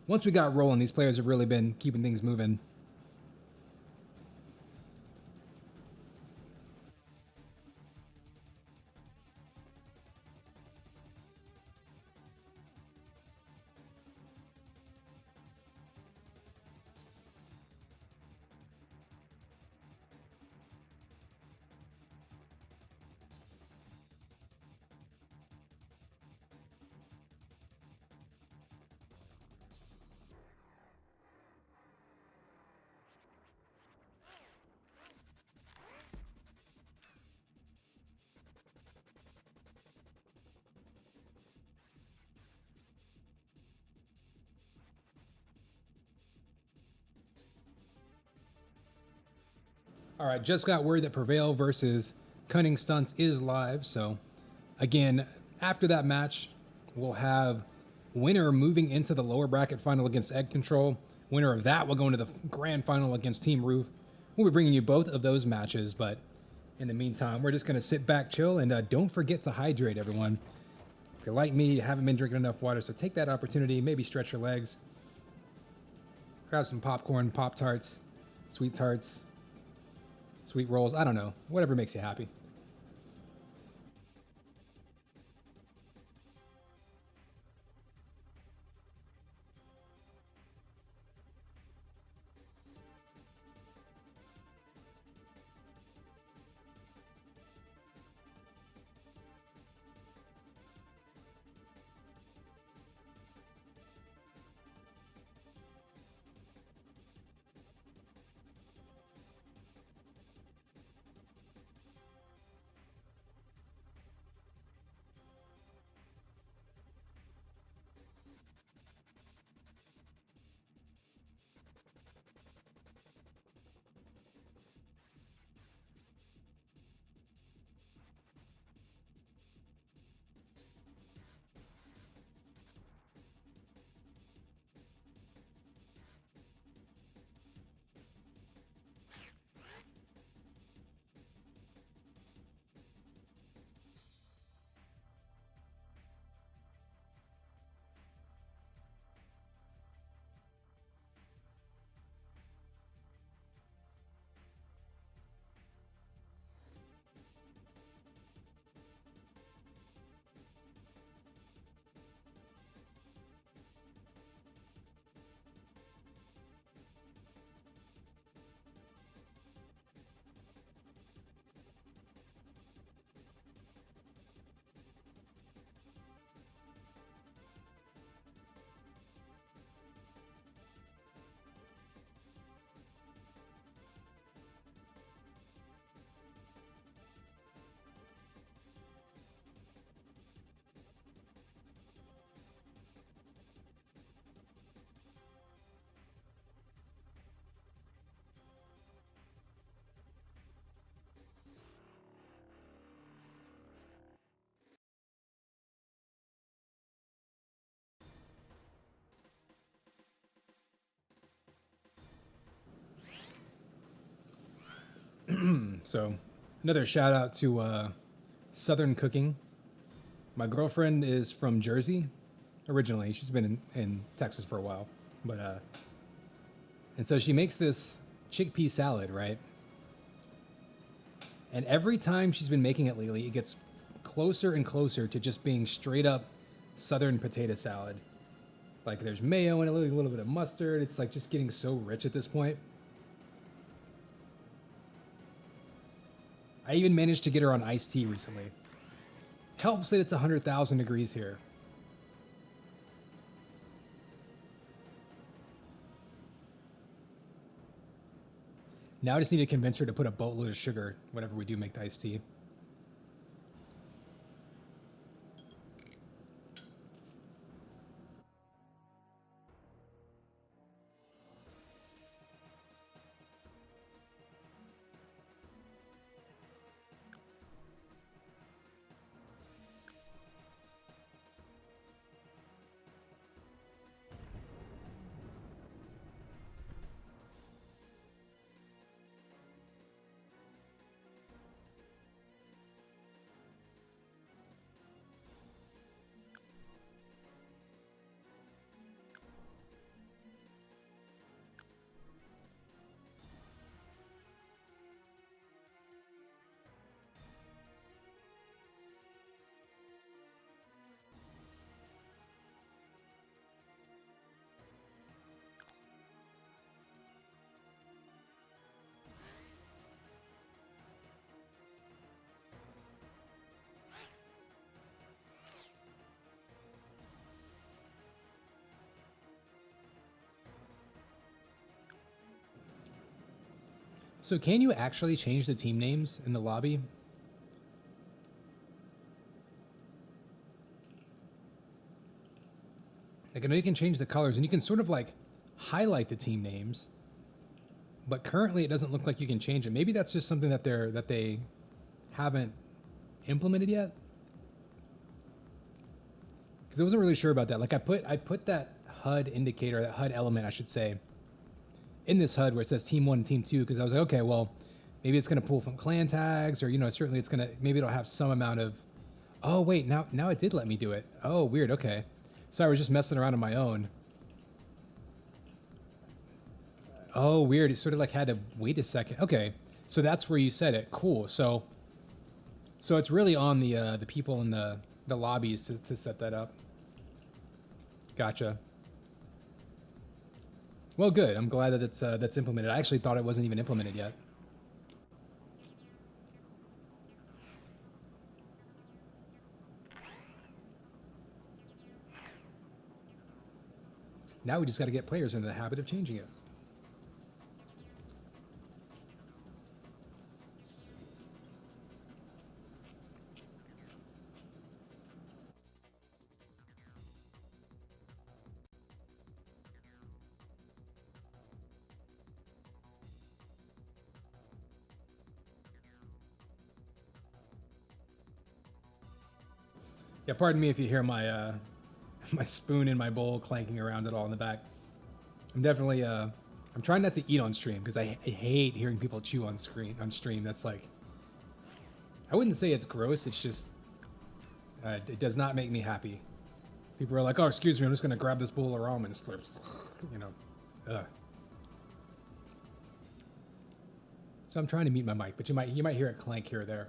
once we got rolling, these players have really been keeping things moving. All right, just got word that Prevail versus Cunning Stunts is live. So again, after that match, we'll have winner moving into the lower bracket final against Egg Control. Winner of that will go into the grand final against Team Roof. We'll be bringing you both of those matches, but in the meantime, we're just going to sit back, chill, and don't forget to hydrate, everyone. If you're like me, you haven't been drinking enough water, so take that opportunity, maybe stretch your legs. Grab some popcorn, Pop-Tarts, Sweet Tarts, Sweet Rolls, I don't know, whatever makes you happy. So, another shout out to Southern Cooking. My girlfriend is from Jersey originally. She's been in Texas for a while, but and so she makes this chickpea salad, right? And every time she's been making it lately, it gets closer and closer to just being straight up Southern potato salad. Like there's mayo and a little bit of mustard. It's like just getting so rich at this point. I even managed to get her on iced tea recently. Helps that it's 100,000 degrees here. Now I just need to convince her to put a boatload of sugar whenever we do make the iced tea. So can you actually change the team names in the lobby? Like I know you can change the colors and you can sort of like highlight the team names, but currently it doesn't look like you can change it. Maybe that's just something that they haven't implemented yet. Because I wasn't really sure about that. Like I put that HUD indicator, that HUD element, I should say, in this HUD where it says Team 1 and Team 2, because I was like, okay, well, maybe it's going to pull from clan tags, or, you know, certainly it's going to, maybe it'll have some amount of, oh, wait, now it did let me do it. Oh, weird, okay. So I was just messing around on my own. Oh, weird, it sort of like had to wait a second. Okay, so that's where you said it. Cool, so it's really on the people in the lobbies to set that up. Gotcha. Well, good. I'm glad that that's implemented. I actually thought it wasn't even implemented yet. Now we just got to get players into the habit of changing it. Yeah, pardon me if you hear my my spoon in my bowl clanking around at all in the back. I'm definitely I'm trying not to eat on stream because I hate hearing people chew on stream. That's like, I wouldn't say it's gross. It's just it does not make me happy. People are like, oh, excuse me, I'm just gonna grab this bowl of ramen and slurp, you know. Ugh. So I'm trying to mute my mic, but you might hear it clank here or there.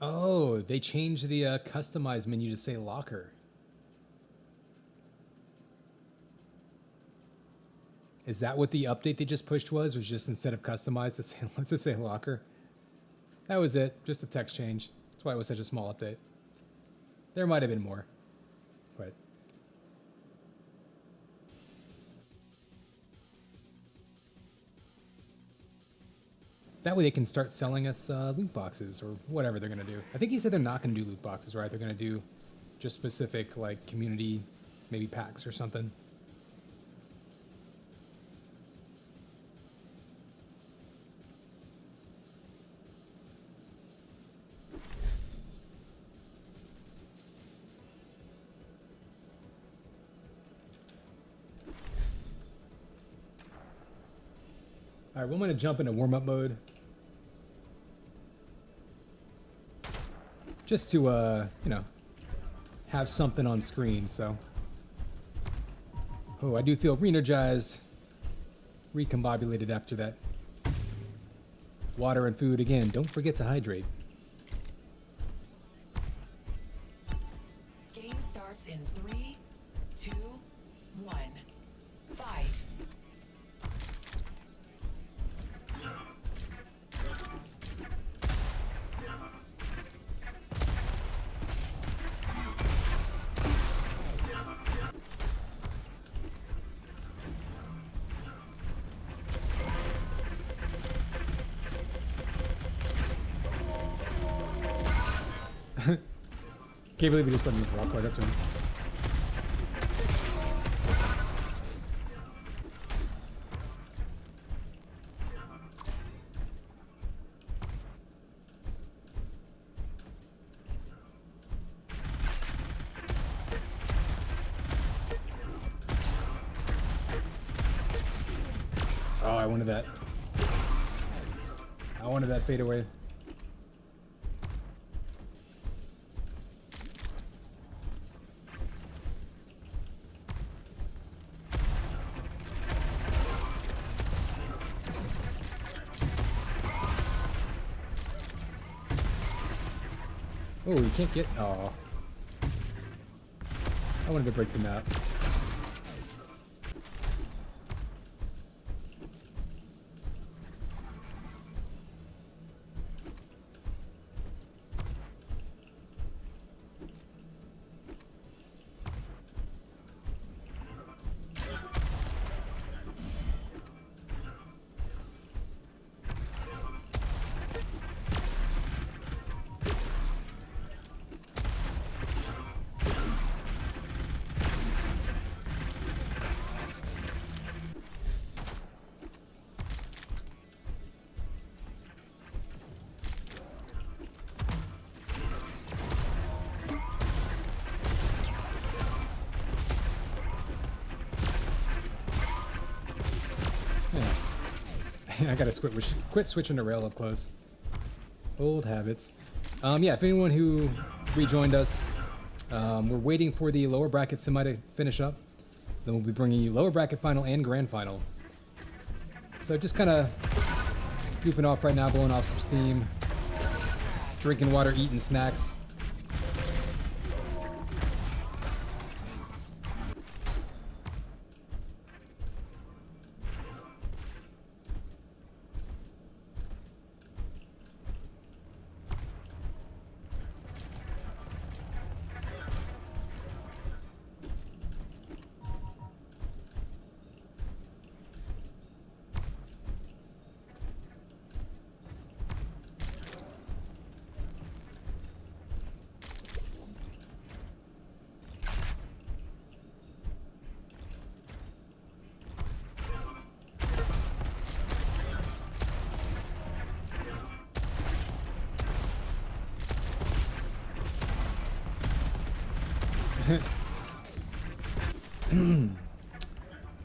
Oh, they changed the customize menu to say locker. Is that what the update they just pushed was? Was just instead of customize to say, to say locker? That was it. Just a text change. That's why it was such a small update. There might have been more, but that way they can start selling us loot boxes or whatever they're gonna do. I think he said they're not gonna do loot boxes, right? They're gonna do just specific like community, maybe packs or something. All right, well, I'm gonna jump into warm-up mode. Just to, you know, have something on screen, so. Oh, I do feel re-energized, recombobulated after that. Water and food, again, don't forget to hydrate. Game starts in 3, 2, 1. Fight. Can't believe we just let me walk right up to him. Oh, I wanted that. I wanted that fade away. Oh, you can't get. Oh. I wanted to break the map. I gotta quit switching to rail up close. Old habits. Yeah, if anyone who rejoined us, we're waiting for the lower bracket semi to finish up. Then we'll be bringing you lower bracket final and grand final. So just kind of goofing off right now, blowing off some steam, drinking water, eating snacks.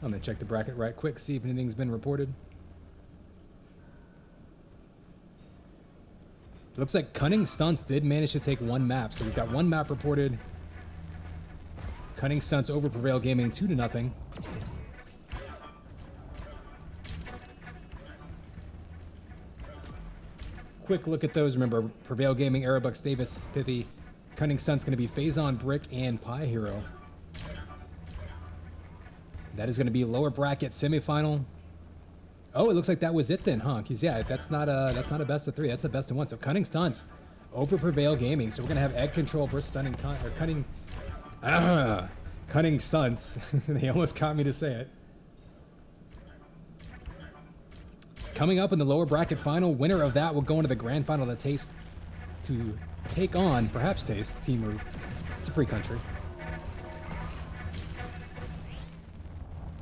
I'm gonna check the bracket right quick, see if anything's been reported. Looks like Cunning Stunts did manage to take one map, so we've got one map reported. Cunning Stunts over Prevail Gaming 2-0. quick look at those. Remember, Prevail Gaming, Aerobucks, Davis, Pithy, Cunning Stunt's going to be Phazon, Brick, and Pie Hero. That is going to be lower bracket semifinal. Oh, it looks like that was it then, huh? Because yeah, that's not a best of 3. That's a best of 1. So Cunning Stunts over Prevail Gaming. So we're gonna have Egg Control versus Cunning Stunts. They almost caught me to say it. Coming up in the lower bracket final, winner of that will go into the grand final to take on, perhaps Taste, Team Roof. It's a free country.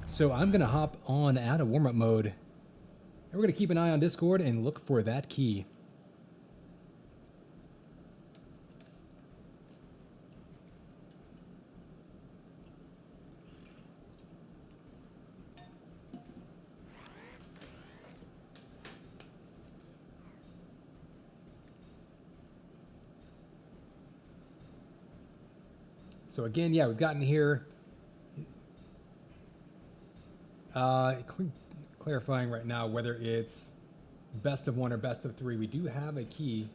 So I'm gonna hop on out of warm-up mode. And we're gonna keep an eye on Discord and look for that key. So again, yeah, we've gotten here. Clarifying right now whether it's best of 1 or best of 3. We do have a key.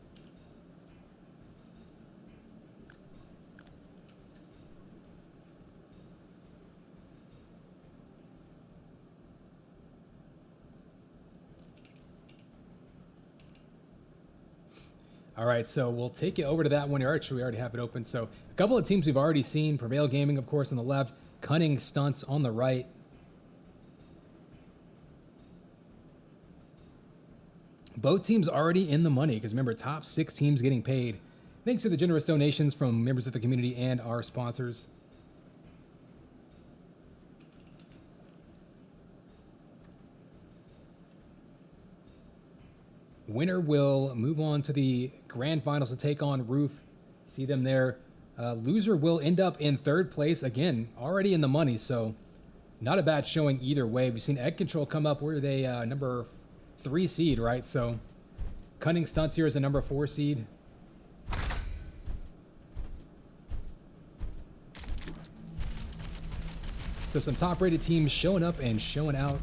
All right, so we'll take you over to that one. Actually, we already have it open. So a couple of teams we've already seen. Prevail Gaming, of course, on the left. Cunning Stunts on the right. Both teams already in the money because remember, top 6 teams getting paid. Thanks to the generous donations from members of the community and our sponsors. Winner will move on to the grand finals to take on Roof. See them there. Loser will end up in 3rd place. Again, already in the money, so not a bad showing either way. We've seen Egg Control come up. Where are they? Number 3 seed, right? So Cunning Stunts here is a number 4 seed. So some top-rated teams showing up and showing out.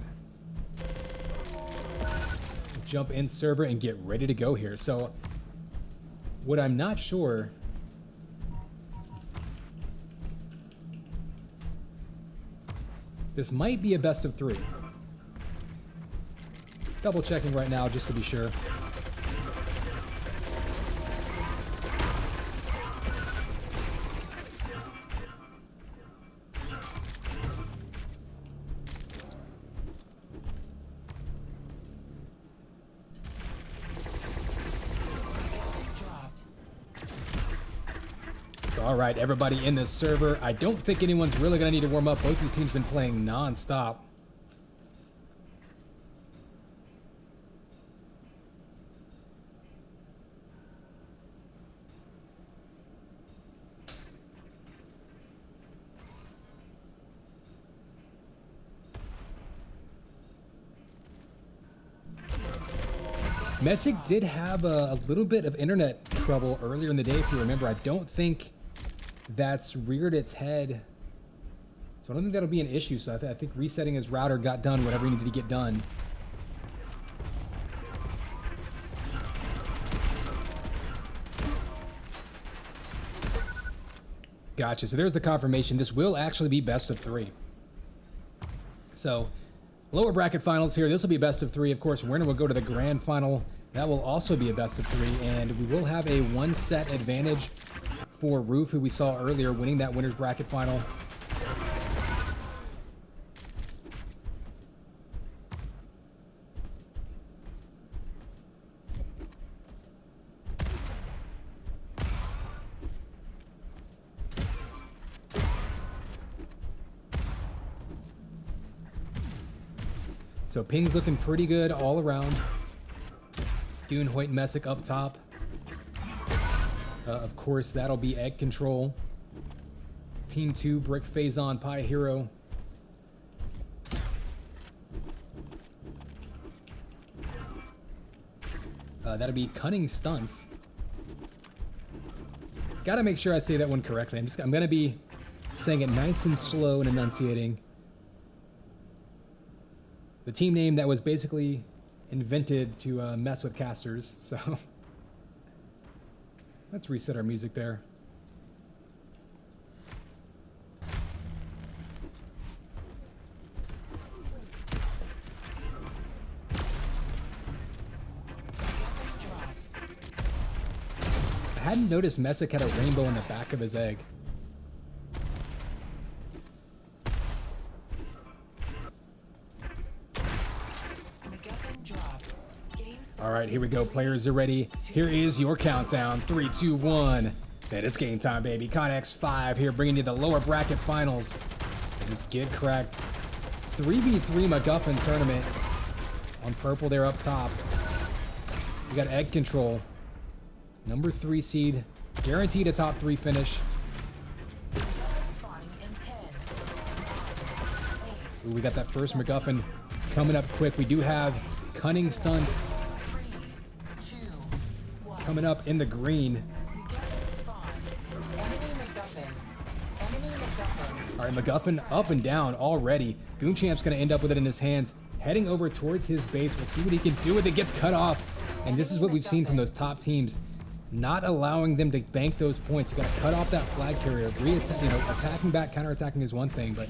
Jump in server and get ready to go here. So what I'm not sure, this might be a best of 3. Double checking right now just to be sure. All right, everybody in this server. I don't think anyone's really going to need to warm up. Both these teams have been playing non-stop. Messick did have a little bit of internet trouble earlier in the day, if you remember. I don't think that's reared its head. So I don't think that'll be an issue. So I think resetting his router got done whatever he needed to get done. Gotcha. So there's the confirmation. This will actually be best of 3. So lower bracket finals here. This will be best of 3. Of course, winner will go to the grand final. That will also be a best of 3. And we will have a 1-set advantage for Roof, who we saw earlier, winning that winner's bracket final. So ping's looking pretty good all around. Dune, Hoyt, and Messick up top. Of course, that'll be Egg Control. Team 2, Brick, Phazon, Pie Hero. That'll be Cunning Stunts. Gotta make sure I say that one correctly. I'm gonna be saying it nice and slow and enunciating. The team name that was basically invented to mess with casters, so Let's reset our music there. I hadn't noticed Messick had a rainbow in the back of his egg. All right, here we go. Players are ready. Here is your countdown. 3, 2, 1. Then it's game time, baby. Connex 5 here, bringing you the lower bracket finals. This GetCracked 3v3 MacGuffin tournament. On purple, they're up top. We got egg control. Number 3 seed. Guaranteed a top 3 finish. Ooh, we got that first MacGuffin coming up quick. We do have cunning stunts coming up in the green. All right, MacGuffin up and down already. Goonchamp's going to end up with it in his hands, heading over towards his base. We'll see what he can do with it. Gets cut off. And this is what we've seen from those top teams. Not allowing them to bank those points. You got to cut off that flag carrier. Attacking back, counterattacking is one thing, but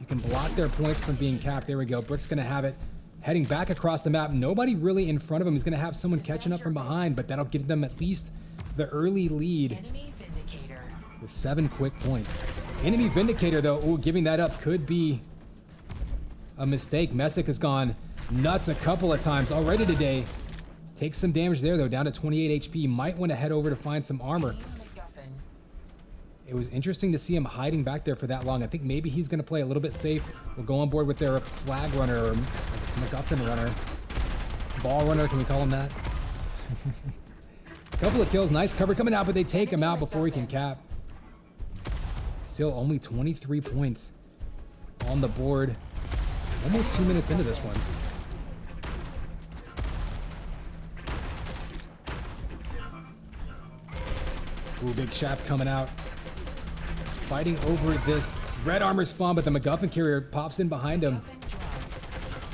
you can block their points from being capped. There we go. Brick's going to have it. Heading back across the map. Nobody really in front of him. He's going to have someone catching up from behind, but that'll give them at least the early lead with 7 quick points. Enemy Vindicator, though, ooh, giving that up could be a mistake. Messick has gone nuts a couple of times already today. Takes some damage there, though, down to 28 HP. Might want to head over to find some armor. It was interesting to see him hiding back there for that long. I think maybe he's going to play a little bit safe. We'll go on board with their flag runner or MacGuffin runner. Ball runner, can we call him that? Couple of kills, nice cover coming out, but they take him out before he can cap. Still only 23 points on the board. Almost 2 minutes into this one. Ooh, big shaft coming out. Fighting over this red armor spawn, but the MacGuffin carrier pops in behind him.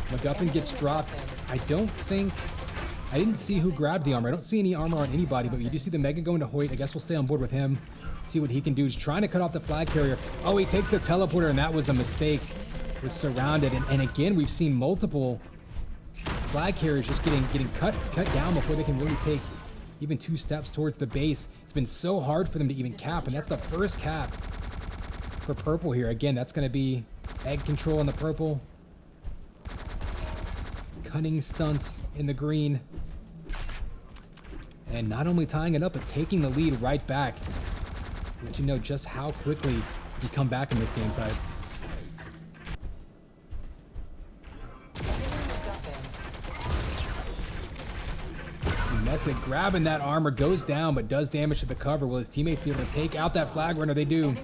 MacGuffin gets dropped. I didn't see who grabbed the armor. I don't see any armor on anybody, but you do see the Mega going to Hoyt. I guess we'll stay on board with him. See what he can do. He's trying to cut off the flag carrier. Oh, he takes the teleporter, and that was a mistake. Was surrounded, and again, we've seen multiple flag carriers just getting cut down before they can really take even 2 steps towards the base. It's been so hard for them to even cap, and that's the first cap for purple here. Again, that's going to be egg control in the purple. Cunning stunts in the green. And not only tying it up, but taking the lead right back. Let you know just how quickly you come back in this game type. Messick grabbing that armor, goes down, but does damage to the cover. Will his teammates be able to take out that flag runner? They do.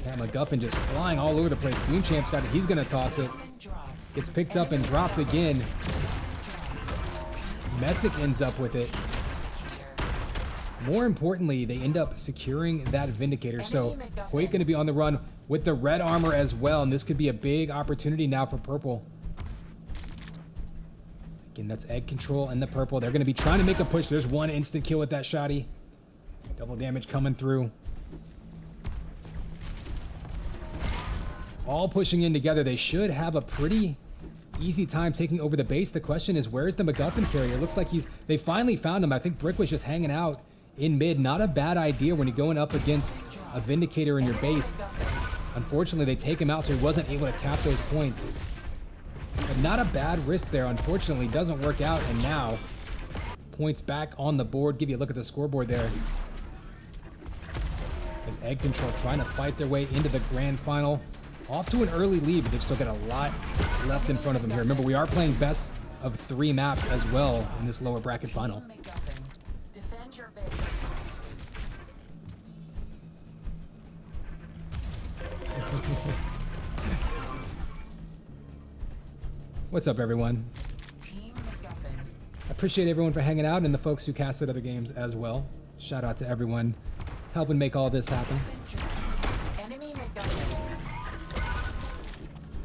That MacGuffin just flying all over the place. Goonchamp's got it. He's going to toss it. Gets picked up and dropped again. Messick ends up with it. More importantly, they end up securing that Vindicator. So Hoyt going to be on the run with the red armor as well. And this could be a big opportunity now for purple. Again, that's egg control and the purple. They're going to be trying to make a push. There's one instant kill with that shotty. Double damage coming through. All pushing in together. They should have a pretty easy time taking over the base. The question is, where's the MacGuffin carrier? It looks like they finally found him. I think Brick was just hanging out in mid. Not a bad idea when you're going up against a Vindicator in your base. Unfortunately, they take him out, so he wasn't able to cap those points. But not a bad risk there. Unfortunately, doesn't work out. And now, points back on the board. Give you a look at the scoreboard there. As Egg Control trying to fight their way into the grand final. Off to an early lead, but they've still got a lot left in front of them here. Remember, we are playing best of 3 maps as well in this lower bracket final. Defend your base. What's up, everyone? Team MacGuffin. I appreciate everyone for hanging out and the folks who casted other games as well. Shout out to everyone helping make all this happen. Enemy MacGuffin.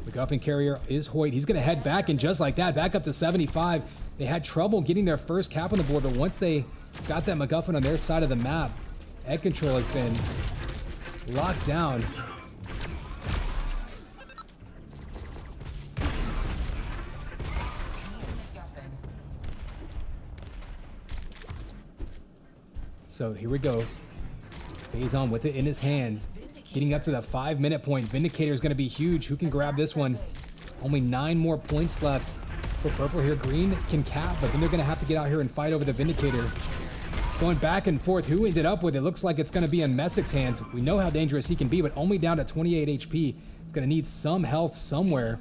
MacGuffin carrier is Hoyt. He's going to head back, and just like that, back up to 75. They had trouble getting their first cap on the board, but once they got that MacGuffin on their side of the map, egg control has been locked down. So here we go. Phazon with it in his hands. Getting up to the 5-minute point. Vindicator is going to be huge. Who can grab this one? Only 9 more points left for purple here. Green can cap, but then they're going to have to get out here and fight over the Vindicator. Going back and forth. Who ended up with it? Looks like it's going to be in Messic's hands. We know how dangerous he can be, but only down to 28 HP. He's going to need some health somewhere.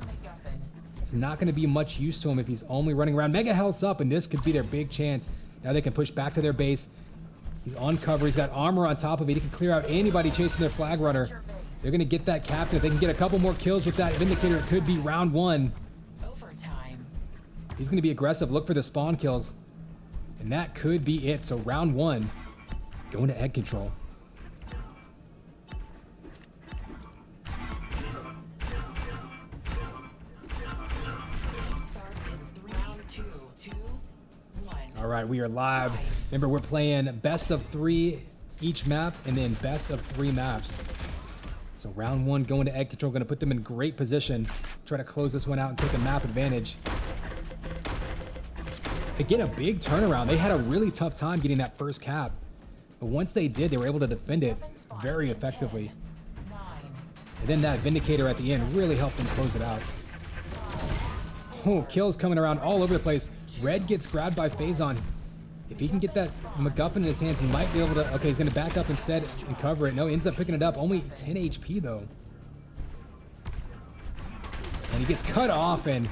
It's not going to be much use to him if he's only running around. Mega health's up, and this could be their big chance. Now they can push back to their base. He's on cover. He's got armor on top of it. He can clear out anybody chasing their flag runner. They're going to get that captain. If they can get a couple more kills with that Vindicator, it could be round 1. Overtime. He's going to be aggressive. Look for the spawn kills. And that could be it. So round 1, going to egg control. Starts in round 2. 2, 1. All right, we are live. Remember, we're playing best of 3 each map and then best of 3 maps. So round 1 going to egg control, going to put them in great position. Try to close this one out and take a map advantage. They get a big turnaround. They had a really tough time getting that first cap. But once they did, they were able to defend it very effectively. 9. And then that Vindicator at the end really helped them close it out. Oh, kills coming around all over the place. Red gets grabbed by Phazon. If he can get that MacGuffin in his hands, he might be able to... Okay, he's going to back up instead and cover it. No, ends up picking it up. Only 10 HP, though. And he gets cut off, and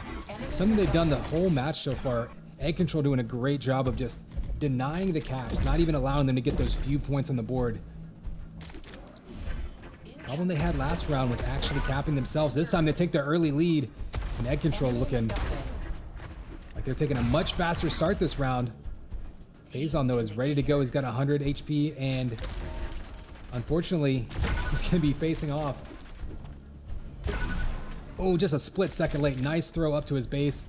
something they've done the whole match so far. Egg Control doing a great job of just denying the caps, not even allowing them to get those few points on the board. The problem they had last round was actually capping themselves. This time they take their early lead, and Egg Control looking like they're taking a much faster start this round. Phazon, though, is ready to go. He's got 100 HP, and unfortunately, he's going to be facing off. Oh, just a split second late. Nice throw up to his base.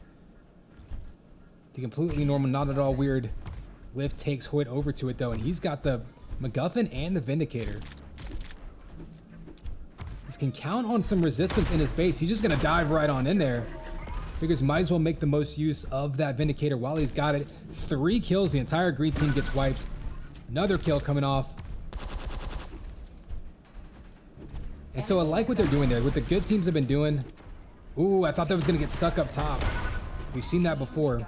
The completely normal, not at all weird lift takes Hoyt over to it, though, and he's got the MacGuffin and the Vindicator. He can count on some resistance in his base. He's just going to dive right on in there. Figures might as well make the most use of that Vindicator while he's got it. 3 kills. The entire green team gets wiped. Another kill coming off. And so I like what they're doing there. What the good teams have been doing. Ooh, I thought that was going to get stuck up top. We've seen that before.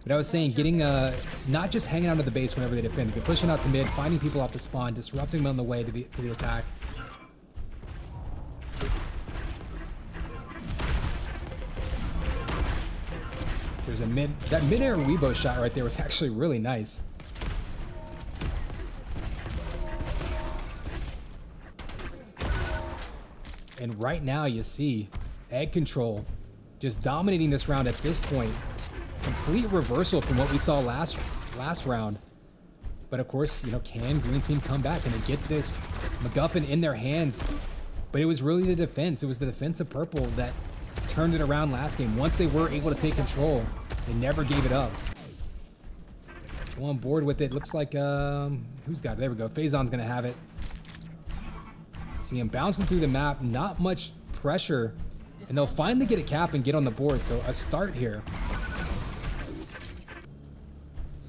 But I was saying getting, not just hanging out at the base whenever they defend. But pushing out to mid, finding people off the spawn, disrupting them on the way to the attack. There's a that mid-air Weibo shot right there was actually really nice. And right now you see Egg Control just dominating this round at this point. Complete reversal from what we saw last round. But of course, you know, can Green Team come back and they get this MacGuffin in their hands? But it was really the defense. It was the defense of Purple that turned it around last game. Once they were able to take control, they never gave it up. Go on board with it. Looks like, who's got it? There we go. Phazon's going to have it. See him bouncing through the map. Not much pressure. And they'll finally get a cap and get on the board. So a start here.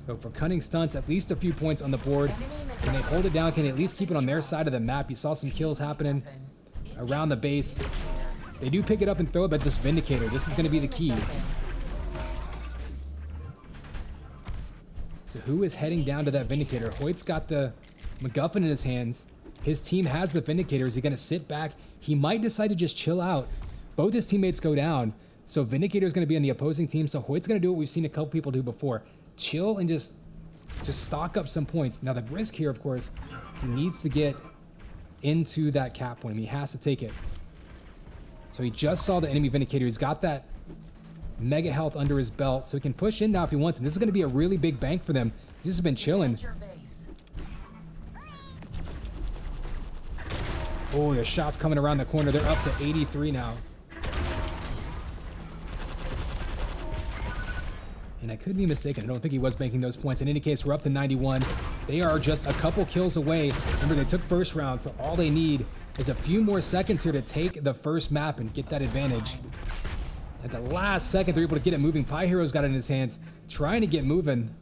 So for Cunning Stunts, at least a few points on the board. Can they hold it down? Can they at least keep it on their side of the map? You saw some kills happening around the base. They do pick it up and throw it, but this Vindicator, this is going to be the key. So who is heading down to that Vindicator? Hoyt's got the MacGuffin in his hands. His team has the Vindicator. Is he going to sit back? He might decide to just chill out. Both his teammates go down. So Vindicator is going to be on the opposing team. So Hoyt's going to do what we've seen a couple people do before. Chill and just stock up some points. Now the risk here, of course, is he needs to get into that cap point. He has to take it. So he just saw the enemy Vindicator. He's got that mega health under his belt, so he can push in now if he wants. And this is going to be a really big bank for them. He's just been chilling. Oh, there's shots coming around the corner. They're up to 83 now. And I could be mistaken. I don't think he was making those points. In any case, we're up to 91. They are just a couple kills away. Remember, they took first round, so all they need is a few more seconds here to take the first map and get that advantage. At the last second, they're able to get it moving. Pie Hero's got it in his hands, trying to get moving.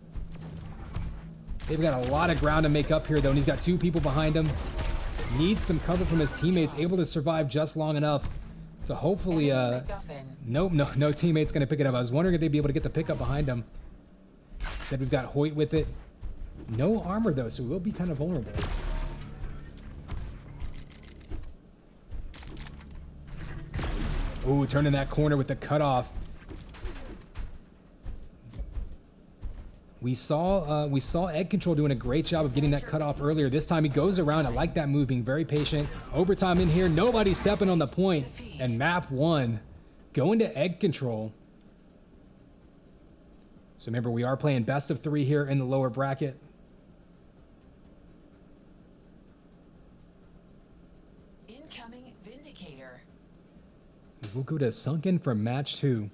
They've got a lot of ground to make up here, though, and he's got 2 people behind him. Needs some cover from his teammates, able to survive just long enough to hopefully, nope, no teammate's going to pick it up. I was wondering if they'd be able to get the pickup behind him. Said we've got Hoyt with it. No armor, though, so we'll be kind of vulnerable. Ooh, turning that corner with the cutoff. We saw Egg Control doing a great job of getting that cutoff earlier. This time he goes around. I like that move, being very patient. Overtime in here. Nobody stepping on the point. And map 1 going to Egg Control. So remember, we are playing best of 3 here in the lower bracket. Incoming Vindicator. We'll go to Sunken for match 2.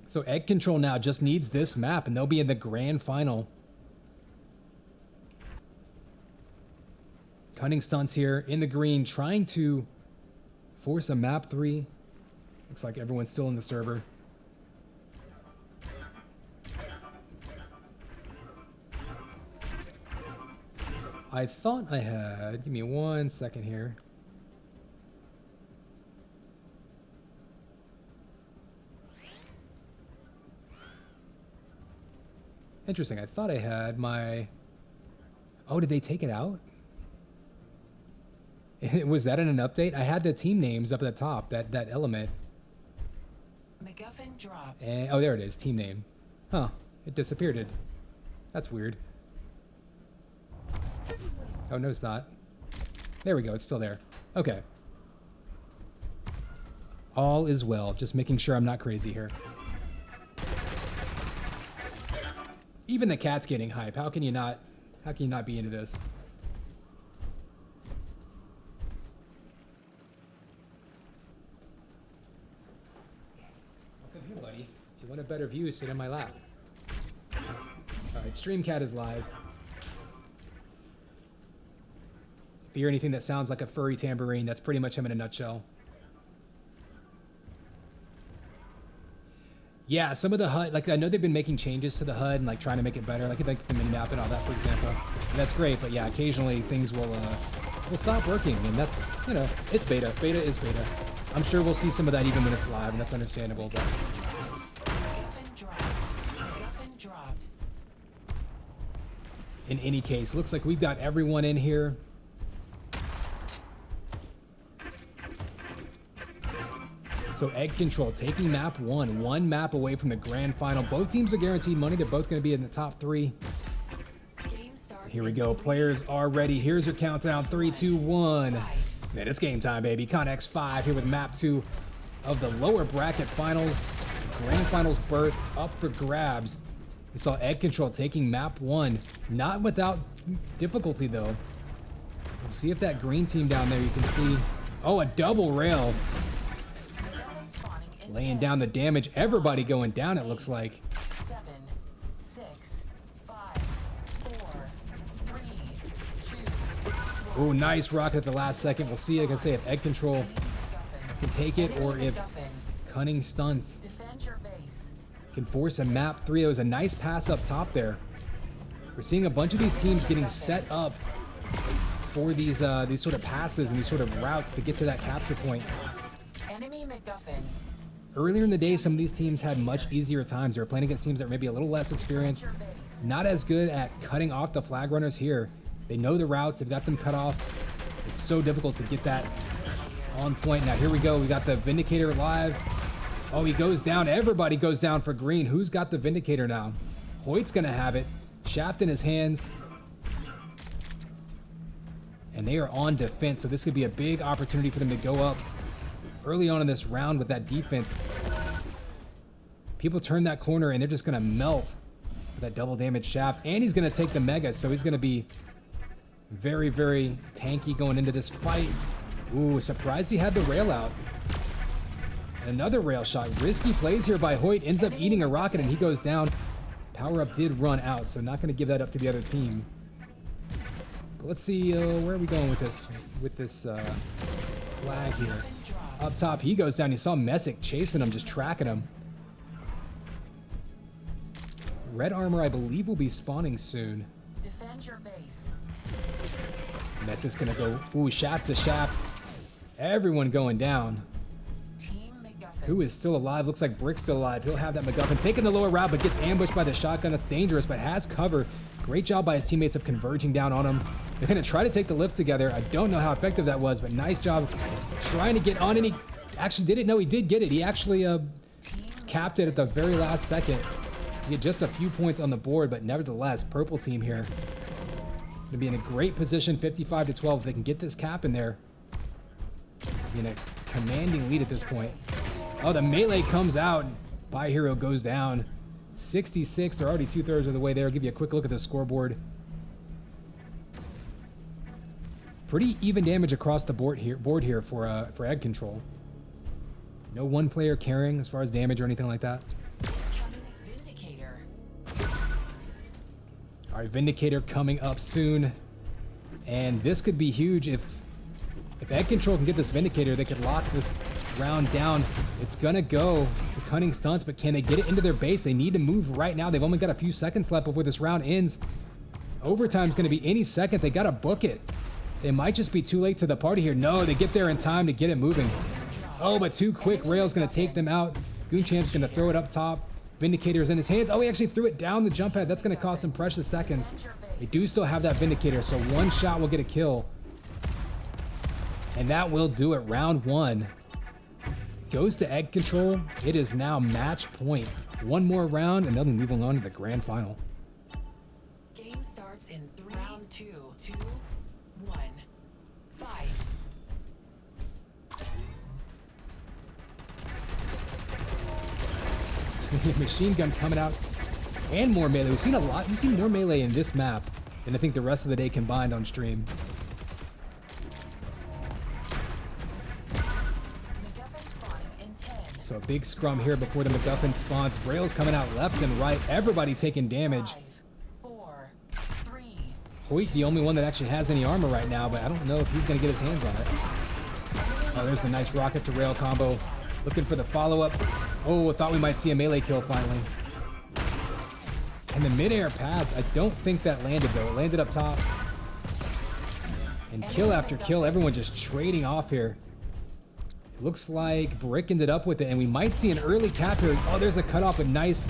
So Egg Control now just needs this map, and they'll be in the grand final. Cunning Stunts here in the green, trying to force a map 3. Looks like everyone's still in the server. I thought I had... Give me 1 second here. Interesting. I thought I had my... Oh, did they take it out? Was that in an update? I had the team names up at the top, that element. MacGuffin dropped. And, oh, there it is. Team name. Huh. It disappeared. That's weird. Oh, no, it's not. There we go. It's still there. Okay. All is well. Just making sure I'm not crazy here. Even the cat's getting hype. How can you not be into this? Welcome here, buddy. If you want a better view, sit in my lap. All right, Streamcat is live. If you hear anything that sounds like a furry tambourine, that's pretty much him in a nutshell. Yeah, some of the HUD, like I know they've been making changes to the HUD and like trying to make it better, like the mini-map and all that, for example. And that's great, but yeah, occasionally things will stop working, and that's, you know, it's beta. Beta is beta. I'm sure we'll see some of that even when it's live, and that's understandable. But in any case, looks like we've got everyone in here. So Egg Control taking map 1, 1 map away from the grand final. Both teams are guaranteed money. They're both going to be in the top 3. Here we go. Players are ready. Here's your countdown. 3, 2, 1. Man, it's game time, baby. Connex 5 here with map 2 of the lower bracket finals. Grand finals berth up for grabs. We saw Egg Control taking map 1. Not without difficulty, though. We'll see if that green team down there, you can see. Oh, a double rail. Laying down the damage. Everybody going down, it looks like. 7, 6, 5, 4, 3, 2. Oh, nice rocket at the last second. We'll see, like I say, if Egg Control can take it or if Cunning Stunts can force a map 3. It was a nice pass up top there. We're seeing a bunch of these teams getting set up for these sort of passes and these sort of routes to get to that capture point. Enemy MacGuffin. Earlier in the day, some of these teams had much easier times. They were playing against teams that were maybe a little less experienced, not as good at cutting off the flag runners here. They know the routes. They've got them cut off. It's so difficult to get that on point. Now, here we go. We got the Vindicator live. Oh, he goes down. Everybody goes down for green. Who's got the Vindicator now? Hoyt's going to have it. Shaft in his hands. And they are on defense, so this could be a big opportunity for them to go up early on in this round with that defense. People turn that corner and they're just going to melt with that double damage shaft. And he's going to take the mega, so he's going to be very, very tanky going into this fight. Ooh, surprised he had the rail out. Another rail shot. Risky plays here by Hoyt. Ends up eating a rocket and he goes down. Power up did run out, so not going to give that up to the other team. But let's see, where are we going with this flag here? Up top, he goes down. You saw Messick chasing him, just tracking him. Red armor, I believe, will be spawning soon. Defend your base. Messick's going to go, ooh, shaft to shaft. Everyone going down. Team MacGuffin. Who is still alive? Looks like Brick's still alive. He'll have that MacGuffin. Taking the lower route, but gets ambushed by the shotgun. That's dangerous, but has cover. Great job by his teammates of converging down on him. They're going to try to take the lift together. I don't know how effective that was, but nice job trying to get on, and he actually didn't know he did get it. He actually capped it at the very last second. He had just a few points on the board, but nevertheless, purple team here going to be in a great position, 55-12. If they can get this cap in there, in a commanding lead at this point. Oh, the melee comes out. By Hero goes down. 66. They're already 2/3 of the way there. I'll give you a quick look at the scoreboard. Pretty even damage across the board here for egg control. No one player carrying as far as damage or anything like that. Vindicator. All right, Vindicator coming up soon. And this could be huge if egg control can get this Vindicator, they could lock this round down. It's gonna go to Cunning Stunts, but can they get it into their base? They need to move right now. They've only got a few seconds left before this round ends. Overtime's gonna be any second. They gotta book it. They might just be too late to the party here. No, they get there in time to get it moving. Oh, but too quick. Rail's gonna take them out. Goonchamp's gonna throw it up top. Vindicator's in his hands. Oh, he actually threw it down the jump pad. That's gonna cost him precious seconds. They do still have that Vindicator, so one shot will get a kill. And that will do it. Round one goes to egg control. It is now match point. One more round, and they'll be moving on to the grand final. Game starts in 3, round 2, 1. Fight. Machine gun coming out, and more melee. We've seen a lot. We've seen more melee in this map than I think the rest of the day combined on stream. So a big scrum here before the MacGuffin spawns. Rails coming out left and right. Everybody taking damage. 5, 4, 3. Hoyt, the only one that actually has any armor right now, but I don't know if he's going to get his hands on it. Oh, there's the nice rocket to rail combo. Looking for the follow-up. Oh, I thought we might see a melee kill finally. And the mid-air pass, I don't think that landed, though. It landed up top. And kill after kill, everyone just trading off here. Looks like Brick ended up with it, and we might see an early cap here. Oh, there's a cutoff, but nice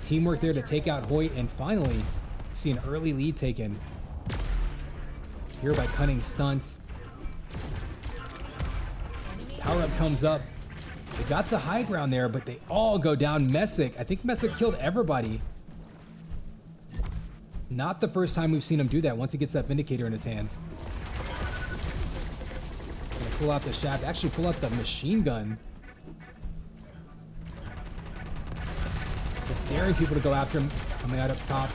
teamwork there to take out Hoyt, and finally, we see an early lead taken here by Cunning Stunts. Power up comes up. They got the high ground there, but they all go down. Messick, I think Messick killed everybody. Not the first time we've seen him do that once he gets that Vindicator in his hands. Pull out the shaft, actually pull out the machine gun. Just daring people to go after him, coming out up top.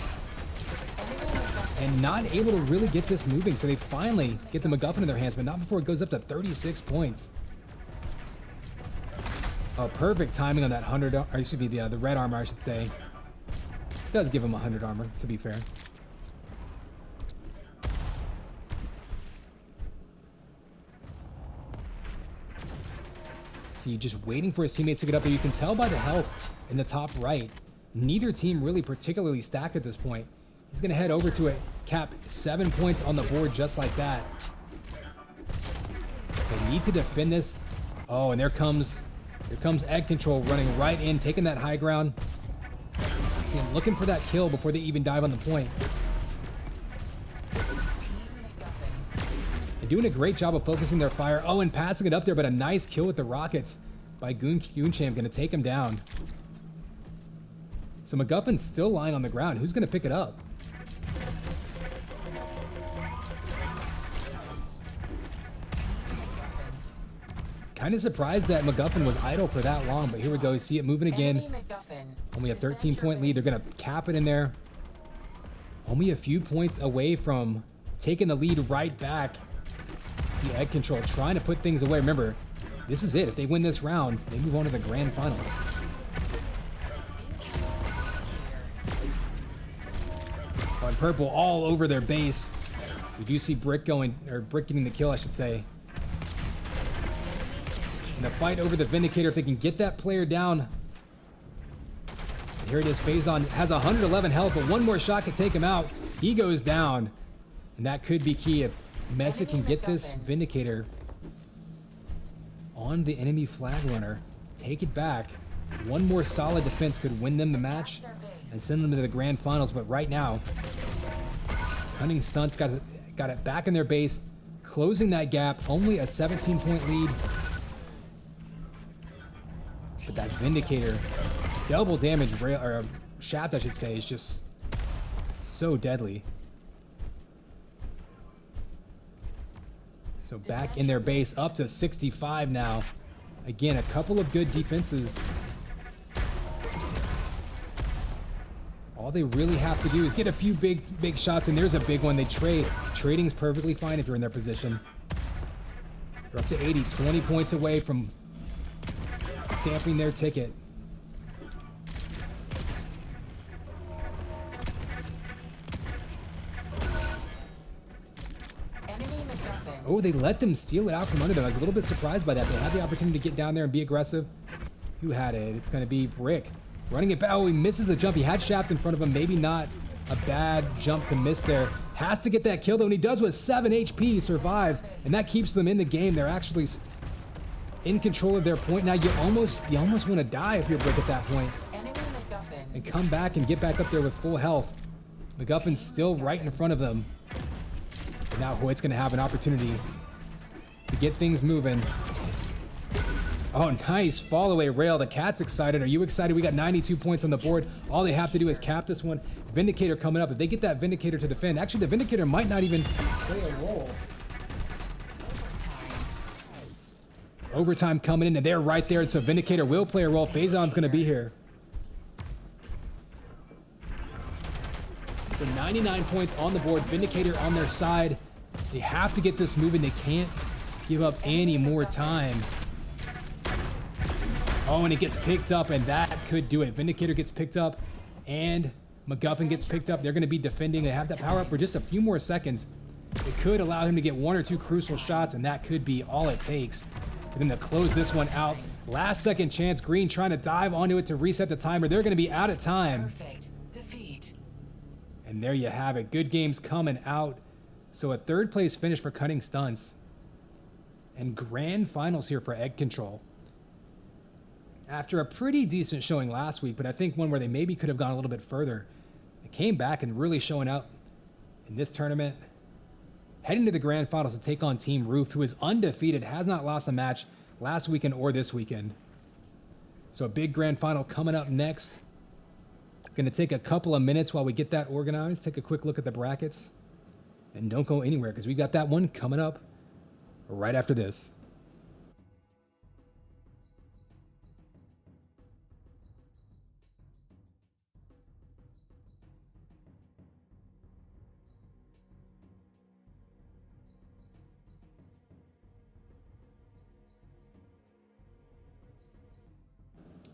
And not able to really get this moving, so they finally get the MacGuffin in their hands, but not before it goes up to 36 points. Oh, perfect timing on that 100, or excuse me, the red armor, I should say. It does give him 100 armor, to be fair. See, just waiting for his teammates to get up there. You can tell by the health in the top right. Neither team really particularly stacked at this point. He's going to head over to it, cap 7 points on the board just like that. They need to defend this. Oh, and here comes egg control running right in, taking that high ground. See him looking for that kill before they even dive on the point. Doing a great job of focusing their fire. Oh, and passing it up there, but a nice kill with the rockets by Goonchamp. Gonna take him down. So MacGuffin's still lying on the ground. Who's gonna pick it up? Kind of surprised that MacGuffin was idle for that long, but here we go. You see it moving again. Only a 13-point lead. They're gonna cap it in there. Only a few points away from taking the lead right back. See egg control trying to put things away. Remember, This is it. If they win this round, they move on to the grand finals. On purple all over their base. We do see Brick getting the kill, I should say. And the fight over the Vindicator, if they can get that player down. And here it is, Phazon has 111 health, but one more shot could take him out. He goes down. And that could be key if Mesa can get this Vindicator on the enemy flag runner. Take it back. One more solid defense could win them the match and send them to the grand finals. But right now, Cunning Stunts got it back in their base, closing that gap. Only a 17-point lead. But that Vindicator, double damage rail, or shaft, I should say, is just so deadly. So back in their base, up to 65 now. Again, a couple of good defenses. All they really have to do is get a few big shots, and there's a big one. They trade. Trading's perfectly fine if you're in their position. They're up to 80, 20 points away from stamping their ticket. Oh, they let them steal it out from under them. I was a little bit surprised by that. They had the opportunity to get down there and be aggressive. Who had it? It's going to be Brick. Running it back. Oh, he misses the jump. He had Shaft in front of him. Maybe not a bad jump to miss there. Has to get that kill, though, and he does with 7 HP. He survives, and that keeps them in the game. They're actually in control of their point. Now, you almost want to die if you're Brick at that point. And come back and get back up there with full health. MacGuffin's still right in front of them. But now Hoyt's going to have an opportunity to get things moving. Oh, nice fall away rail. The Cat's excited. Are you excited? We got 92 points on the board. All they have to do is cap this one. Vindicator coming up. If they get that Vindicator to defend, actually the Vindicator might not even play a role. Overtime coming in, and they're right there. So Vindicator will play a role. Phazon's going to be here. So 99 points on the board. Vindicator on their side. They have to get this moving. They can't give up any more time. Oh, and it gets picked up, and that could do it. Vindicator gets picked up, and MacGuffin gets picked up. They're going to be defending. They have that power up for just a few more seconds. It could allow him to get 1 or 2 crucial shots, and that could be all it takes for them to close this one out. Last second chance. Green trying to dive onto it to reset the timer. They're going to be out of time. Perfect defeat. And there you have it. Good games coming out. So a 3rd place finish for Cunning Stunts. And grand finals here for Egg Control. After a pretty decent showing last week, but I think one where they maybe could have gone a little bit further. They came back and really showing out in this tournament. Heading to the grand finals to take on Team Roof, who is undefeated, has not lost a match last weekend or this weekend. So a big grand final coming up next. Going to take a couple of minutes while we get that organized. Take a quick look at the brackets. And don't go anywhere, because we've got that one coming up right after this.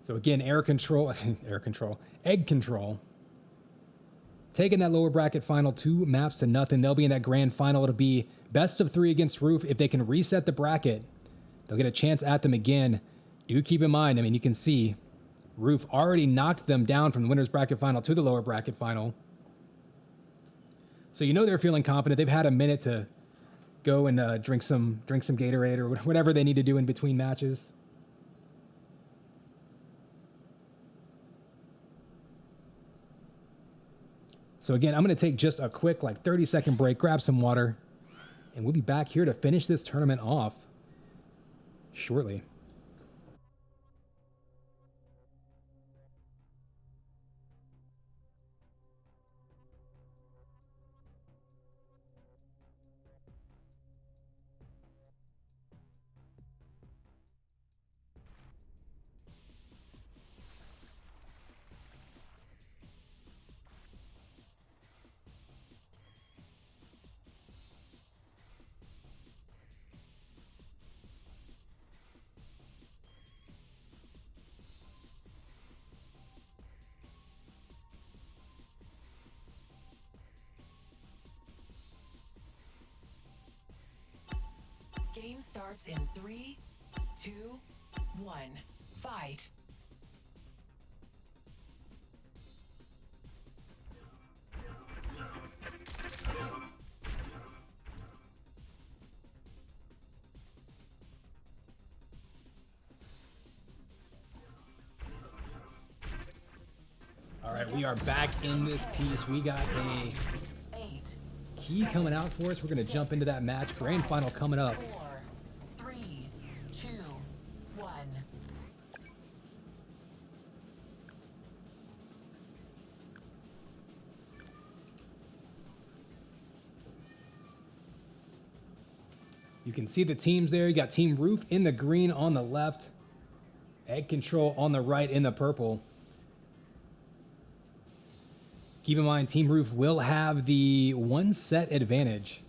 So again, Egg Control. Taking that lower bracket final 2 maps to nothing. They'll be in that grand final. It'll be best of 3 against Roof. If they can reset the bracket, they'll get a chance at them again. Do keep in mind, I mean, you can see Roof already knocked them down from the winner's bracket final to the lower bracket final. So you know they're feeling confident. They've had a minute to go and drink some Gatorade or whatever they need to do in between matches. So again, I'm going to take just a quick 30-second break, grab some water, and we'll be back here to finish this tournament off shortly. Game starts in 3, 2, 1. Fight. All right, we are back in this piece. We got a 8, key coming out for us. We're going to jump into that match. Grand final coming up. 4, 3, 2, 1. You can see the teams there. You got Team Roof in the green on the left. Egg Control on the right in the purple. Keep in mind, Team Roof will have the 1 set advantage.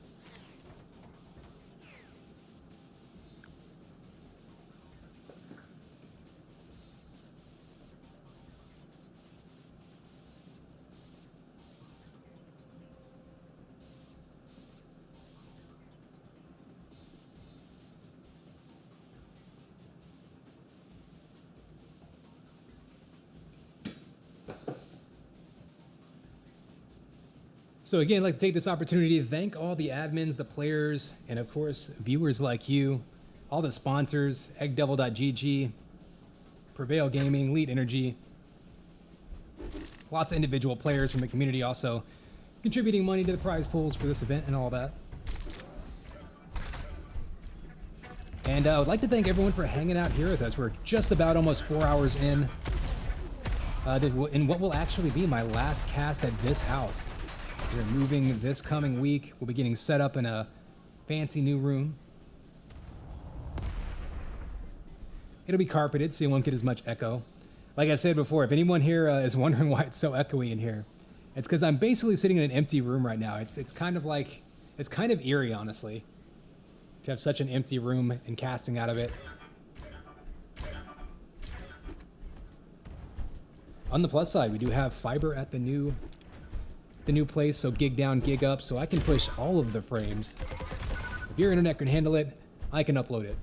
So again, I'd like to take this opportunity to thank all the admins, the players, and of course, viewers like you, all the sponsors, eggdevil.gg, Prevail Gaming, Lead Energy, lots of individual players from the community also contributing money to the prize pools for this event and all that. And I would like to thank everyone for hanging out here with us. We're just about almost 4 hours in what will actually be my last cast at this house. We're moving this coming week. We'll be getting set up in a fancy new room. It'll be carpeted, so you won't get as much echo. Like I said before, if anyone here is wondering why it's so echoey in here, it's because I'm basically sitting in an empty room right now. It's kind of like, it's kind of eerie, honestly, to have such an empty room and casting out of it. On the plus side, we do have fiber at the new place, so gig down, gig up, so I can push all of the frames. If your internet can handle it, I can upload it.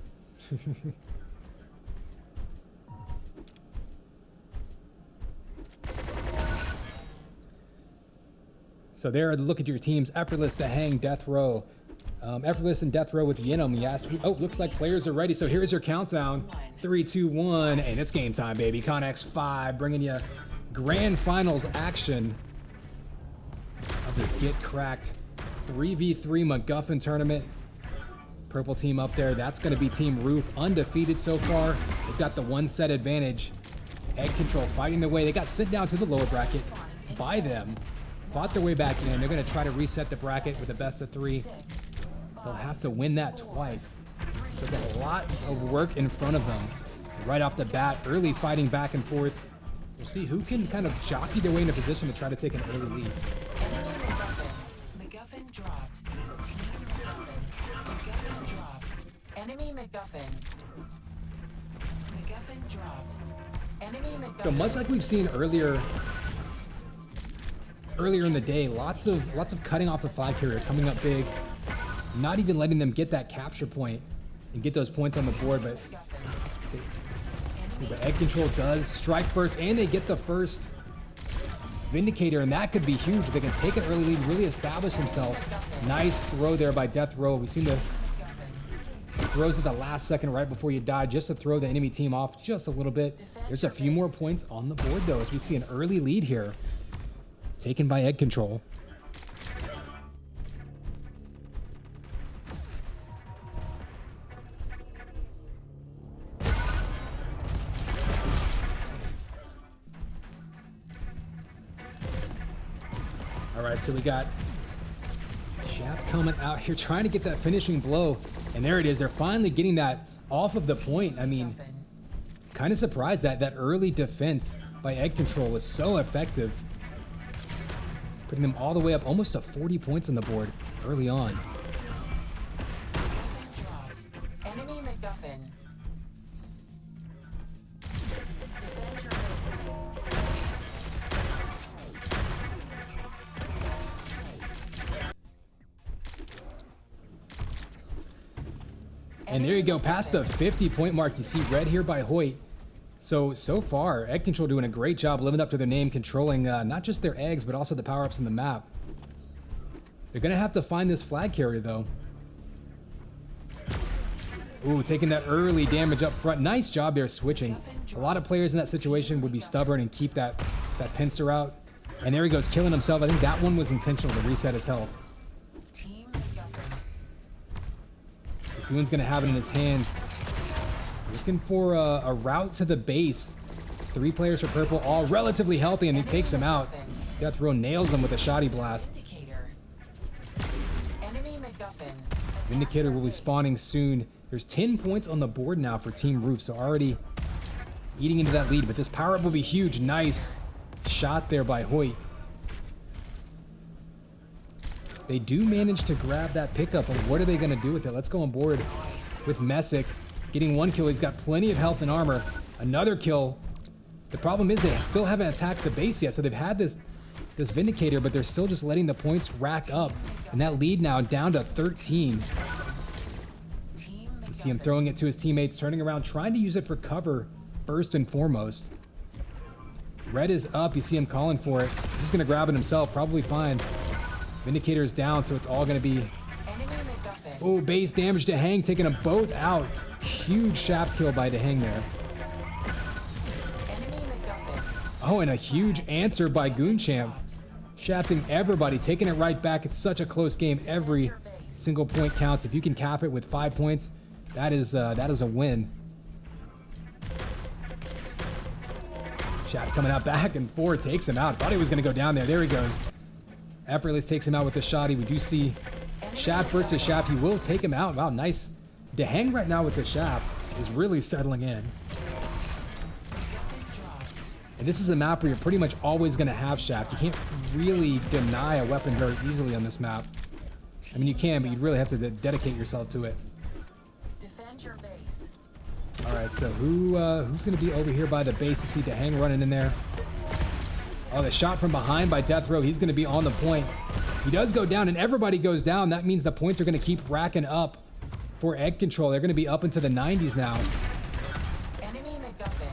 So there, look at your teams. Effortless to hang, Death Row. Effortless and Death Row with Yenom. Yes. Oh, looks like players are ready. So here's your countdown. 3, 2, 1, and it's game time, baby. Connex 5, bringing you grand finals action of this Get Cracked 3v3 MacGuffin tournament. Purple team up there. That's going to be Team Roof, undefeated so far. They've got the 1 set advantage. Egg Control fighting their way. They got sent down to the lower bracket by them. Fought their way back in. They're going to try to reset the bracket with a best of 3. They'll have to win that twice. So they've got a lot of work in front of them. Right off the bat, early fighting back and forth. We'll see who can kind of jockey their way into position to try to take an early lead. MacGuffin dropped. MacGuffin dropped. Enemy MacGuffin. MacGuffin dropped. Enemy MacGuffin. So much like we've seen earlier in the day, lots of cutting off the flag carrier, coming up big, not even letting them get that capture point and get those points on the board. But Egg Control does strike first, and they get the first Vindicator, and that could be huge. They can take an early lead, really establish themselves. Nice throw there by Death Row. We've seen the throws at the last second right before you die, just to throw the enemy team off just a little bit. There's a few more points on the board, though, as we see an early lead here taken by Egg Control. All right, so we got Shaft coming out here trying to get that finishing blow, and there it is. They're finally getting that off of the point. I mean, kind of surprised that early defense by Egg Control was so effective, putting them all the way up almost to 40 points on the board early on. Enemy MacGuffin. And there you go, past the 50-point mark. You see red here by Hoyt. So far, Egg Control doing a great job living up to their name, controlling not just their eggs, but also the power-ups in the map. They're going to have to find this flag carrier, though. Ooh, taking that early damage up front. Nice job there switching. A lot of players in that situation would be stubborn and keep that pincer out. And there he goes, killing himself. I think that one was intentional to reset his health. Goon's going to have it in his hands. Looking for a route to the base. 3 players for purple, all relatively healthy, and he takes him out. Death Row nails him with a shoddy blast. Vindicator will be spawning soon. There's 10 points on the board now for Team Roof, so already eating into that lead, but this power-up will be huge. Nice shot there by Hoyt. They do manage to grab that pickup, but what are they going to do with it? Let's go on board with Messick. Getting 1 kill. He's got plenty of health and armor. Another kill. The problem is they still haven't attacked the base yet, so they've had this Vindicator, but they're still just letting the points rack up. And that lead now down to 13. You see him throwing it to his teammates, turning around, trying to use it for cover first and foremost. Red is up. You see him calling for it. He's just going to grab it himself. Probably fine. Vindicator's down, so it's all going to be... Oh, base damage to Hang, taking them both out. Huge shaft kill by Dehang there. Oh, and a huge answer by Goonchamp. Shafting everybody, taking it right back. It's such a close game. Every single point counts. If you can cap it with 5 points, that is a win. Shaft coming out back and forth, takes him out. Thought he was going to go down there. There he goes. Effortless takes him out with the shoddy. We do see Shaft versus Shaft. He will take him out. Wow, nice. Dehang right now with the Shaft is really settling in. And this is a map where you're pretty much always going to have Shaft. You can't really deny a weapon very easily on this map. I mean, you can, but you'd really have to dedicate yourself to it. Defend your base. All right, so who's going to be over here by the base? To see Dehang running in there. Oh, the shot from behind by Death Row. He's going to be on the point. He does go down, and everybody goes down. That means the points are going to keep racking up for Egg Control. They're going to be up into the 90s now. Enemy MacGuffin.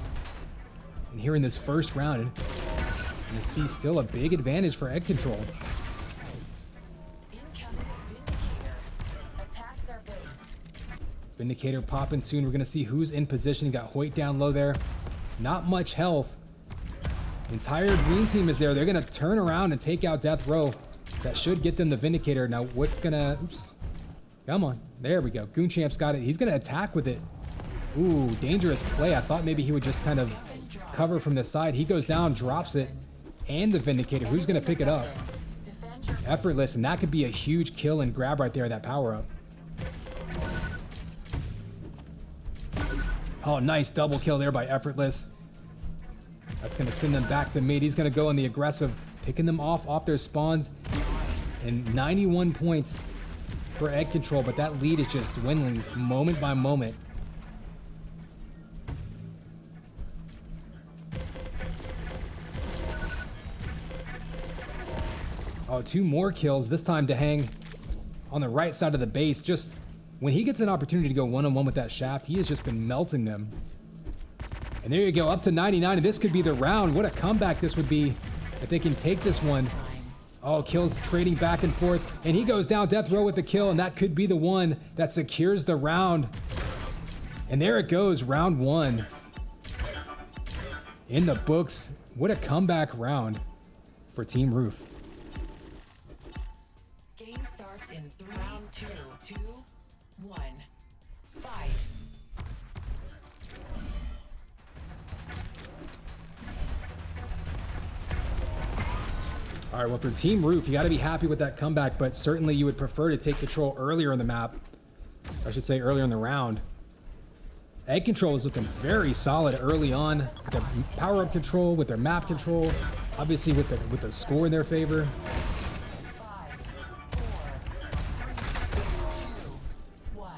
And here in this first round, you see still a big advantage for Egg Control. Incoming Vindicator. Attack their base. Vindicator popping soon. We're going to see who's in position. You got Hoyt down low there. Not much health. The entire green team is there. They're going to turn around and take out Death Row. That should get them the Vindicator. Now, what's going to... Oops. Come on. There we go. Goonchamp's got it. He's going to attack with it. Ooh, dangerous play. I thought maybe he would just kind of cover from the side. He goes down, drops it, and the Vindicator. Who's going to pick it up? Effortless, and that could be a huge kill and grab right there, that power-up. Oh, nice double kill there by Effortless. That's going to send them back to mid. He's going to go on the aggressive, picking them off their spawns. And 91 points for Egg Control, but that lead is just dwindling moment by moment. Oh, 2 more kills. This time Dehang on the right side of the base. Just when he gets an opportunity to go one-on-one with that Shaft, he has just been melting them. And there you go, up to 99, and this could be the round. What a comeback this would be if they can take this one. Oh, kills trading back and forth, and he goes down. Death Row with the kill, and that could be the one that secures the round. And there it goes, round 1. In the books. What a comeback round for Team Roof. Game starts in 3, round 2, 1. Fight. All right, well, for Team Roof, you got to be happy with that comeback, but certainly you would prefer to take control earlier in the map. I should say earlier in the round. Egg Control is looking very solid early on. With their power-up control, with their map control, obviously with the score in their favor. 5, 4, 3, 2, 1.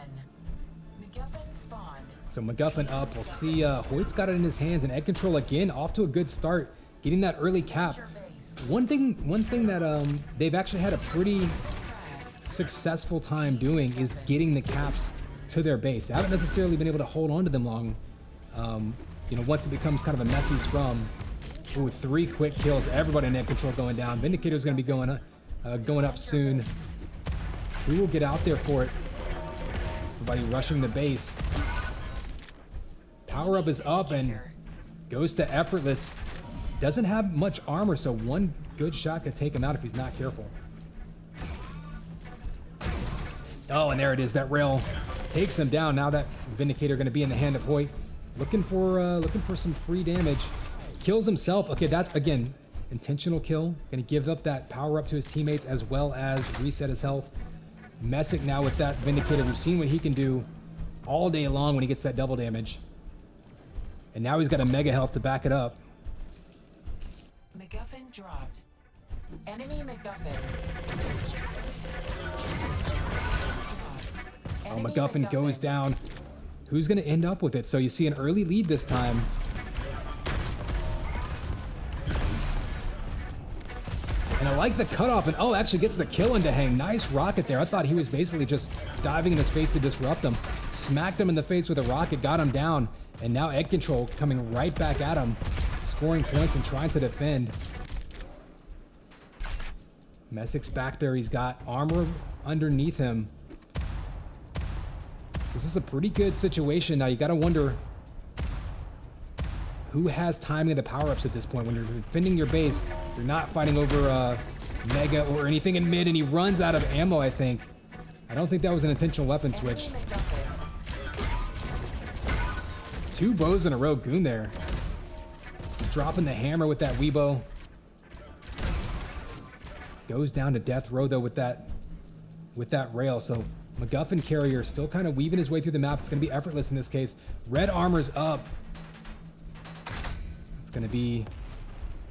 MacGuffin spawned. So MacGuffin up. We'll see Hoyt's got it in his hands, and Egg Control again off to a good start, getting that early cap. One thing that they've actually had a pretty successful time doing is getting the caps to their base. They haven't necessarily been able to hold on to them long. You know, once it becomes kind of a messy scrum. Ooh, 3 quick kills. Everybody in net control going down. Vindicator's going to be going up soon. Who will get out there for it? Everybody rushing the base. Power up is up and goes to effortless. Doesn't have much armor, so one good shot could take him out if he's not careful. Oh, and there it is. That rail takes him down. Now that Vindicator going to be in the hand of Hoyt. Looking for some free damage. Kills himself. Okay, that's, again, intentional kill. Going to give up that power up to his teammates as well as reset his health. Messick now with that Vindicator. We've seen what he can do all day long when he gets that double damage. And now he's got a mega health to back it up. MacGuffin dropped. Enemy MacGuffin. Oh, MacGuffin goes down. Who's going to end up with it? So you see an early lead this time. And I like the cutoff. And oh, actually gets the kill into Hang. Nice rocket there. I thought he was basically just diving in his face to disrupt him. Smacked him in the face with a rocket, got him down. And now Egg Control coming right back at him. Scoring points and trying to defend. Messick's back there. He's got armor underneath him. So this is a pretty good situation. Now you got to wonder who has timing of the power-ups at this point. When you're defending your base, you're not fighting over Mega or anything in mid, and he runs out of ammo, I think. I don't think that was an intentional weapon switch. 2 bows in a row. Goon there. Dropping the hammer with that Weebo. Goes down to death row, though, with that rail. So MacGuffin carrier still kind of weaving his way through the map. It's going to be effortless in this case. Red armor's up. It's going to be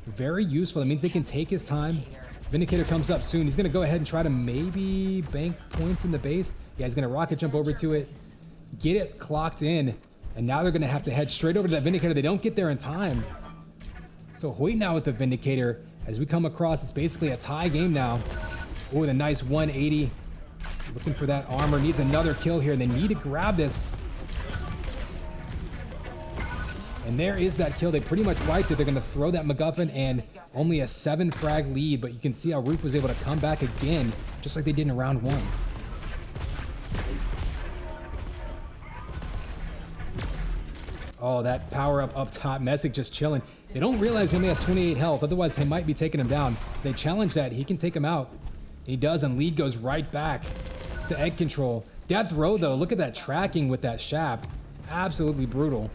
very useful. It means they can take his time. Vindicator comes up soon. He's going to go ahead and try to maybe bank points in the base. Yeah, he's going to rocket jump over to it. Get it clocked in. And now they're going to have to head straight over to that Vindicator. They don't get there in time. So Hoyt now with the Vindicator. As we come across, it's basically a tie game now. Oh, the nice 180. Looking for that armor. Needs another kill here. They need to grab this. And there is that kill. They pretty much wiped it. They're going to throw that MacGuffin and only a 7 frag lead. But you can see how Roof was able to come back again, just like they did in round 1. Oh, that power up top. Messick just chilling. They don't realize he only has 28 health. Otherwise, they might be taking him down. They challenge that. He can take him out. He does, and lead goes right back to Egg Control. Death row, though. Look at that tracking with that shaft. Absolutely brutal.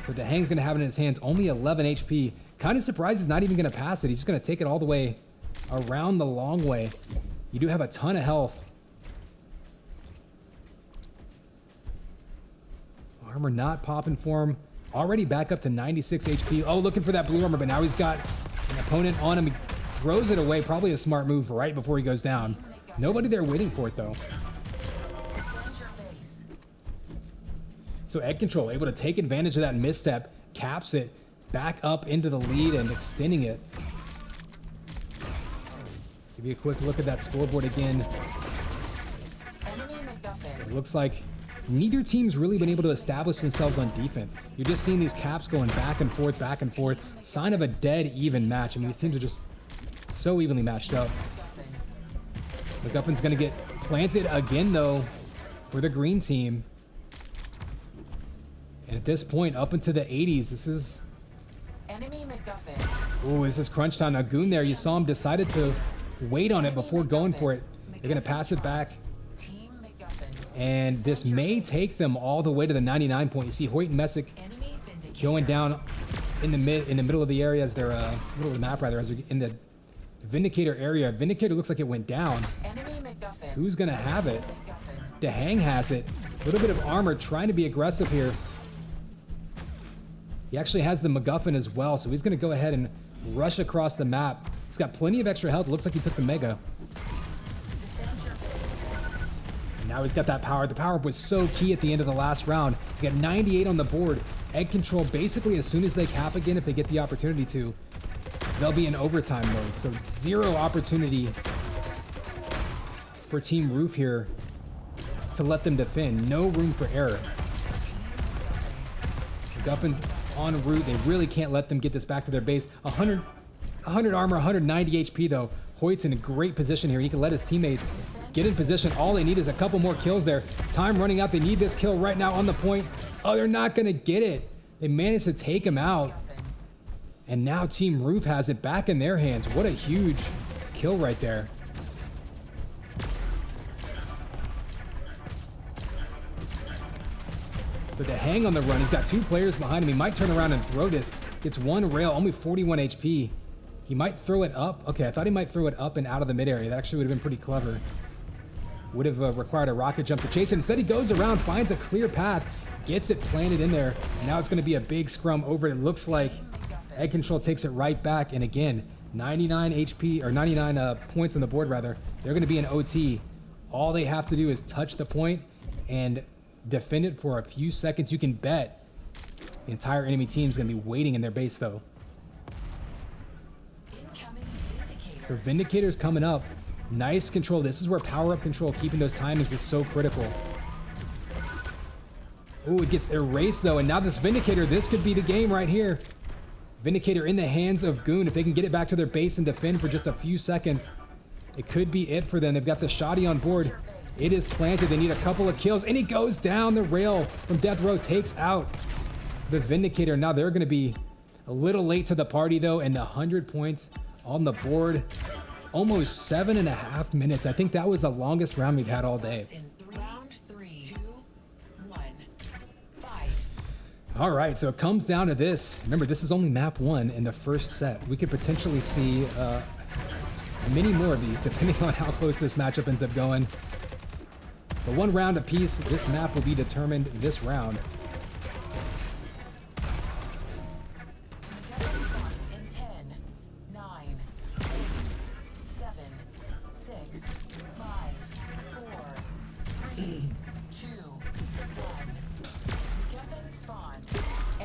So Dehang's going to have it in his hands. Only 11 HP. Kind of surprised he's not even going to pass it. He's just going to take it all the way around the long way. You do have a ton of health. Armor not popping for him. Already back up to 96 HP. Oh, looking for that blue armor, but now he's got an opponent on him. He throws it away. Probably a smart move right before he goes down. Nobody there waiting for it, though. So Egg Control able to take advantage of that misstep, caps it, back up into the lead and extending it. Give you a quick look at that scoreboard again. It looks like neither team's really been able to establish themselves on defense. You're just seeing these caps going back and forth, back and forth. Sign of a dead even match. I mean, these teams are just so evenly matched up. MacGuffin's going to get planted again, though, for the green team. And at this point, up into the 80s, this is... Enemy MacGuffin. Ooh, this is crunch time. Now, Goon there, you saw him decided to wait on it before going for it. They're going to pass it back. And this may take them all the way to the 99 point. You see Hoyt and Messick going down in the middle of the area as they're middle of the map rather, as they're in the Vindicator area. Vindicator looks like it went down. Who's gonna have it? Dehang has it. A little bit of armor, trying to be aggressive here. He actually has the MacGuffin as well, so he's gonna go ahead and rush across the map. He's got plenty of extra health. Looks like he took the Mega. Now he's got that power. The power-up was so key at the end of the last round. He got 98 on the board. Egg Control, basically as soon as they cap again, if they get the opportunity to, they'll be in overtime mode. So 0 opportunity for Team Roof here to let them defend. No room for error. MacGuffin's en route. They really can't let them get this back to their base. 100 armor, 190 HP though. Hoyt's in a great position here. He can let his teammates get in position. All they need is a couple more kills there. Time running out. They need this kill right now on the point. Oh, they're not going to get it. They managed to take him out. And now Team Roof has it back in their hands. What a huge kill right there. So to hang on the run, he's got 2 players behind him. He might turn around and throw this. Gets 1 rail, only 41 HP. He might throw it up. Okay, I thought he might throw it up and out of the mid area. That actually would have been pretty clever. Would have required a rocket jump to chase it. Instead, he goes around, finds a clear path, gets it planted in there. Now it's going to be a big scrum over it. It looks like Egg Control takes it right back. And again, 99 HP, or 99 points on the board, rather. They're going to be in OT. All they have to do is touch the point and defend it for a few seconds. You can bet the entire enemy team is going to be waiting in their base, though. So Vindicator's coming up. Nice control. This is where power-up control, keeping those timings, is so critical. Ooh, it gets erased, though. And now this Vindicator, this could be the game right here. Vindicator in the hands of Goon. If they can get it back to their base and defend for just a few seconds, it could be it for them. They've got the Shoddy on board. It is planted. They need a couple of kills. And he goes down the rail from Death Row, takes out the Vindicator. Now they're going to be a little late to the party, though. And the 100 points on the board. Almost 7.5 minutes. I think that was the longest round we've had all day. Round 3, 2, 1, fight. All right, so it comes down to this. Remember, this is only map 1 in the first set. We could potentially see many more of these, depending on how close this matchup ends up going. But 1 round apiece, this map will be determined this round. In 10, 9, 8, 7, 6, 5, 4, 3, 2, 1. MacGuffin spawned.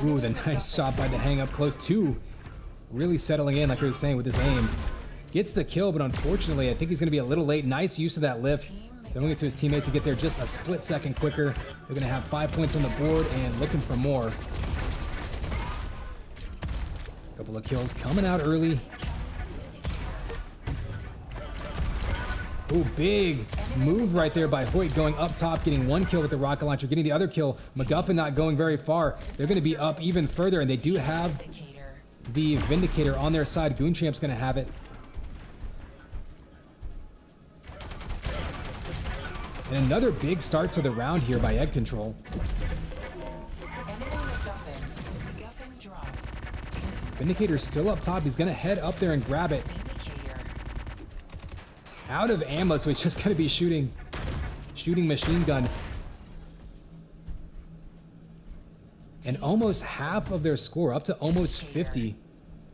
Ooh, the nice shot by the hang up close. 2 really settling in, like I was saying, with his aim. Gets the kill, but unfortunately, I think he's going to be a little late. Nice use of that lift. Throwing it to his teammate to get there just a split second quicker. They're going to have 5 points on the board and looking for more. Couple of kills coming out early. Ooh, big move right there by Hoyt, going up top, getting 1 kill with the rocket launcher, getting the other kill. MacGuffin not going very far. They're going to be up even further, and they do have the Vindicator on their side. Goon Champ's going to have it. And another big start to the round here by Egg Control. MacGuffin dropped. Vindicator's still up top. He's going to head up there and grab it. Out of ammo, so he's just going to be shooting machine gun. And almost half of their score, up to almost 50.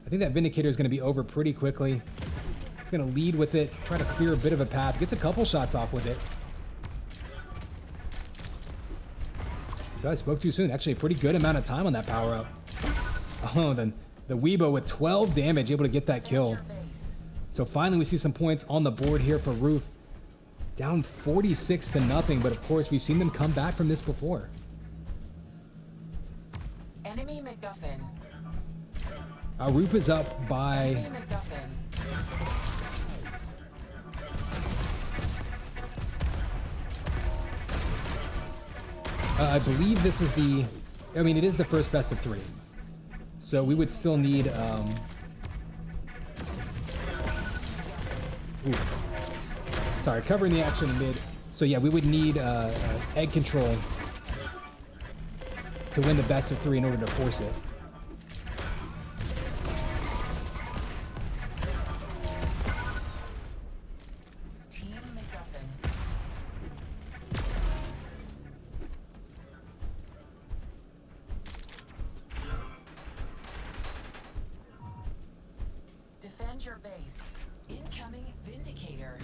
I think that Vindicator is going to be over pretty quickly. He's going to lead with it, try to clear a bit of a path. Gets a couple shots off with it. So I spoke too soon. Actually, a pretty good amount of time on that power-up. Oh, then the Weibo with 12 damage, able to get that kill. So finally, we see some points on the board here for Roof. Down 46-0, but of course, we've seen them come back from this before. Enemy MacGuffin. Roof is up by... Enemy MacGuffin. I believe this is the... I mean, it is the first best of 3. So we would still need... Ooh. Sorry, covering the action mid. So yeah, we would need Egg Control to win the best of 3 in order to force it. Team MacGuffin. Defend your base. Incoming Vindicator.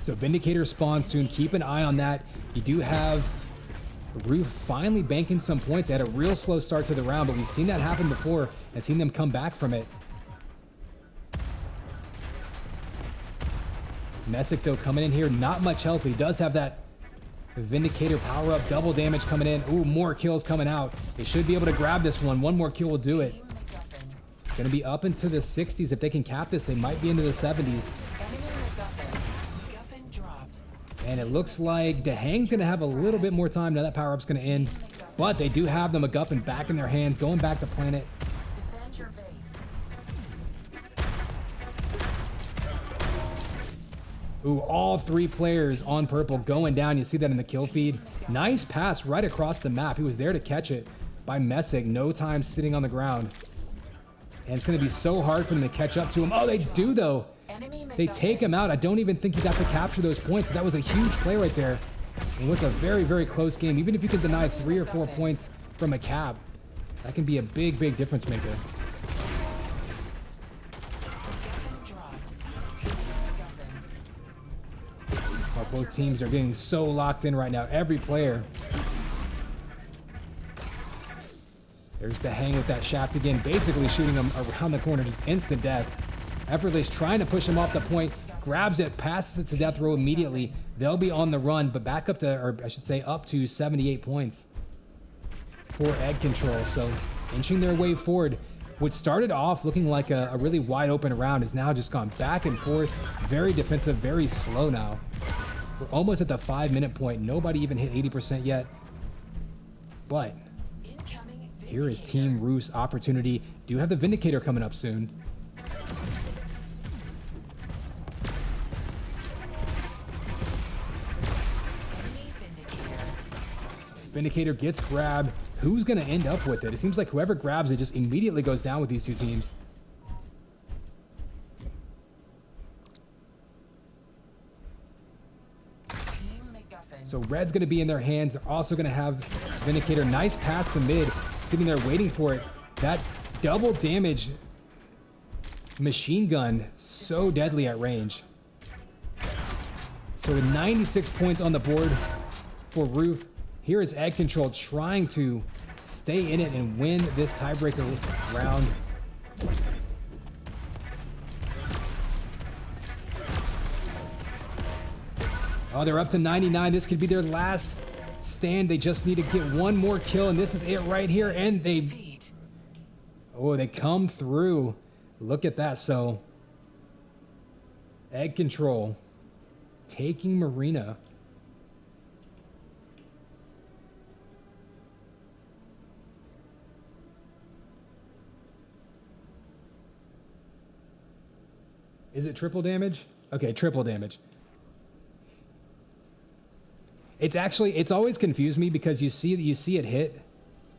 So Vindicator spawns soon. Keep an eye on that. You do have Roof finally banking some points. They had a real slow start to the round, but we've seen that happen before and seen them come back from it. Messick, though, coming in here, not much health, but he does have that Vindicator power-up, double damage coming in. Ooh, more kills coming out. They should be able to grab this one. One more kill will do it. Going to be up into the 60s. If they can cap this, they might be into the 70s. And it looks like DeHang's going to have a little bit more time. Now that power-up's going to end. But they do have the MacGuffin back in their hands, going back to planet. Defend your base. Ooh, all three players on purple going down. You see that in the kill feed. Nice pass right across the map. He was there to catch it by Messick. No time sitting on the ground. And it's going to be so hard for them to catch up to him. Oh, they do, though. They take him out. I don't even think he got to capture those points. So that was a huge play right there. And what's a very, very close game. Even if you can deny 3 or 4 points from a cap, that can be a big, big difference maker. Oh, both teams are getting so locked in right now. Every player. There's the hang with that shaft again, basically shooting him around the corner, just instant death. Effortless trying to push him off the point, grabs it, passes it to death row immediately. They'll be on the run, but back up to, or I should say up to 78 points for Egg Control. So inching their way forward. What started off looking like a really wide open round has now just gone back and forth. Very defensive, very slow now. We're almost at the 5-minute point. Nobody even hit 80% yet. But here is Team Roof's opportunity. Do have the Vindicator coming up soon. Vindicator gets grabbed. Who's going to end up with it? It seems like whoever grabs it just immediately goes down with these two teams. So red's going to be in their hands. They're also going to have Vindicator. Nice pass to mid. Sitting there waiting for it. That double damage machine gun, so deadly at range. So with 96 points on the board for Roof. Here is Egg Control trying to stay in it and win this tiebreaker round. Oh, they're up to 99. This could be their last stand. They just need to get one more kill, and this is it right here. And they come through. Look at that. So Egg Control taking Marina. Is it triple damage? Okay, triple damage. It's always confused me because you see it hit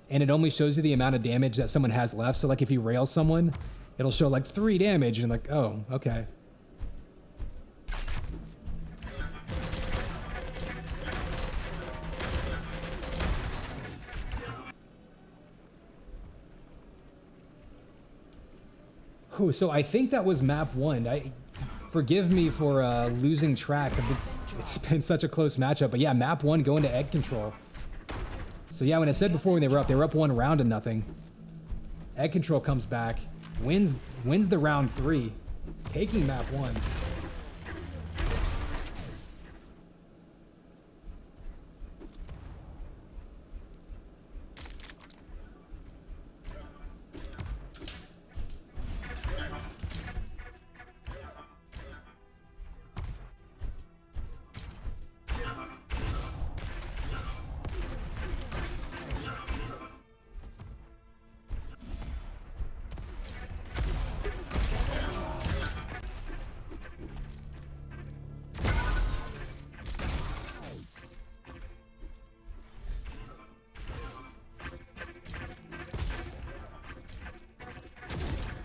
and it only shows you the amount of damage that someone has left. So like if you rail someone, it'll show like 3 damage and like, oh, okay. Ooh, so I think that was map 1. Forgive me for losing track. It's been such a close matchup. But yeah, map 1 going to Egg Control. So yeah, when I said before when they were up 1-0. Egg Control comes back, wins the round 3, taking map 1.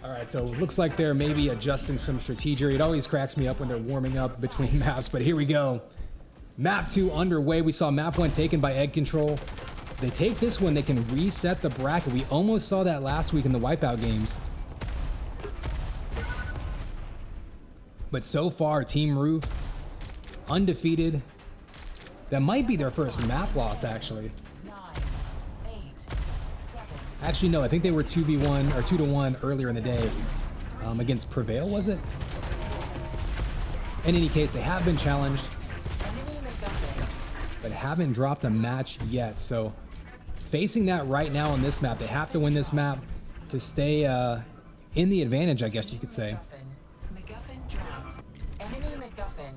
All right, so it looks like they're maybe adjusting some strategy. It always cracks me up when they're warming up between maps, but here we go. Map 2 underway. We saw map 1 taken by Egg Control. If they take this one, they can reset the bracket. We almost saw that last week in the Wipeout games. But so far, Team Roof, undefeated. That might be their first map loss, actually. Actually, no, I think they were 2v1 or 2-1 earlier in the day against Prevail, was it? In any case, they have been challenged, Enemy MacGuffin. but haven't dropped a match yet. So facing that right now on this map, they have to win this map to stay in the advantage, I guess you could say. MacGuffin dropped. Enemy MacGuffin.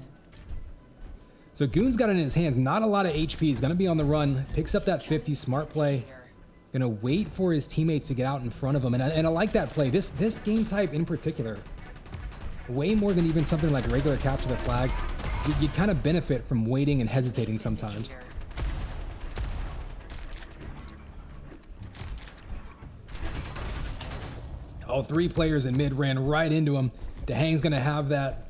So Goon's got it in his hands. Not a lot of HP. He's going to be on the run. Picks up that 50. Smart play. Going to wait for his teammates to get out in front of him. And I like that play. This game type in particular, way more than even something like regular capture the flag, you kind of benefit from waiting and hesitating sometimes. All 3 players in mid ran right into him. Dahang's going to have that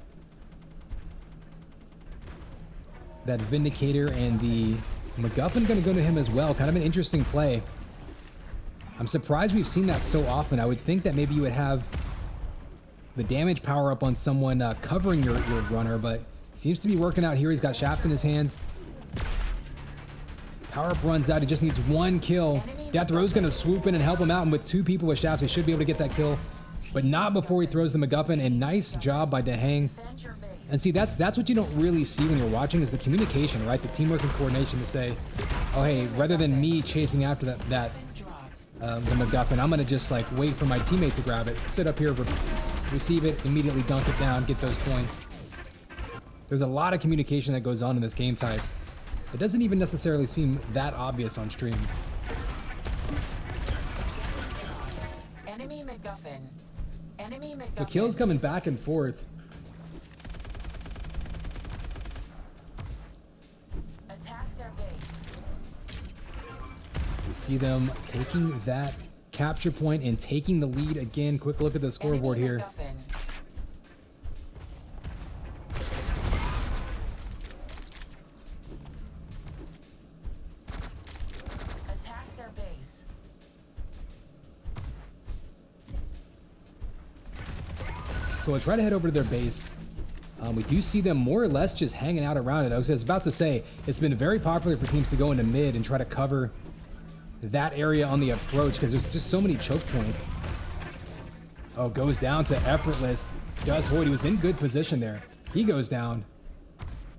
Vindicator, and the MacGuffin going to go to him as well. Kind of an interesting play. I'm surprised we've seen that so often. I would think that maybe you would have the damage power up on someone covering your runner, but seems to be working out here. He's got Shaft in his hands. Power up runs out. He just needs 1 kill. Death Row's going to swoop in and help him out, and with 2 people with Shafts, he should be able to get that kill, but not before he throws the MacGuffin. And nice job by Dahang. And see, that's what you don't really see when you're watching, is the communication, right? The teamwork and coordination to say, oh, hey, rather than me chasing after the MacGuffin, I'm going to just like wait for my teammate to grab it, sit up here, receive it, immediately dunk it down, get those points. There's a lot of communication that goes on in this game type. It doesn't even necessarily seem that obvious on stream. Enemy MacGuffin. Enemy MacGuffin. So kills coming back and forth. Attack their base. You see them taking that capture point and taking the lead again. Quick look at the scoreboard Enemy here. MacGuffin. Attack their base. So we'll try to head over to their base. We do see them more or less just hanging out around it. I was about to say, it's been very popular for teams to go into mid and try to cover that area on the approach because there's just so many choke points. Oh, goes down to Effortless. Does hold. He was in good position there. He goes down.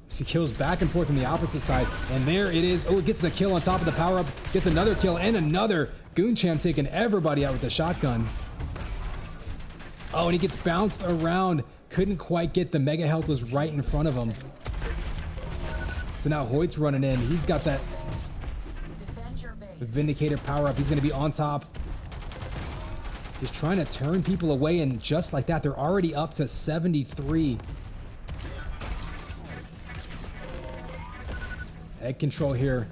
He kills back and forth from the opposite side. And there it is. Oh, it gets the kill on top of the power-up. Gets another kill and another. Goon Champ taking everybody out with the shotgun. Oh, and he gets bounced around. Couldn't quite get the Mega Health, was right in front of him. So now Hoyt's running in. He's got that Defend your base. Vindicator power-up. He's going to be on top. Just trying to turn people away, and just like that, they're already up to 73. Egg control here.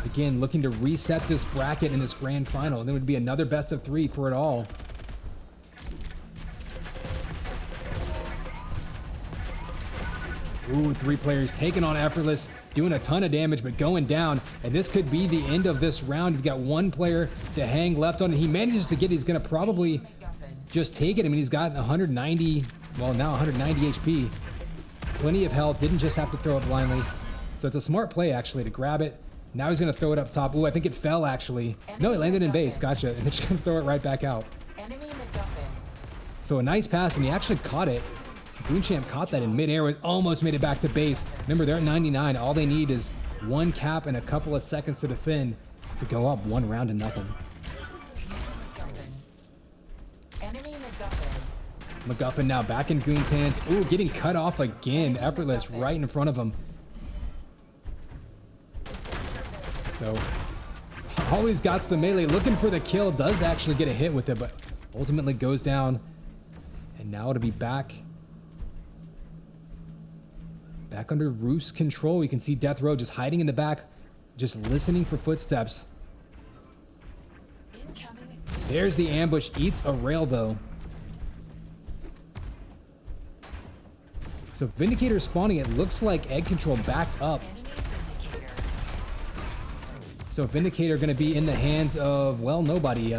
Again, looking to reset this bracket in this grand final. Then it would be another best of 3 for it all. Ooh, 3 players taking on Effortless, doing a ton of damage, but going down. And this could be the end of this round. You've got 1 player to hang left on it. He manages to get it. He's going to probably just take it. I mean, he's got 190, well, now 190 HP. Plenty of health. Didn't just have to throw it blindly. So it's a smart play, actually, to grab it. Now he's going to throw it up top. Ooh, I think it fell, actually. No, it landed in base. Gotcha. And they're just going to throw it right back out. Enemy MacGuffin. So a nice pass, and he actually caught it. Goon Champ caught that in midair, almost made it back to base. Remember, they're at 99. All they need is 1 cap and a couple of seconds to defend to go up 1 round to nothing. Enemy MacGuffin. MacGuffin now back in Goon's hands. Ooh, getting cut off again. Effortless right in front of him. So, always got the melee. Looking for the kill. Does actually get a hit with it, but ultimately goes down. And now to be back under Roost's control. We can see Death Row just hiding in the back, just listening for footsteps. Incoming. There's the ambush. Eats a rail, though. So Vindicator spawning. It looks like egg control backed up. Enemy Vindicator. So Vindicator going to be in the hands of, well, nobody.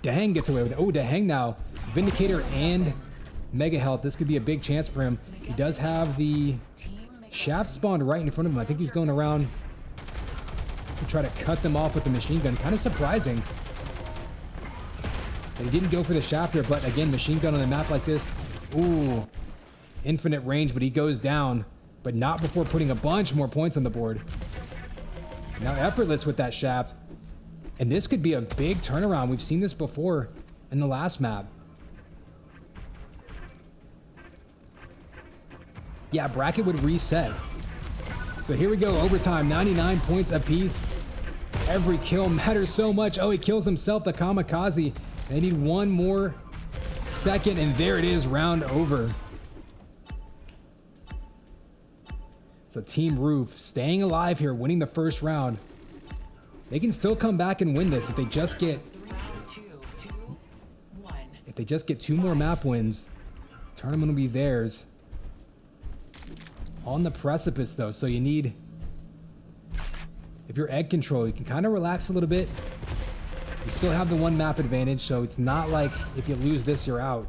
Dahang gets away with it. Oh, Dahang now. Vindicator and Mega Health. This could be a big chance for him. He does have the shaft spawned right in front of him. I think he's going around to try to cut them off with the machine gun. Kind of surprising that he didn't go for the shaft there, but again, machine gun on a map like this. Ooh, infinite range, but he goes down, but not before putting a bunch more points on the board. Now effortless with that shaft. And this could be a big turnaround. We've seen this before in the last map. Yeah, bracket would reset. So here we go, overtime, 99 points apiece. Every kill matters so much. Oh, he kills himself, the kamikaze. They need one more second, and there it is, round over. So Team Roof staying alive here, winning the first round. They can still come back and win this if they just get... If they just get 2 more map wins, tournament will be theirs. On the precipice, though, so you need... If you're egg control, you can kind of relax a little bit. You still have the 1 map advantage, so it's not like if you lose this, you're out.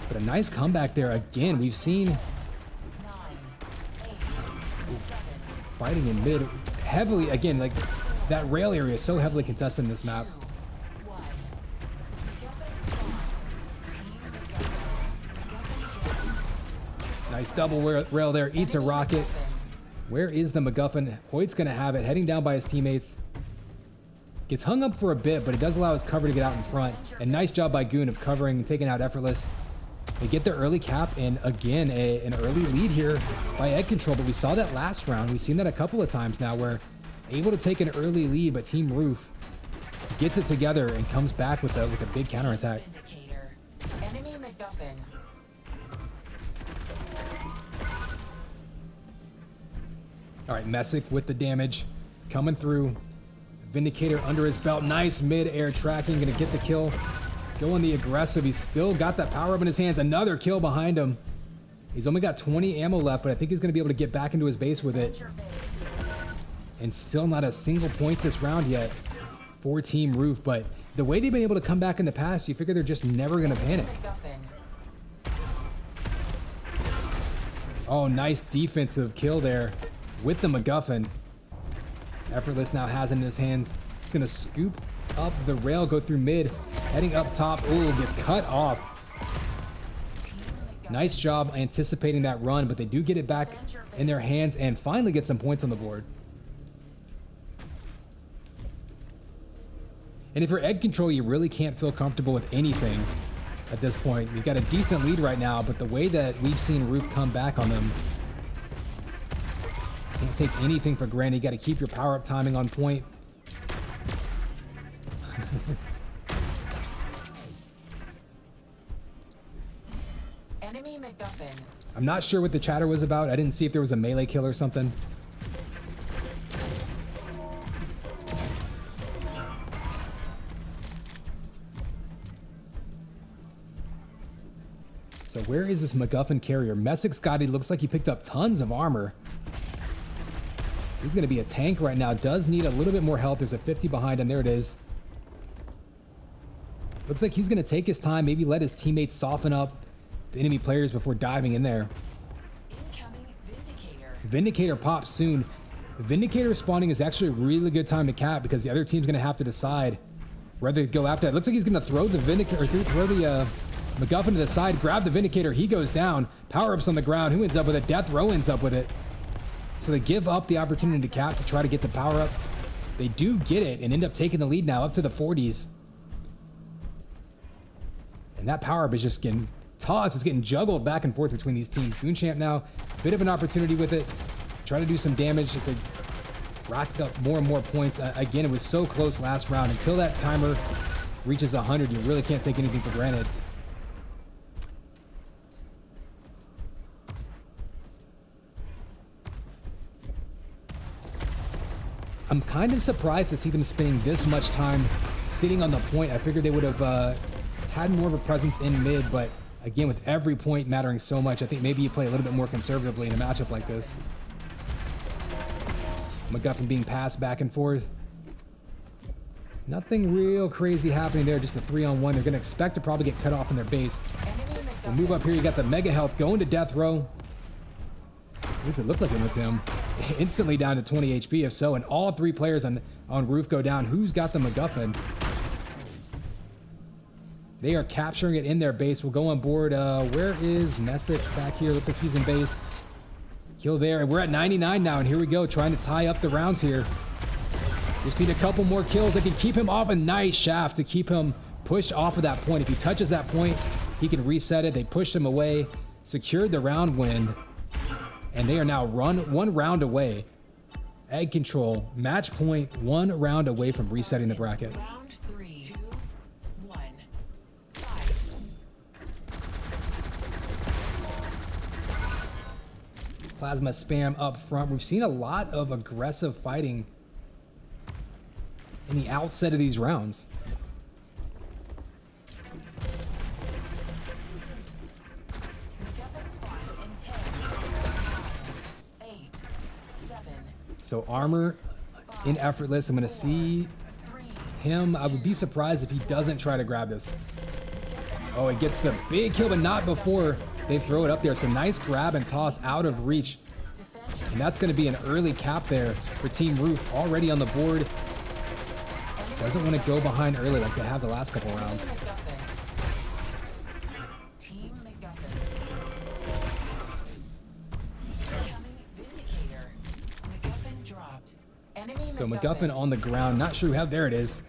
But a nice comeback there. Again, we've seen... Fighting in mid heavily, again, like that rail area is so heavily contested in this map. Nice double rail there, eats a rocket. Where is the MacGuffin? Hoyt's gonna have it, heading down by his teammates. Gets hung up for a bit, but it does allow his cover to get out in front. And nice job by Goon of covering and taking out Effortless. They get their early cap, and again, an early lead here by egg control, but we saw that last round. We've seen that a couple of times now where able to take an early lead, but Team Roof gets it together and comes back with a big counterattack. Enemy MacGuffin. All right, Messick with the damage coming through. Vindicator under his belt. Nice mid-air tracking, gonna get the kill. Going the aggressive. He's still got that power up in his hands. Another kill behind him. He's only got 20 ammo left, but I think he's going to be able to get back into his base with it. And still not a single point this round yet for Team Roof. But the way they've been able to come back in the past, you figure they're just never going to panic. Oh, nice defensive kill there with the MacGuffin. Effortless now has it in his hands. He's going to scoop up the rail, go through mid, heading up top. Ooh, gets cut off. Nice job anticipating that run, but they do get it back in their hands and finally get some points on the board. And if you're egg control, you really can't feel comfortable with anything at this point. You've got a decent lead right now, but the way that we've seen Roof come back on them, can't take anything for granted. You got to keep your power-up timing on point. Enemy MacGuffin. I'm not sure what the chatter was about. I didn't see if there was a melee kill or something. So where is this MacGuffin carrier? Messick's got, he looks like he picked up tons of armor. He's going to be a tank right now. Does need a little bit more help. There's a 50 behind him. There it is. Looks like he's going to take his time, maybe let his teammates soften up the enemy players before diving in there. Incoming Vindicator. Vindicator pops soon. Vindicator spawning is actually a really good time to cap because the other team's going to have to decide whether to go after it. Looks like he's going to throw the Vindicator, or throw the MacGuffin to the side, grab the Vindicator. He goes down. Power-ups on the ground. Who ends up with it? Death Row ends up with it. So they give up the opportunity to cap to try to get the power-up. They do get it and end up taking the lead now up to the 40s. And that power-up is just getting tossed. It's getting juggled back and forth between these teams. Goonchamp now, bit of an opportunity with it. Try to do some damage. It's like racked up more and more points. Again, it was so close last round. Until that timer reaches 100, you really can't take anything for granted. I'm kind of surprised to see them spending this much time sitting on the point. I figured they would have had more of a presence in mid, but again, with every point mattering so much, I think maybe you play a little bit more conservatively in a matchup like this. MacGuffin being passed back and forth. Nothing real crazy happening there, just a 3-on-1. They're going to expect to probably get cut off in their base. We'll move up here. You got the Mega Health going to Death Row. What does it look like with him? Instantly down to 20 HP, if so, and all three players on Roof go down. Who's got the MacGuffin? They are capturing it in their base. We'll go on board. Where is Messick back here? Looks like he's in base. Kill there. And we're at 99 now. And here we go. Trying to tie up the rounds here. Just need a couple more kills that can keep him off. A nice shaft to keep him pushed off of that point. If he touches that point, he can reset it. They pushed him away. Secured the round win. And they are now one round away. Egg control. Match point. 1 round away from resetting the bracket. Round 3, 2, 1. Plasma spam up front. We've seen a lot of aggressive fighting in the outset of these rounds. MacGuffin spot in 10, 8, 7. So armor in effortless. I'm going to see him. I would be surprised if he doesn't try to grab this. Oh, it gets the big kill, but not before they throw it up there. So nice grab and toss out of reach. And that's going to be an early cap there for Team Roof, already on the board. Doesn't want to go behind early like they have the last couple rounds. Team MacGuffin. Incoming Vindicator. MacGuffin dropped. Enemy So MacGuffin on the ground. Not sure how. There it is.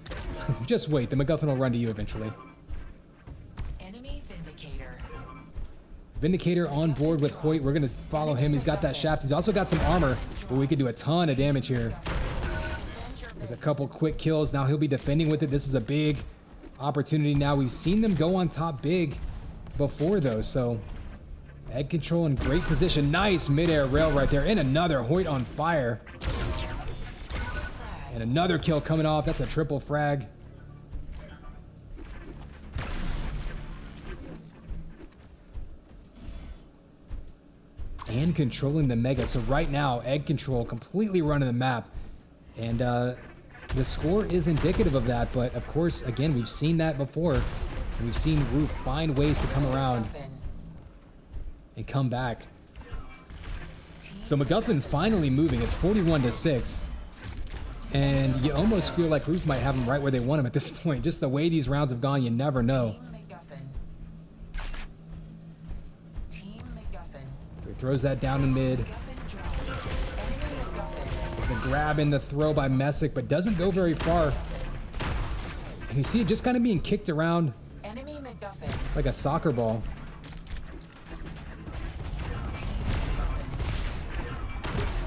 Just wait. The MacGuffin will run to you eventually. Enemy Vindicator. Vindicator on board with Hoyt. We're going to follow him. He's got that shaft. He's also got some armor, but we could do a ton of damage here. There's a couple quick kills. Now he'll be defending with it. This is a big opportunity now. We've seen them go on top big before, though. So egg control in great position. Nice midair rail right there. And another Hoyt on fire. And another kill coming off. That's a triple frag. And controlling the Mega. So right now, egg control completely running the map. And the score is indicative of that. But of course, again, we've seen that before. We've seen Roof find ways to come around and come back. So MacGuffin finally moving. It's 41-6. And you almost feel like Roof might have him right where they want him at this point. Just the way these rounds have gone, you never know. So he throws that down in mid. The grab and the throw by Messick, but doesn't go very far. And you see it just kind of being kicked around like a soccer ball.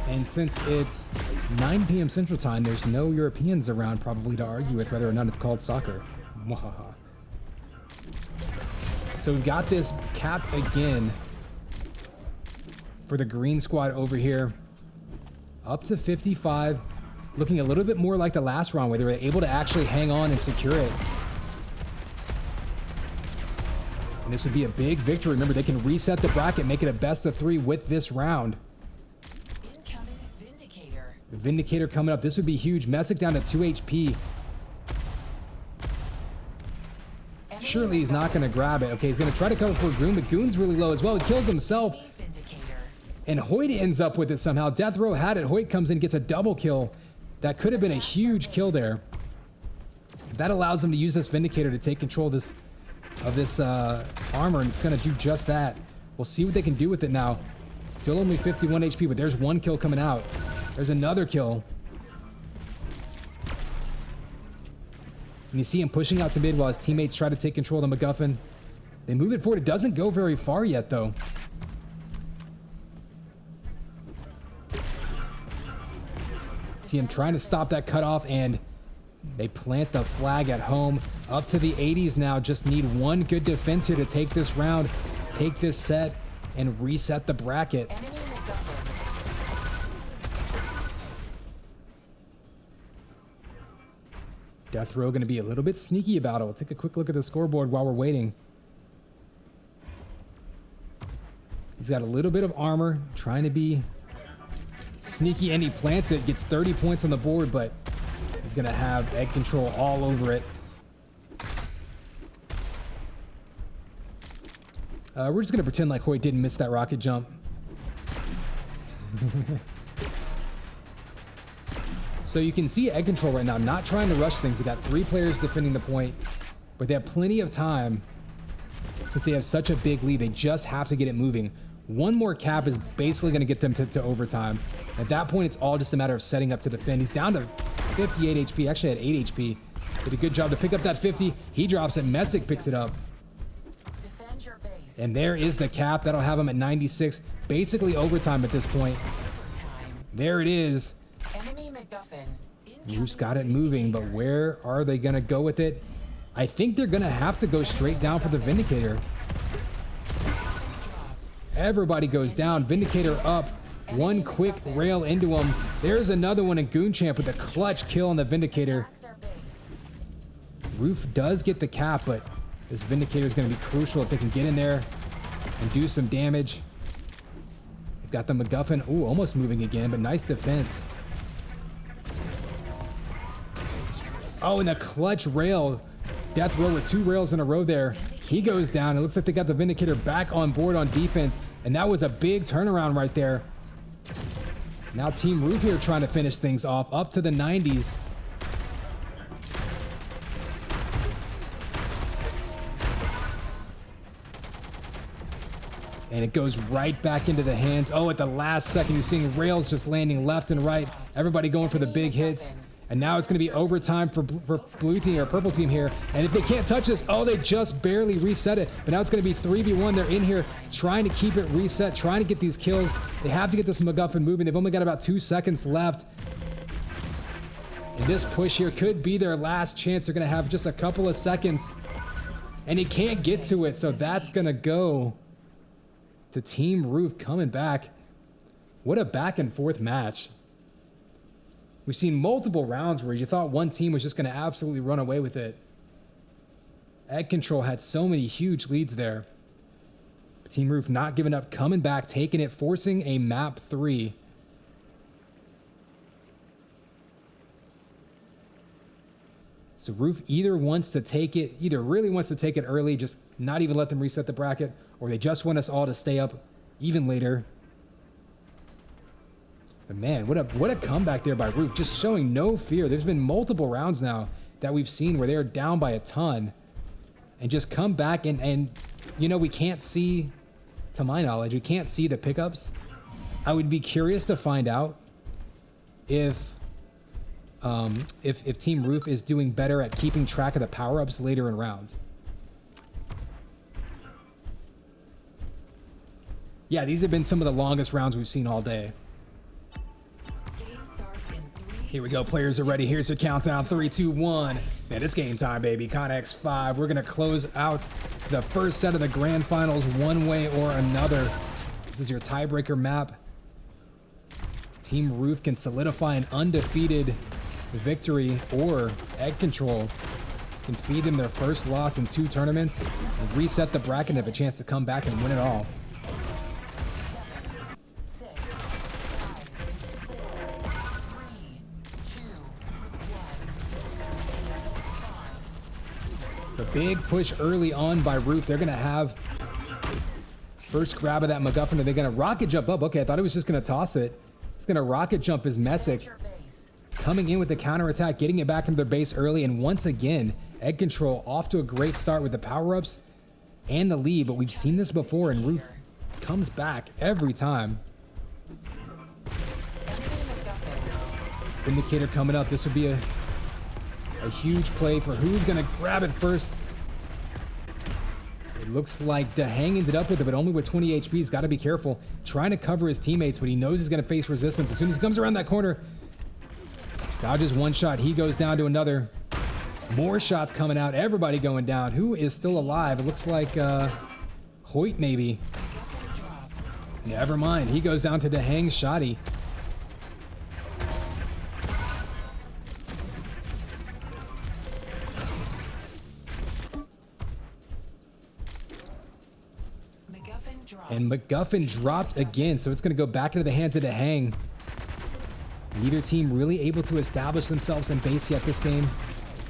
And since it's 9 p.m. Central Time, there's no Europeans around probably to argue with whether or not it's called soccer. So we've got this capped again for the green squad over here. Up to 55, looking a little bit more like the last round where they were able to actually hang on and secure it. And this would be a big victory. Remember, they can reset the bracket, make it a best of 3 with this round. Incoming Vindicator. The Vindicator coming up. This would be huge. Messick down to 2 HP. Surely he's not going to grab it. Okay, he's going to try to cover for Goon. The Goon's really low as well. He kills himself. And Hoyt ends up with it somehow. Death Row had it. Hoyt comes in, gets a double kill. That could have been a huge kill there. That allows him to use this Vindicator to take control of this armor, and it's going to do just that. We'll see what they can do with it now. Still only 51 HP, but there's one kill coming out. There's another kill. And you see him pushing out to mid while his teammates try to take control of the MacGuffin. They move it forward. It doesn't go very far yet, though. See him trying to stop that cutoff, and they plant the flag at home. Up to the 80s now. Just need one good defense here to take this round, take this set, and reset the bracket. Death Row going to be a little bit sneaky about it. We'll take a quick look at the scoreboard while we're waiting. He's got a little bit of armor, trying to be sneaky, and he plants it, gets 30 points on the board, but he's going to have egg control all over it. We're just going to pretend like Hoyt didn't miss that rocket jump. So you can see egg control right now, not trying to rush things. They got 3 players defending the point, but they have plenty of time since they have such a big lead. They just have to get it moving. One more cap is basically going to get them to overtime. At that point, it's all just a matter of setting up to defend. He's down to 58 HP, actually had 8 HP. Did a good job to pick up that 50. He drops it. Messick picks it up. Defend your base. And there is the cap. That'll have him at 96. Basically overtime at this point. There it is. Enemy MacGuffin. Roof's got it moving, but where are they going to go with it? I think they're going to have to go straight down for the Vindicator. Everybody goes down. Vindicator up. One quick rail into him. There's another one in Goonchamp with a clutch kill on the Vindicator. Roof does get the cap, but this Vindicator is going to be crucial if they can get in there and do some damage. They've got the MacGuffin. Ooh, almost moving again, but nice defense. Oh, and a clutch rail. Death row with 2 rails in a row there. He goes down. It looks like they got the Vindicator back on board on defense, and that was a big turnaround right there. Now Team Roof here trying to finish things off, up to the 90s. And it goes right back into the hands. Oh, at the last second, you're seeing rails just landing left and right. Everybody going for the big hits. And now it's going to be overtime for blue team or purple team here. And if they can't touch this, oh, they just barely reset it. But now it's going to be 3v1. They're in here trying to keep it reset, trying to get these kills. They have to get this MacGuffin moving. They've only got about 2 seconds left. And this push here could be their last chance. They're going to have just a couple of seconds. And he can't get to it, so that's going to go to Team Roof coming back. What a back and forth match. We've seen multiple rounds where you thought one team was just going to absolutely run away with it. Egg Control had so many huge leads there. Team Roof not giving up, coming back, taking it, forcing a map 3. So Roof either wants to take it, either really wants to take it early, just not even let them reset the bracket, or they just want us all to stay up even later. But man, what a comeback there by Roof, just showing no fear. There's been multiple rounds now that we've seen where they're down by a ton and just come back and you know, we can't see, to my knowledge, we can't see the pickups. I would be curious to find out if Team Roof is doing better at keeping track of the power-ups later in rounds. Yeah, these have been some of the longest rounds we've seen all day. Here we go, players are ready. Here's your countdown, 3, 2, 1. Man, it's game time, baby. Connex 5. We're gonna close out the first set of the grand finals one way or another. This is your tiebreaker map. Team Roof can solidify an undefeated victory, or Egg Control can feed them their first loss in 2 tournaments and reset the bracket and have a chance to come back and win it all. Big push early on by Roof. They're going to have first grab of that MacGuffin. Are they going to rocket jump up? Okay, I thought he was just going to toss it. It's going to rocket jump his Messick. Coming in with the counterattack, getting it back into their base early. And once again, Egg Control off to a great start with the power-ups and the lead. But we've seen this before, and Roof comes back every time. Vindicator coming up. This would be a huge play for who's going to grab it first. It looks like Dahang ended up with it, but only with 20 HP. He's got to be careful. Trying to cover his teammates, but he knows he's going to face resistance. As soon as he comes around that corner, dodges one shot. He goes down to another. More shots coming out. Everybody going down. Who is still alive? It looks like Hoyt, maybe. Never mind. He goes down to Dahang's shotty. And MacGuffin dropped again, so it's going to go back into the hands of Dahang. Neither team really able to establish themselves in base yet this game.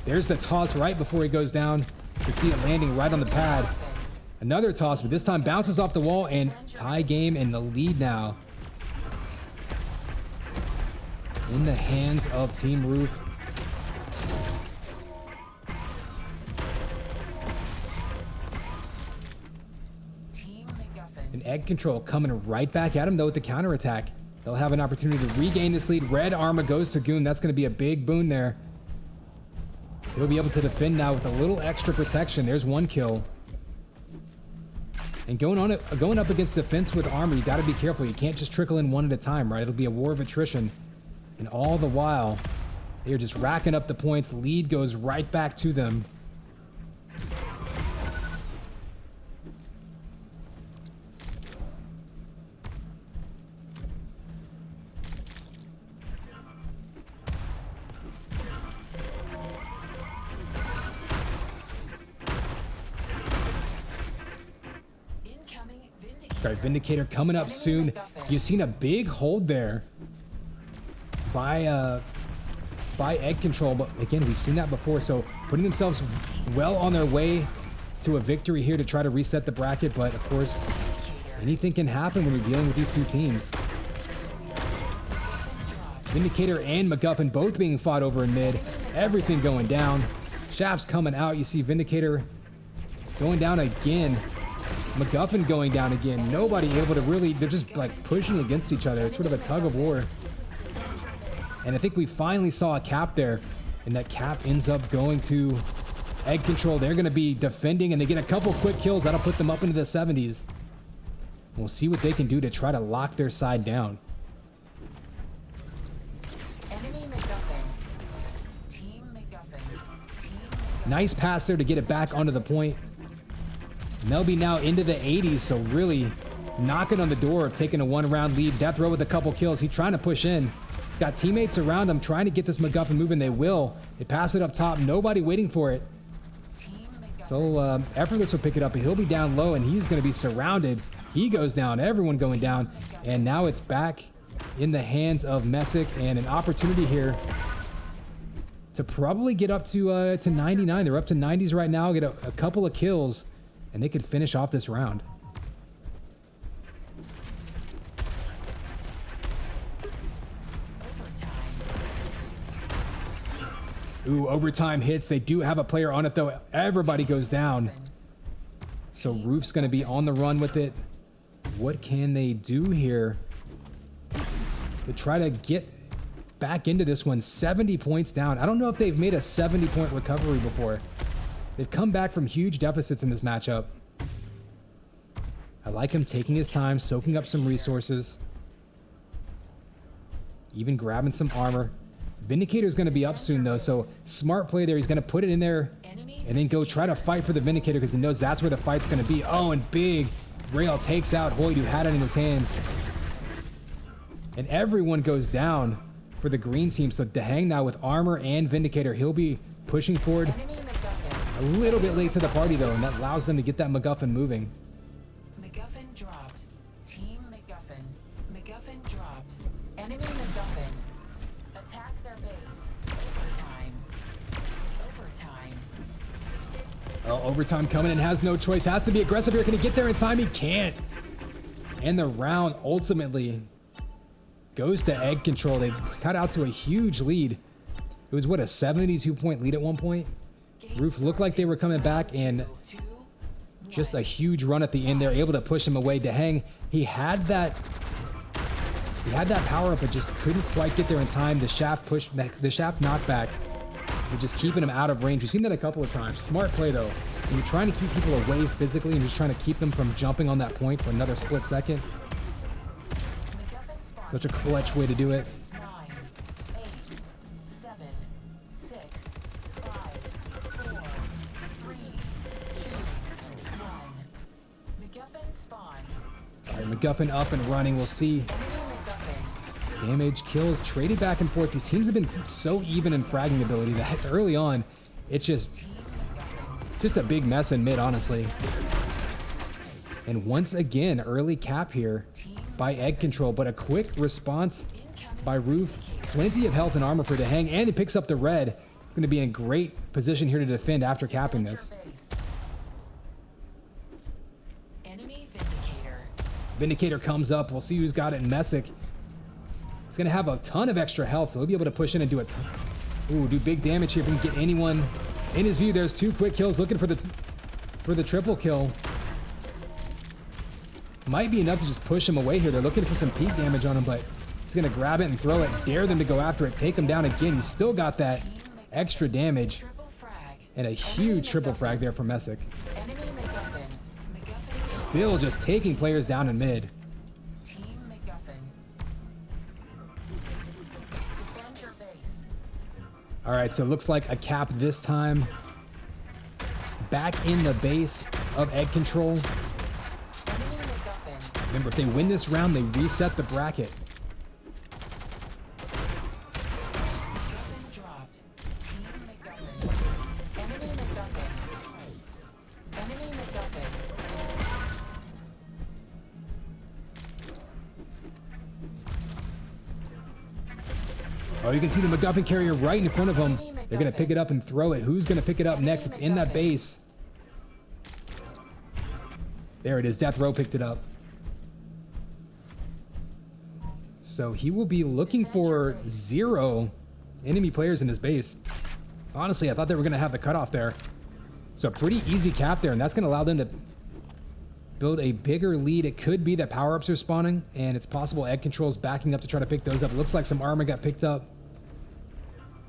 There's the toss right before he goes down. You can see it landing right on the pad. Another toss, but this time bounces off the wall, and tie game in the lead now. In the hands of Team Roof. And Egg Control coming right back at him, though, with the counterattack. They'll have an opportunity to regain this lead. Red Armor goes to Goon. That's going to be a big boon there. He'll be able to defend now with a little extra protection. There's one kill. And going up against defense with armor, you got to be careful. You can't just trickle in one at a time, right? It'll be a war of attrition. And all the while, they're just racking up the points. Lead goes right back to them. All right, Vindicator coming up soon. You've seen a big hold there by Egg Control, but again, we've seen that before, so putting themselves well on their way to a victory here to try to reset the bracket, but of course, anything can happen when you're dealing with these two teams. Vindicator and MacGuffin both being fought over in mid. Everything going down. Shafts coming out. You see Vindicator going down again. MacGuffin going down again. Nobody able to really, they're just like pushing against each other. It's sort of a tug of war. And I think we finally saw a cap there, and that cap ends up going to Egg Control. They're going to be defending, and they get a couple quick kills. That'll put them up into the 70s. We'll see what they can do to try to lock their side down. Enemy MacGuffin. Team MacGuffin. Nice pass there to get it back onto the point. And they'll be now into the 80s, so really knocking on the door of taking a one-round lead. Death Row with a couple kills. He's trying to push in. Got teammates around him trying to get this MacGuffin moving. They will. They pass it up top. Nobody waiting for it. So Effortless will pick it up, and he'll be down low, and he's going to be surrounded. He goes down. Everyone going down. And now it's back in the hands of Messick, and an opportunity here to probably get up to 99. They're up to 90s right now. Get a couple of kills, and they could finish off this round. Ooh, overtime hits. They do have a player on it, though. Everybody goes down. So Roof's going to be on the run with it. What can they do here to try to get back into this one? 70 points down. I don't know if they've made a 70-point recovery before. They've come back from huge deficits in this matchup. I like him taking his time, soaking up some resources, even grabbing some armor. Vindicator's going to be up soon, though, so smart play there. He's going to put it in there and then go try to fight for the Vindicator because he knows that's where the fight's going to be. Oh, and big Rail takes out Hoyt, who had it in his hands. And everyone goes down for the green team, so Dehang now with armor and Vindicator. He'll be pushing forward a little bit late to the party, though, and that allows them to get that MacGuffin moving. MacGuffin dropped. Team MacGuffin. MacGuffin dropped. Enemy MacGuffin. Attack their base. Overtime. Overtime. Oh, overtime coming and has no choice. Has to be aggressive here. Can he get there in time? He can't. And the round ultimately goes to Egg Control. They cut out to a huge lead. It was, what, a 72-point lead at one point? Roof looked like they were coming back, and just a huge run at the end. They're able to push him away. Dehang, he had that power up, but just couldn't quite get there in time. The shaft push, the shaft knockback, was just keeping him out of range. We've seen that a couple of times. Smart play, though. When you're trying to keep people away physically and just trying to keep them from jumping on that point for another split second. Such a clutch way to do it. 9, 8, 7, 6, 5, 4, 3, 2, 1. MacGuffin spawn. All right, MacGuffin up and running. We'll see. Damage, kills, traded back and forth. These teams have been so even in fragging ability that early on, it's just a big mess in mid, honestly. And once again, early cap here by Egg Control, but a quick response by Roof. Plenty of health and armor for Dehang, and he picks up the red. Going to be in great position here to defend after capping this. Enemy Vindicator. Vindicator comes up. We'll see who's got it in Messick. He's going to have a ton of extra health, so he'll be able to push in and do a ton. Ooh, do big damage here if he can get anyone in his view. There's two quick kills, looking for the triple kill. Might be enough to just push him away here. They're looking for some peak damage on him, but he's going to grab it and throw it. Dare them to go after it. Take him down again. He's still got that extra damage. Triple frag. And a huge triple frag there from Messick. Enemy MacGuffin. MacGuffin. Still just taking players down in mid. Team MacGuffin. Defend your base. All right, so it looks like a cap this time. Back in the base of egg control. Enemy MacGuffin. Remember, if they win this round, they reset the bracket. MacGuffin dropped. Team MacGuffin. Enemy MacGuffin. Enemy MacGuffin. Oh, you can see the MacGuffin carrier right in front of them. They're going to pick it up and throw it. Who's going to pick it up next? It's in that base. There it is. Death Row picked it up. So he will be looking for 0 enemy players in his base. Honestly, I thought they were going to have the cutoff there. So a pretty easy cap there, and that's going to allow them to build a bigger lead. It could be that power-ups are spawning, and it's possible egg control's backing up to try to pick those up. It looks like some armor got picked up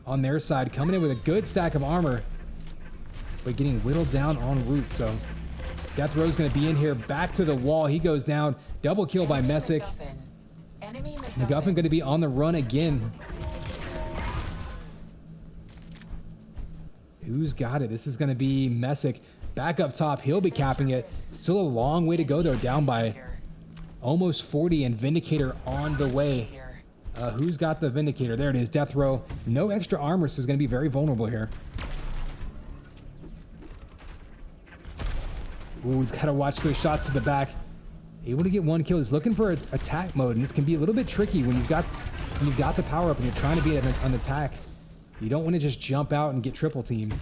on their side, coming in with a good stack of armor, but getting whittled down en route. So Death Row's going to be in here, back to the wall. He goes down. Double kill by Messick. Enemy MacGuffin going to be on the run again. Who's got it? This is going to be Messick. Back up top. He'll be capping it. Still a long way to go, though. Down by almost 40, and Vindicator on the way. Who's got the Vindicator? There it is. Death Row. No extra armor, so he's going to be very vulnerable here. Ooh, he's got to watch those shots to the back. Able to get 1 kill. He's looking for attack mode, and this can be a little bit tricky when you've got the power up and you're trying to be an attack. You don't want to just jump out and get triple teamed.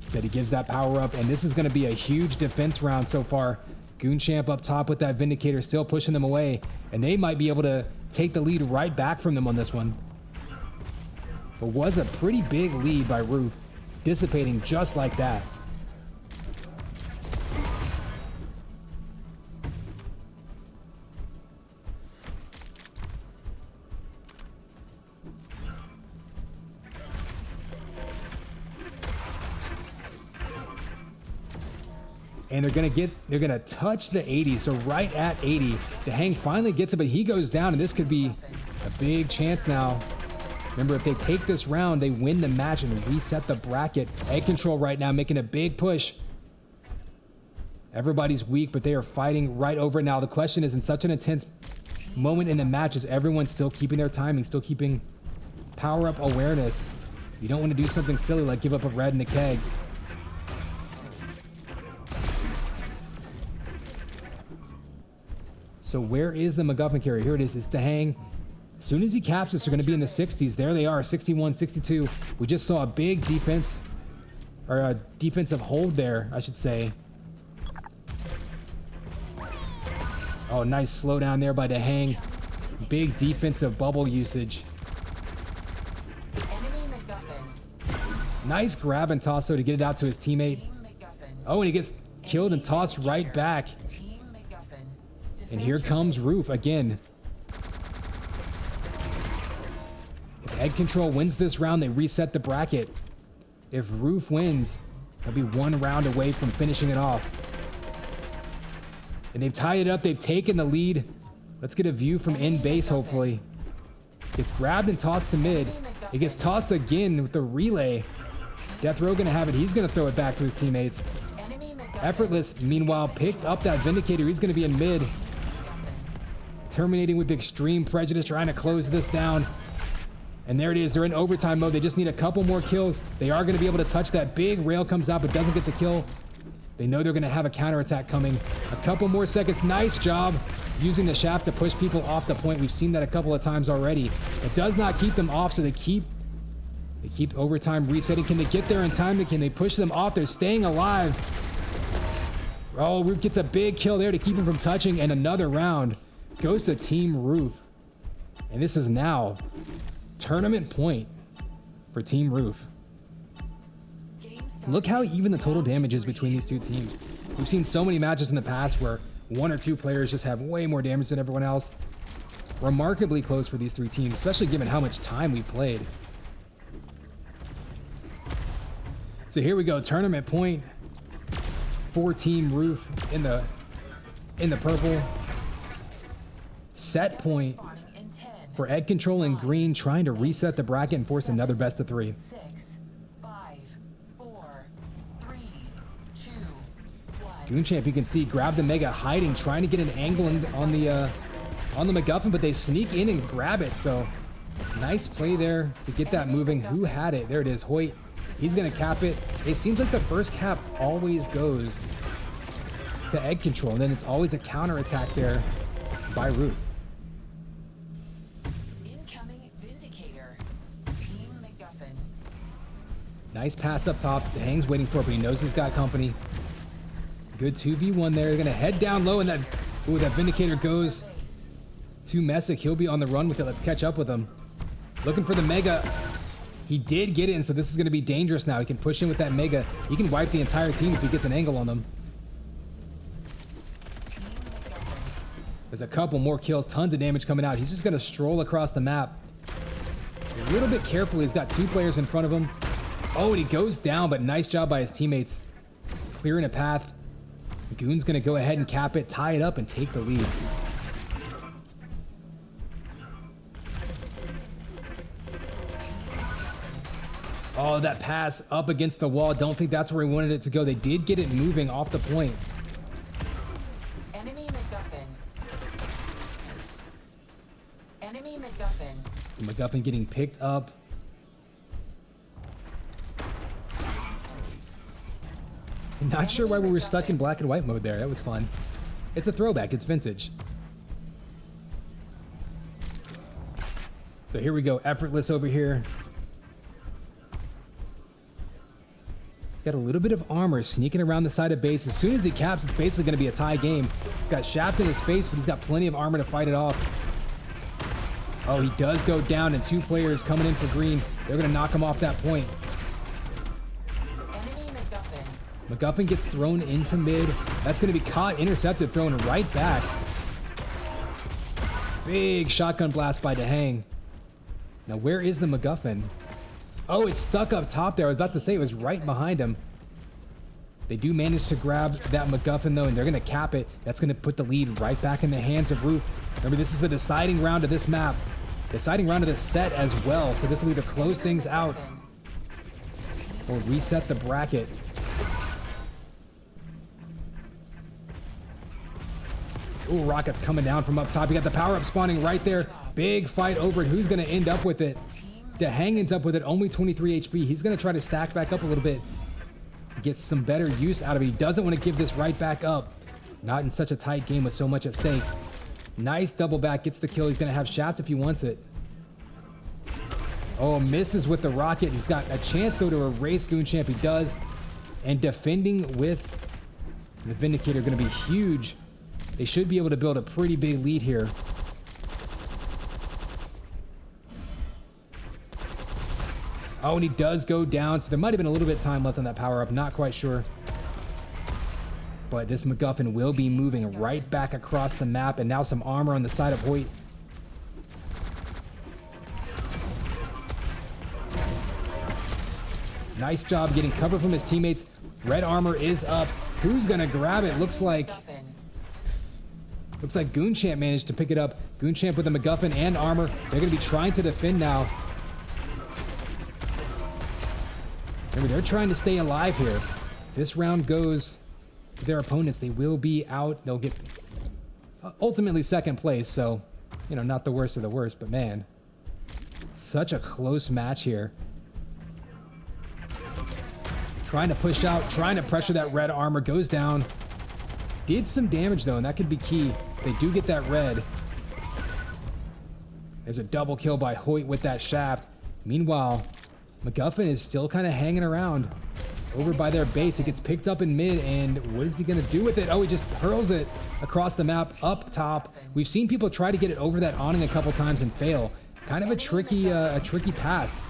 Instead, he gives that power up, and this is going to be a huge defense round so far. Goonshamp up top with that Vindicator, still pushing them away, and they might be able to take the lead right back from them on this one. But was a pretty big lead by Roof, dissipating just like that. And they're gonna touch the 80, so right at 80. The Hang finally gets it, but he goes down, and this could be a big chance now. Remember, if they take this round, they win the match and reset the bracket. Egg control right now making a big push. Everybody's weak, but they are fighting right over it now. The question is, in such an intense moment in the match, is everyone still keeping their timing, still keeping power-up awareness? You don't want to do something silly like give up a red and a keg. So where is the MacGuffin carrier? Here it is. It's the Hang. As soon as he caps this, they're going to be in the 60s. There they are, 61, 62. We just saw a big defense, or a defensive hold there, I should say. Oh, nice slowdown there by the Hang. Big defensive bubble usage. Enemy MacGuffin. Nice grab and toss, though, to get it out to his teammate. Team MacGuffin. Oh, and he gets killed and tossed right back. Team MacGuffin. And here comes Roof again. If Egg Control wins this round, they reset the bracket. If Roof wins, they'll be 1 round away from finishing it off. And they've tied it up. They've taken the lead. Let's get a view from in base, hopefully. Gets grabbed and tossed to mid. It gets tossed again with the relay. Death Row gonna have it. He's gonna throw it back to his teammates. Effortless, meanwhile, picked up that Vindicator. He's gonna be in mid. Terminating with extreme prejudice, trying to close this down. And there it is. They're in overtime mode. They just need a couple more kills. They are going to be able to touch that. Big rail comes out, but doesn't get the kill. They know they're going to have a counterattack coming. A couple more seconds. Nice job using the shaft to push people off the point. We've seen that a couple of times already. It does not keep them off, so they keep overtime resetting. Can they get there in time? Can they push them off? They're staying alive. Oh, Roof gets a big kill there to keep him from touching, and another round goes to Team Roof. And this is now tournament point for Team Roof. Look how even the total damage is between these two teams. We've seen so many matches in the past where one or two players just have way more damage than everyone else. Remarkably close for these three teams, especially given how much time we played. So here we go, tournament point. 4-team roof in the purple. Set point for Egg Control in green, trying to reset the bracket and force another best of 3. 6, 5, 4, 3, 2, 1. Goonchamp, you can see, grab the Mega, hiding, trying to get an angle on the MacGuffin, but they sneak in and grab it. So nice play there to get that moving. Who had it? There it is, Hoyt. He's gonna cap it. It seems like the first cap always goes to Egg Control, and then it's always a counter attack there by Ruth. Incoming Vindicator. Team MacGuffin. Nice pass up top. The Hang's waiting for it, but he knows he's got company. Good 2v1 there. They're gonna head down low, and that Vindicator goes to Messick. He'll be on the run with it. Let's catch up with him. Looking for the Mega. He did get it, and so this is going to be dangerous now. He can push in with that Mega. He can wipe the entire team if he gets an angle on them. There's a couple more kills, tons of damage coming out. He's just going to stroll across the map. A little bit careful. He's got 2 players in front of him. Oh, and he goes down, but nice job by his teammates. Clearing a path. Goon's going to go ahead and cap it, tie it up, and take the lead. Oh, that pass up against the wall. Don't think that's where he wanted it to go. They did get it moving off the point. Enemy MacGuffin. Enemy MacGuffin. So MacGuffin getting picked up. Not sure why we were stuck in black and white mode there. That was fun. It's a throwback. It's vintage. So here we go. Effortless over here. He's got a little bit of armor sneaking around the side of base. As soon as he caps, it's basically going to be a tie game. Got Shaft in his face, but he's got plenty of armor to fight it off. Oh, he does go down, and 2 players coming in for green. They're going to knock him off that point. Enemy MacGuffin. MacGuffin gets thrown into mid. That's going to be caught, intercepted, thrown right back. Big shotgun blast by DeHang. Now, where is the MacGuffin? Oh, it's stuck up top there. I was about to say it was right behind him. They do manage to grab that MacGuffin, though, and they're going to cap it. That's going to put the lead right back in the hands of Roof. Remember, this is the deciding round of this map. Deciding round of this set as well. So this will either close things out or reset the bracket. Ooh, rockets coming down from up top. You got the power-up spawning right there. Big fight over it. Who's going to end up with it? DeHang ends up with it, only 23 HP. He's going to try to stack back up a little bit. Get some better use out of it. He doesn't want to give this right back up. Not in such a tight game with so much at stake. Nice double back. Gets the kill. He's going to have Shaft if he wants it. Oh, misses with the rocket. He's got a chance, though, to erase Goonchamp. He does. And defending with the Vindicator going to be huge. They should be able to build a pretty big lead here. Oh, and he does go down, so there might have been a little bit of time left on that power-up. Not quite sure. But this MacGuffin will be moving right back across the map, and now some armor on the side of Hoyt. Nice job getting cover from his teammates. Red armor is up. Who's gonna grab it? Looks like Goonchamp managed to pick it up. Goonchamp with the MacGuffin and armor. They're gonna be trying to defend now. Remember, they're trying to stay alive here. This round goes to their opponents. They will be out. They'll get ultimately second place, so, you know, not the worst of the worst, but man, such a close match here. Trying to push out, trying to pressure that red armor, goes down. Did some damage, though, and that could be key. They do get that red. There's a double kill by Hoyt with that shaft. Meanwhile, MacGuffin is still kind of hanging around over by their base. It gets picked up in mid, and what is he going to do with it? Oh, he just hurls it across the map up top. We've seen people try to get it over that awning a couple times and fail. Kind of a tricky pass.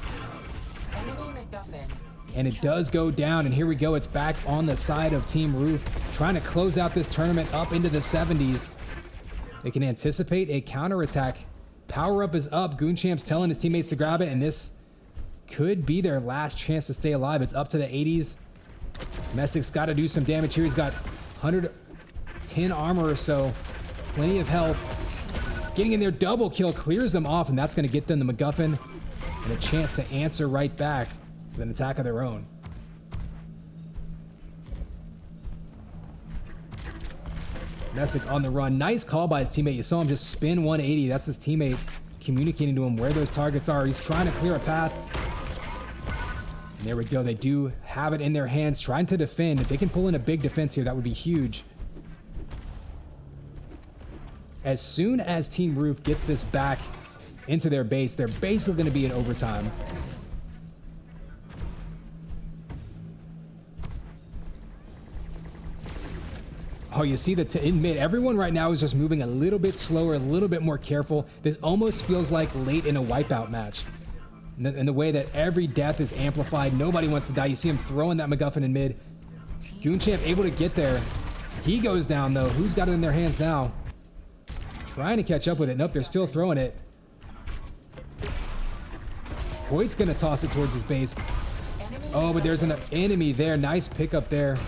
Enemy MacGuffin. And it does go down, and here we go. It's back on the side of Team Roof, trying to close out this tournament up into the 70s. They can anticipate a counterattack. Power up is up. Goon Champ's telling his teammates to grab it, and this could be their last chance to stay alive. It's up to the 80s. Messic's got to do some damage here. He's got 110 armor or so. Plenty of health. Getting in there, double kill, clears them off, and that's going to get them the MacGuffin and a chance to answer right back with an attack of their own. Messick on the run. Nice call by his teammate. You saw him just spin 180. That's his teammate communicating to him where those targets are. He's trying to clear a path. And there we go. They do have it in their hands, trying to defend. If they can pull in a big defense here, that would be huge. As soon as Team Roof gets this back into their base, they're basically going to be in overtime. Oh, you see that in mid, everyone right now is just moving a little bit slower, a little bit more careful. This almost feels like late in a wipeout match. In the way that every death is amplified, nobody wants to die. You see him throwing that MacGuffin in mid. Goonchamp able to get there. He goes down though. Who's got it in their hands now? Trying to catch up with it. Nope, they're still throwing it. Hoyt's gonna toss it towards his base. Oh, but there's an enemy there. Nice pickup there.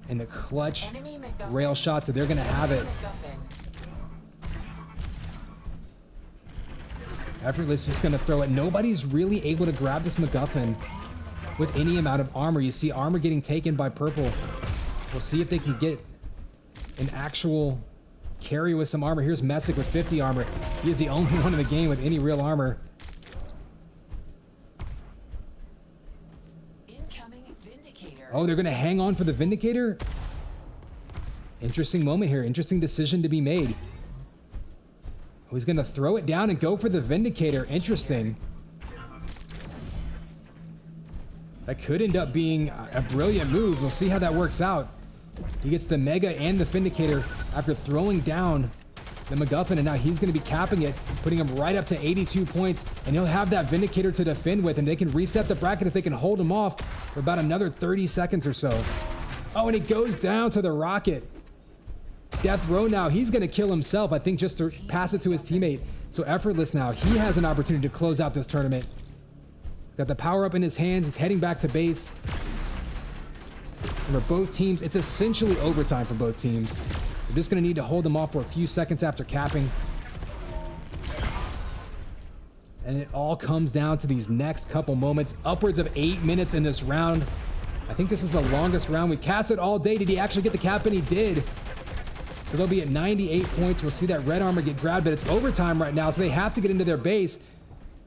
And the clutch rail shot, so they're gonna have it. Effortless just gonna throw it. Nobody's really able to grab this MacGuffin with any amount of armor. You see armor getting taken by purple. We'll see if they can get an actual carry with some armor. Here's Messick with 50 armor. He is the only one in the game with any real armor. Oh, they're gonna hang on for the Vindicator? Interesting moment here. Interesting decision to be made. Oh, he's gonna throw it down and go for the Vindicator. Interesting. That could end up being a brilliant move. We'll see how that works out. He gets the Mega and the Vindicator after throwing down the MacGuffin, and now he's going to be capping it, putting him right up to 82 points, and he'll have that Vindicator to defend with, and they can reset the bracket if they can hold him off for about another 30 seconds or so. Oh, and it goes down to the rocket. Death Row now, he's going to kill himself, I think, just to pass it to his teammate. So Effortless now, he has an opportunity to close out this tournament. Got the power up in his hands, he's heading back to base. And for both teams, it's essentially overtime for both teams. They're just going to need to hold them off for a few seconds after capping. And it all comes down to these next couple moments. Upwards of 8 minutes in this round. I think this is the longest round. We cast it all day. Did he actually get the cap? And he did. So they'll be at 98 points. We'll see that red armor get grabbed, but it's overtime right now, so they have to get into their base.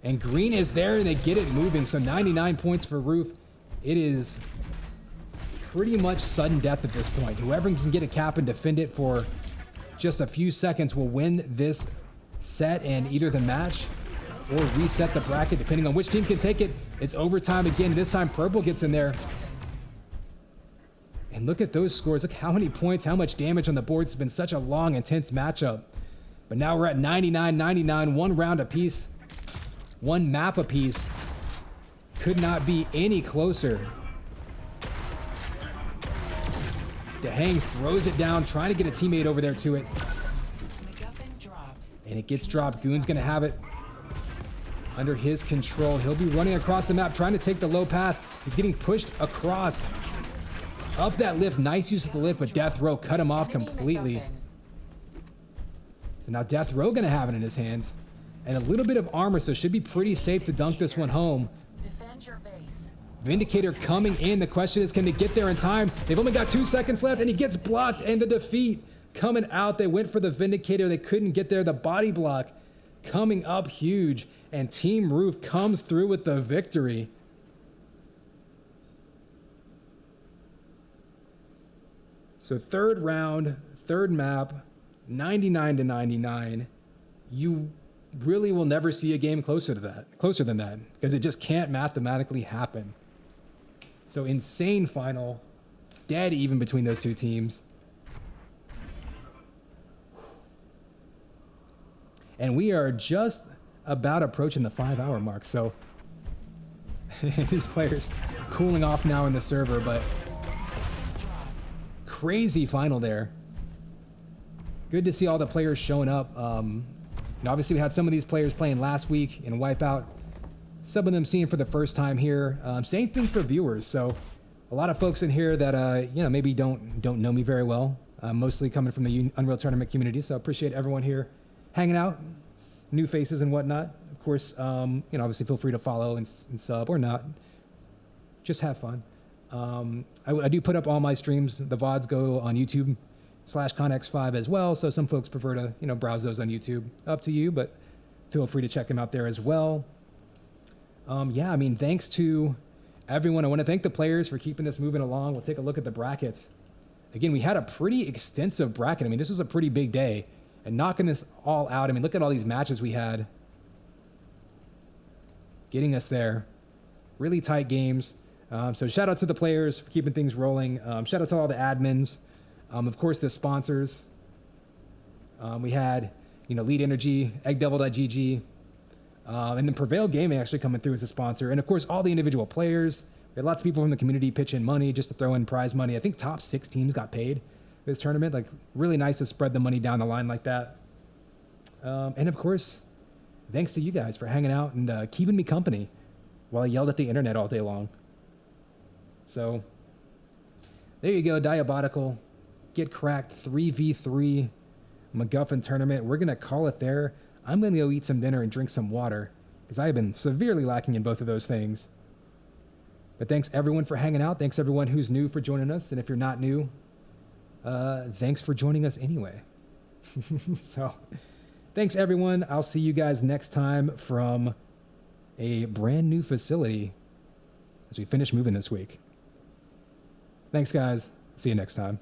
And green is there, and they get it moving. So 99 points for Roof. It is pretty much sudden death at this point. Whoever can get a cap and defend it for just a few seconds will win this set and either the match or reset the bracket, depending on which team can take it. It's overtime again. This time purple gets in there. And look at those scores. Look how many points, how much damage on the board. It's been such a long, intense matchup. But now we're at 99-99, one round apiece, one map apiece. Could not be any closer. DeHang throws it down, trying to get a teammate over there to it. And it gets dropped. Goon's gonna have it under his control. He'll be running across the map, trying to take the low path. He's getting pushed across. Up that lift, nice use of the lift, but Death Row cut him off completely. So now Death Row gonna have it in his hands. And a little bit of armor, so should be pretty safe to dunk this one home. Defend your base. Vindicator coming in. The question is, can they get there in time? They've only got 2 seconds left, and he gets blocked, and the defeat coming out. They went for the Vindicator. They couldn't get there. The body block coming up huge, and Team Roof comes through with the victory. So third round, third map, 99-99. You really will never see a game closer than that, because it just can't mathematically happen. So insane final, dead even between those two teams. And we are just about approaching the 5-hour mark. So These players cooling off now in the server, but crazy final there. Good to see all the players showing up. And obviously we had some of these players playing last week in Wipeout. Some of them seeing for the first time here. Same thing for viewers. So a lot of folks in here that you know, maybe don't know me very well. Mostly coming from the Unreal Tournament community. So I appreciate everyone here hanging out, new faces and whatnot. Of course, you know, obviously feel free to follow and sub or not. Just have fun. I do put up all my streams. The VODs go on YouTube/ConX5 as well. So some folks prefer to, you know, browse those on YouTube. Up to you, but feel free to check them out there as well. Yeah, I mean, thanks to everyone. I want to thank the players for keeping this moving along. We'll take a look at the brackets. Again, we had a pretty extensive bracket. I mean, this was a pretty big day. And knocking this all out, I mean, look at all these matches we had. Getting us there. Really tight games. So shout out to the players for keeping things rolling. Shout out to all the admins. Of course, the sponsors. We had, you know, Lead Energy, EggDevil.gg, and then Prevail Gaming actually coming through as a sponsor. And of course, all the individual players. We had lots of people from the community pitch in money just to throw in prize money. I think top 6 teams got paid for this tournament. Like, really nice to spread the money down the line like that. And of course, thanks to you guys for hanging out and keeping me company while I yelled at the internet all day long. So there you go, Diabotical. GetCracked 3v3 MacGuffin tournament. We're going to call it there. I'm going to go eat some dinner and drink some water because I have been severely lacking in both of those things. But thanks everyone for hanging out. Thanks everyone who's new for joining us. And if you're not new, thanks for joining us anyway. So thanks everyone. I'll see you guys next time from a brand new facility as we finish moving this week. Thanks guys. See you next time.